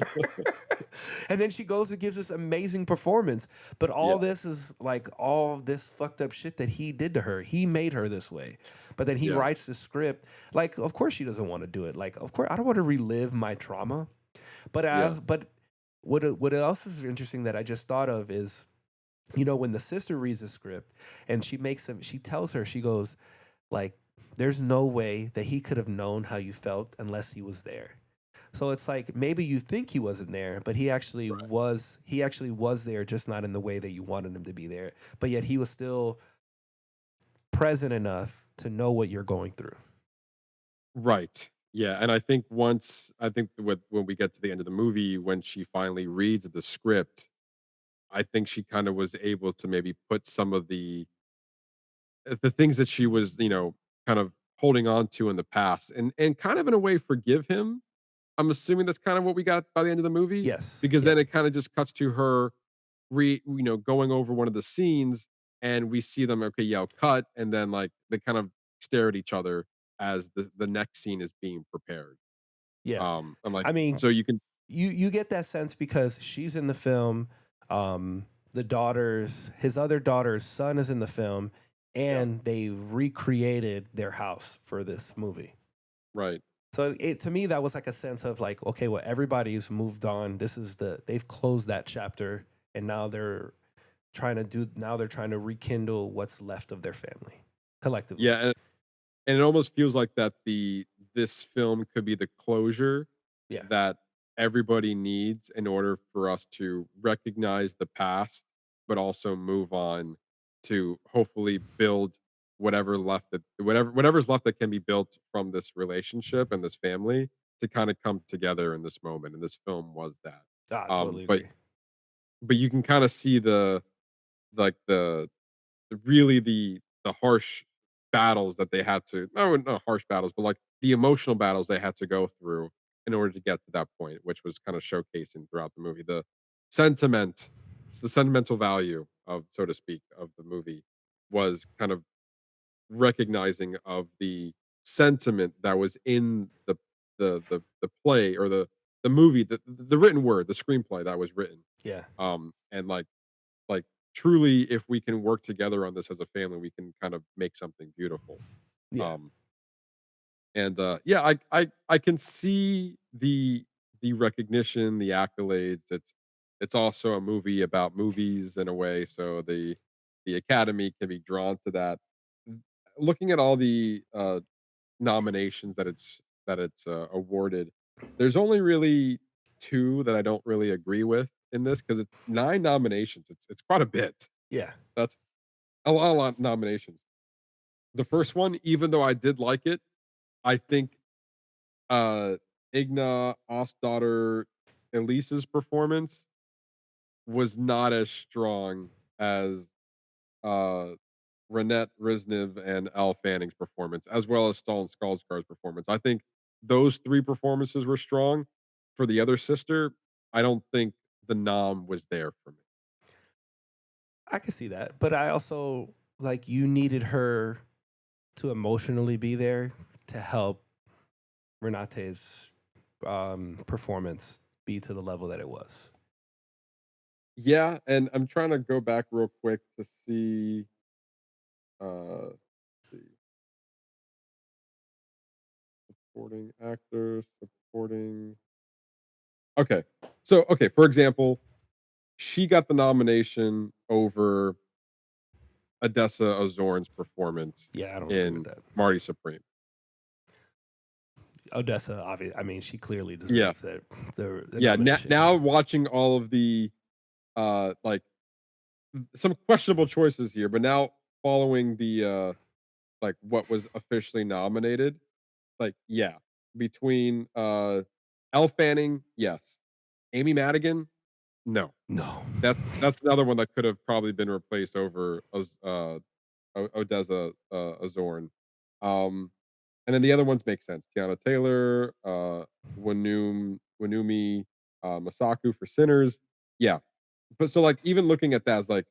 And then she goes and gives this amazing performance. But Yeah, all this is like all this fucked up shit that he did to her. He made her this way. But then he yeah, writes the script. Like, of course she doesn't want to do it. Like, of course I don't want to relive my trauma. yeah, But what else is interesting that I just thought of is, when the sister reads the script and she tells her, she goes, like, there's no way that he could have known how you felt unless he was there. So it's like maybe you think he wasn't there, but he actually right, was. He actually was there, just not in the way that you wanted him to be there. But yet he was still present enough to know what you're going through. right. Yeah, and I think when we get to the end of the movie, when she finally reads the script, I think she kind of was able to maybe put some of the things that she was, kind of holding on to in the past, and kind of in a way forgive him. I'm assuming that's kind of what we got by the end of the movie, Yes. because Yeah. then it kind of just cuts to her going over one of the scenes, and we see them, okay, yeah, cut, and then like they kind of stare at each other as the next scene is being prepared. Yeah. I'm like, I mean, so you can, you get that sense because she's in the film. His other daughter's son is in the film, yeah, and they recreated their house for this movie. right. So to me that was like a sense of like, okay, well, everybody's moved on. They've closed that chapter, and now they're trying to rekindle what's left of their family collectively. Yeah, and it almost feels like that this film could be the closure Yeah. that everybody needs in order for us to recognize the past, but also move on to hopefully build whatever's left that can be built from this relationship and this family to kind of come together in this moment. And this film was that. Ah, I Um, totally but agree. but you can kind of see like the harsh battles that they had to, no, not harsh battles, but like the emotional battles they had to go through in order to get to that point, which was kind of showcasing throughout the movie. Sentiment, it's the sentimental value of, so to speak, of the movie was kind of recognizing of the sentiment that was in the play, or the movie, the written word, the screenplay that was written. Yeah. And like truly, if we can work together on this as a family, we can kind of make something beautiful. Yeah. Um, and yeah, I can see the recognition, the accolades. It's also a movie about movies in a way, so the Academy can be drawn to that. Looking at all the nominations that it's awarded, there's only really two that I don't really agree with in this, because it's nine nominations. It's quite a bit. Yeah. That's a lot of nominations. The first one, even though I did like it, I think uh Igna Ostdaughter Elise's performance was not as strong as uh Renette Risniv and Elle Fanning's performance, as well as Stellan Skarsgård's performance. I think those three performances were strong. For the other sister, I don't think the nom was there for me. I can see that. But I also like you needed her to emotionally be there to help Renate's performance be to the level that it was. Yeah, and I'm trying to go back real quick to see let's see, supporting actors, supporting. Okay. So, okay, for example, she got the nomination over Odessa Ozorn's performance Yeah, I don't agree with in that. Marty Supreme. Odessa, obviously, I mean, she clearly Yeah. deserves that the Yeah, nomination. now watching all of the like some questionable choices here, but now following the like what was officially nominated, like, yeah, between Elle Fanning, yes. Amy Madigan, no. No. That's another one that could have probably been replaced over Odessa Azorn. Um, and then the other ones make sense. Tiana Taylor, Wanumi Masaku for Sinners. Yeah. But so like even looking at that as like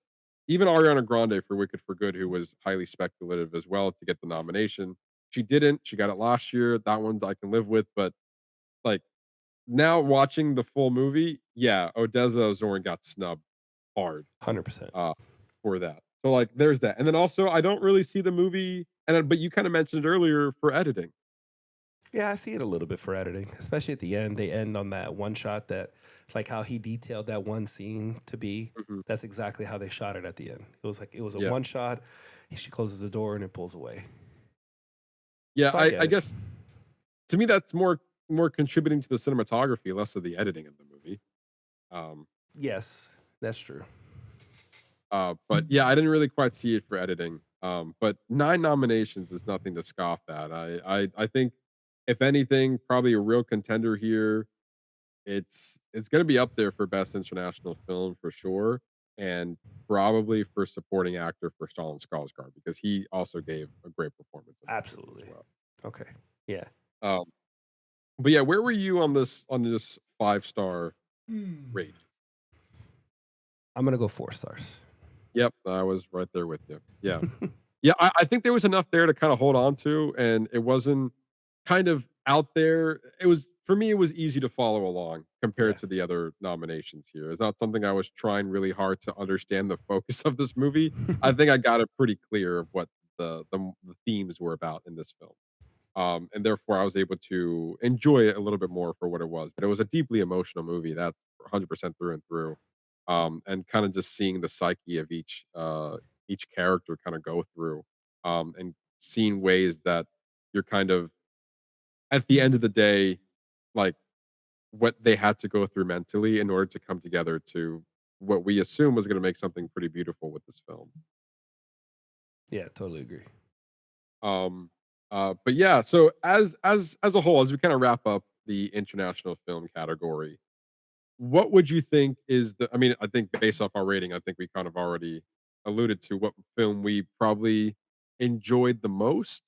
even Ariana Grande for Wicked for Good, who was highly speculative as well to get the nomination. She didn't. She got it last year. That one I can live with. But like now watching the full movie, yeah, Odessa O'Zorin got snubbed hard 100%. uh, for that. So like there's that. And then also I don't really see the movie but you kind of mentioned it earlier for editing. Yeah, I see it a little bit for editing, especially at the end. They end on that one shot that, like how he detailed that one scene to be. Mhm. That's exactly how they shot it at the end. It was like it was a Yeah. one shot. She closes the door and it pulls away. Yeah, So I get I it. guess to me that's more contributing to the cinematography, less of the editing of the movie. Um Yes, that's true. but yeah, I didn't really quite see it for editing. But 9 nominations is nothing to scoff at. I think if anything, probably a real contender here. It's going to be up there for best international film for sure, and probably for supporting actor for Stellan Skarsgård because he also gave a great performance in this movie as Absolutely. well. Okay. Yeah. Um, but yeah, where were you on this 5-star rating? I'm gonna go 4 stars. Yep, I was right there with you. Yeah. Yeah, I think there was enough there to kinda hold on to, and it wasn't kind of out there. It was for me, it was easy to follow along compared Yeah. to the other nominations here. It's not something I was trying really hard to understand the focus of this movie. I think I got it pretty clear of what the themes were about in this film. And therefore, I was able to enjoy it a little bit more for what it was. But it was a deeply emotional movie, that's 100% through and through. And kinda just seeing the psyche of each character kinda go through, and seeing ways that you're kind of at the end of the day, like, what they had to go through mentally in order to come together to what we assume was gonna make something pretty beautiful with this film. Yeah, totally agree. Um, but yeah, so as a whole, as we kinda wrap up the international film category, what would you think is I mean, I think based off our rating, I think we kind of already alluded to what film we probably enjoyed the most.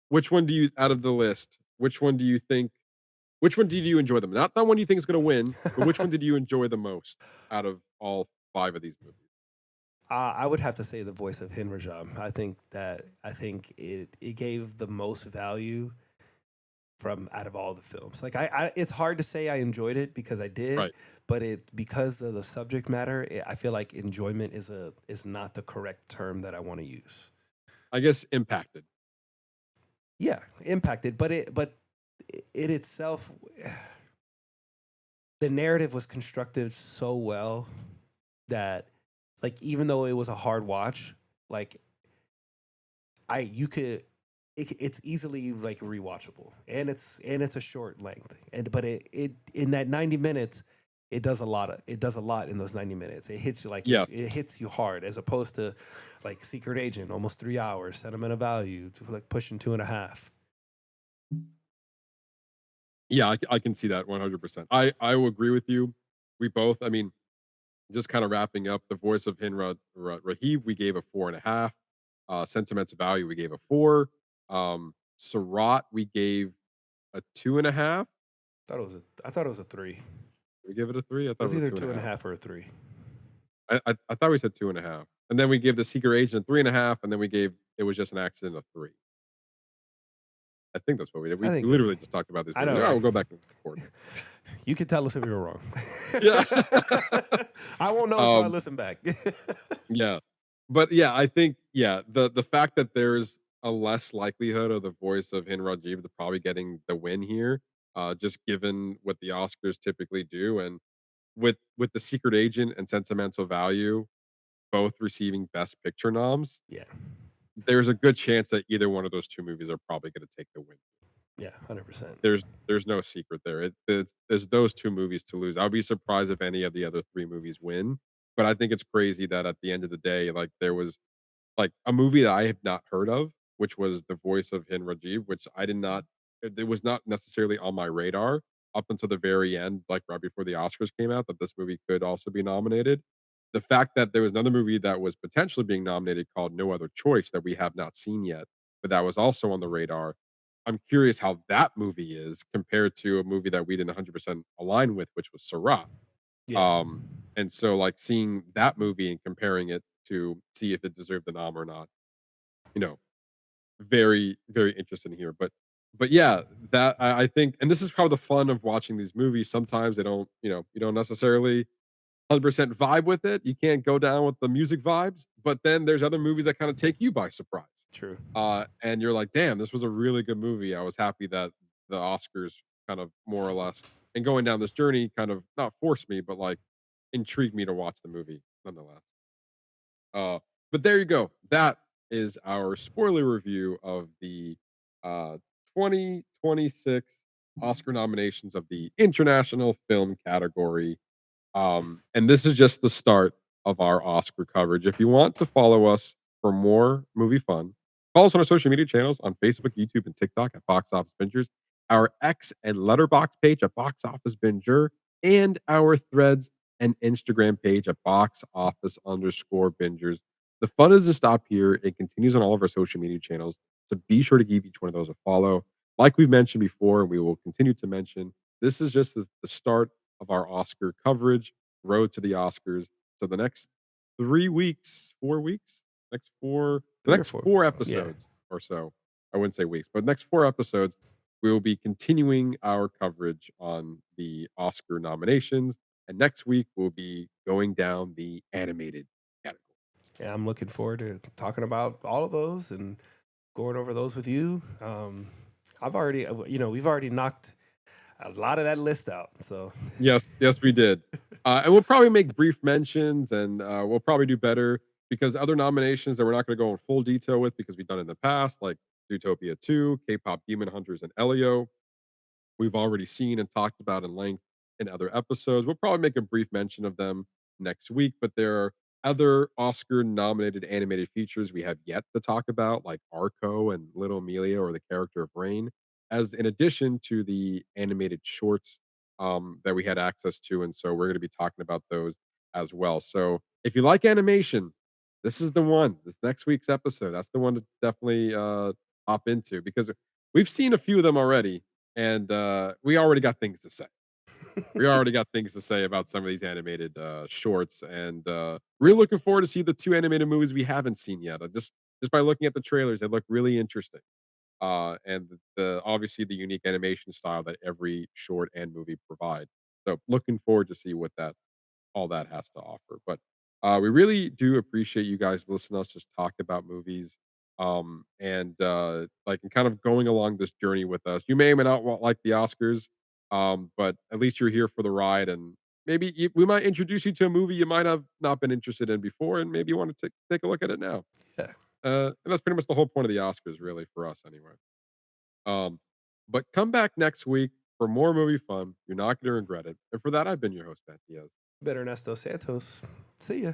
Which one do you out of the list, which one did you enjoy them? Not one you think is gonna win, but which one did you enjoy the most out of all 5 of these movies? I would have to say the voice of Hind Rajab. I think it gave the most value from out of all the films. Like it's hard to say I enjoyed it because I did, Right. but it because of the subject matter, I feel like enjoyment is not the correct term that I want to use. I guess impacted. Yeah, impacted, it itself, the narrative was constructed so well that, like, even though it was a hard watch, like I you could it's easily like rewatchable, and it's a short length, and but it in that 90 minutes it does a lot in those 90 minutes. It hits you like Yeah. it hits you hard, as opposed to like Secret Agent, almost 3 hours, Sentimental Value to like pushing 2.5. Yeah, I can see that 100%. I will agree with you. We both I mean, just kinda wrapping up, The Voice of Hin Rahib, we gave a 4.5. Sentimental Value, we gave a 4. Sirát, we gave a 2.5. I thought it was a 3. We give it a 3? I It thought it was was a either 2.5. 2.5 or a 3. I thought we said 2.5. And then we gave The Secret Agent a 3.5, and then we gave It Was Just an Accident a 3. I think that's what we did. I We think literally just talked about this. I know, Yeah, right? we'll go back and record. You can tell us if we were wrong. Yeah. I won't know until I Um, listen back. yeah. But yeah, I think the fact that there's a less likelihood of The Voice of Hin Rajib to probably getting the win here, just given what the Oscars typically do, and with The Secret Agent and Sentimental Value both receiving Best Picture noms, Yeah, there's a good chance that either one of those 2 movies are probably gonna take the win. yeah, 100%. There's no secret there. There's those 2 movies to lose. I'll be surprised if any of the other 3 movies win, but I think it's crazy that at the end of the day, like, there was, like, a movie that I have not heard of, which was The Voice of Hin Rajib, which I did not it was not necessarily on my radar up until the very end, like, right before the Oscars came out, that this movie could also be nominated. The fact that there was another movie that was potentially being nominated called No Other Choice that we have not seen yet, but that was also on the radar. I'm curious how that movie is compared to a movie that we didn't 100% align with, which was Sirát. Yeah, Um, and so, like, seeing that movie and comparing it to see if it deserved the nom or not. You know, very, very interesting here. But yeah, that I think, and this is probably the fun of watching these movies. Sometimes they don't, you don't necessarily 100% vibe with it. You can't go down with the music vibes, but then there's other movies that kind of take you by surprise. True. And you're like, damn, this was a really good movie. I was happy that the Oscars kind of more or less, and going down this journey kind of not forced me, but like intrigued me to watch the movie nonetheless. Uh, but there you go. That is our spoiler review of the uh, 2026 Oscar nominations of the international film category. And this is just the start of our Oscar coverage. If you want to follow us for more movie fun, follow us on our social media channels on Facebook, YouTube, and TikTok at Box Office Bingers, our X and Letterbox page at Box Office Binger, and our Threads and Instagram page at Box Office _ Bingers. The fun doesn't stop here. It continues on all of our social media channels. So be sure to give each one of those a follow. Like we've mentioned before, and we will continue to mention, this is just the start of our Oscar coverage, road to the Oscars. So the next 3 weeks, 4 weeks, the Three or next four. four Yeah. episodes or so, I wouldn't say weeks, but next 4 episodes, we will be continuing our coverage on the Oscar nominations. And next week, we'll be going down the animated category. Yeah, I'm looking forward to talking about all of those and going over those with you. I've already, we've already knocked a lot of that list out. So Yes, yes, we did. And we'll probably make brief mentions, and we'll probably do better because other nominations that we're not going to go in full detail with because we've done in the past, like Zootopia 2, K-pop Demon Hunters, and Elio, we've already seen and talked about in length in other episodes. We'll probably make a brief mention of them next week, but there are other Oscar nominated animated features we have yet to talk about, like Arco and Little Amelia or the character of Rain, as in addition to the animated shorts that we had access to. And so we're going to be talking about those as well. So if you like animation, this is the one. This next week's episode, that's the one to definitely hop into because we've seen a few of them already and we already got things to say. We already got things to say about some of these animated shorts, and really looking forward to see the two animated movies we haven't seen yet. Just by looking at the trailers, they look really interesting, and the obviously the unique animation style that every short and movie provide. So looking forward to see what that all that has to offer. But we really do appreciate you guys listening to us just talk about movies. And like and kind of going along this journey with us. You may or may not like the Oscars, but at least you're here for the ride. And maybe we might introduce you to a movie you might have not been interested in before, and maybe you want to take a look at it now. yeah, And that's pretty much the whole point of the Oscars, really, for us, anyway. Um, but come back next week for more movie fun. You're not going to regret it. And for that, I've been your host, Matt Diaz. better Ernesto Santos. See ya.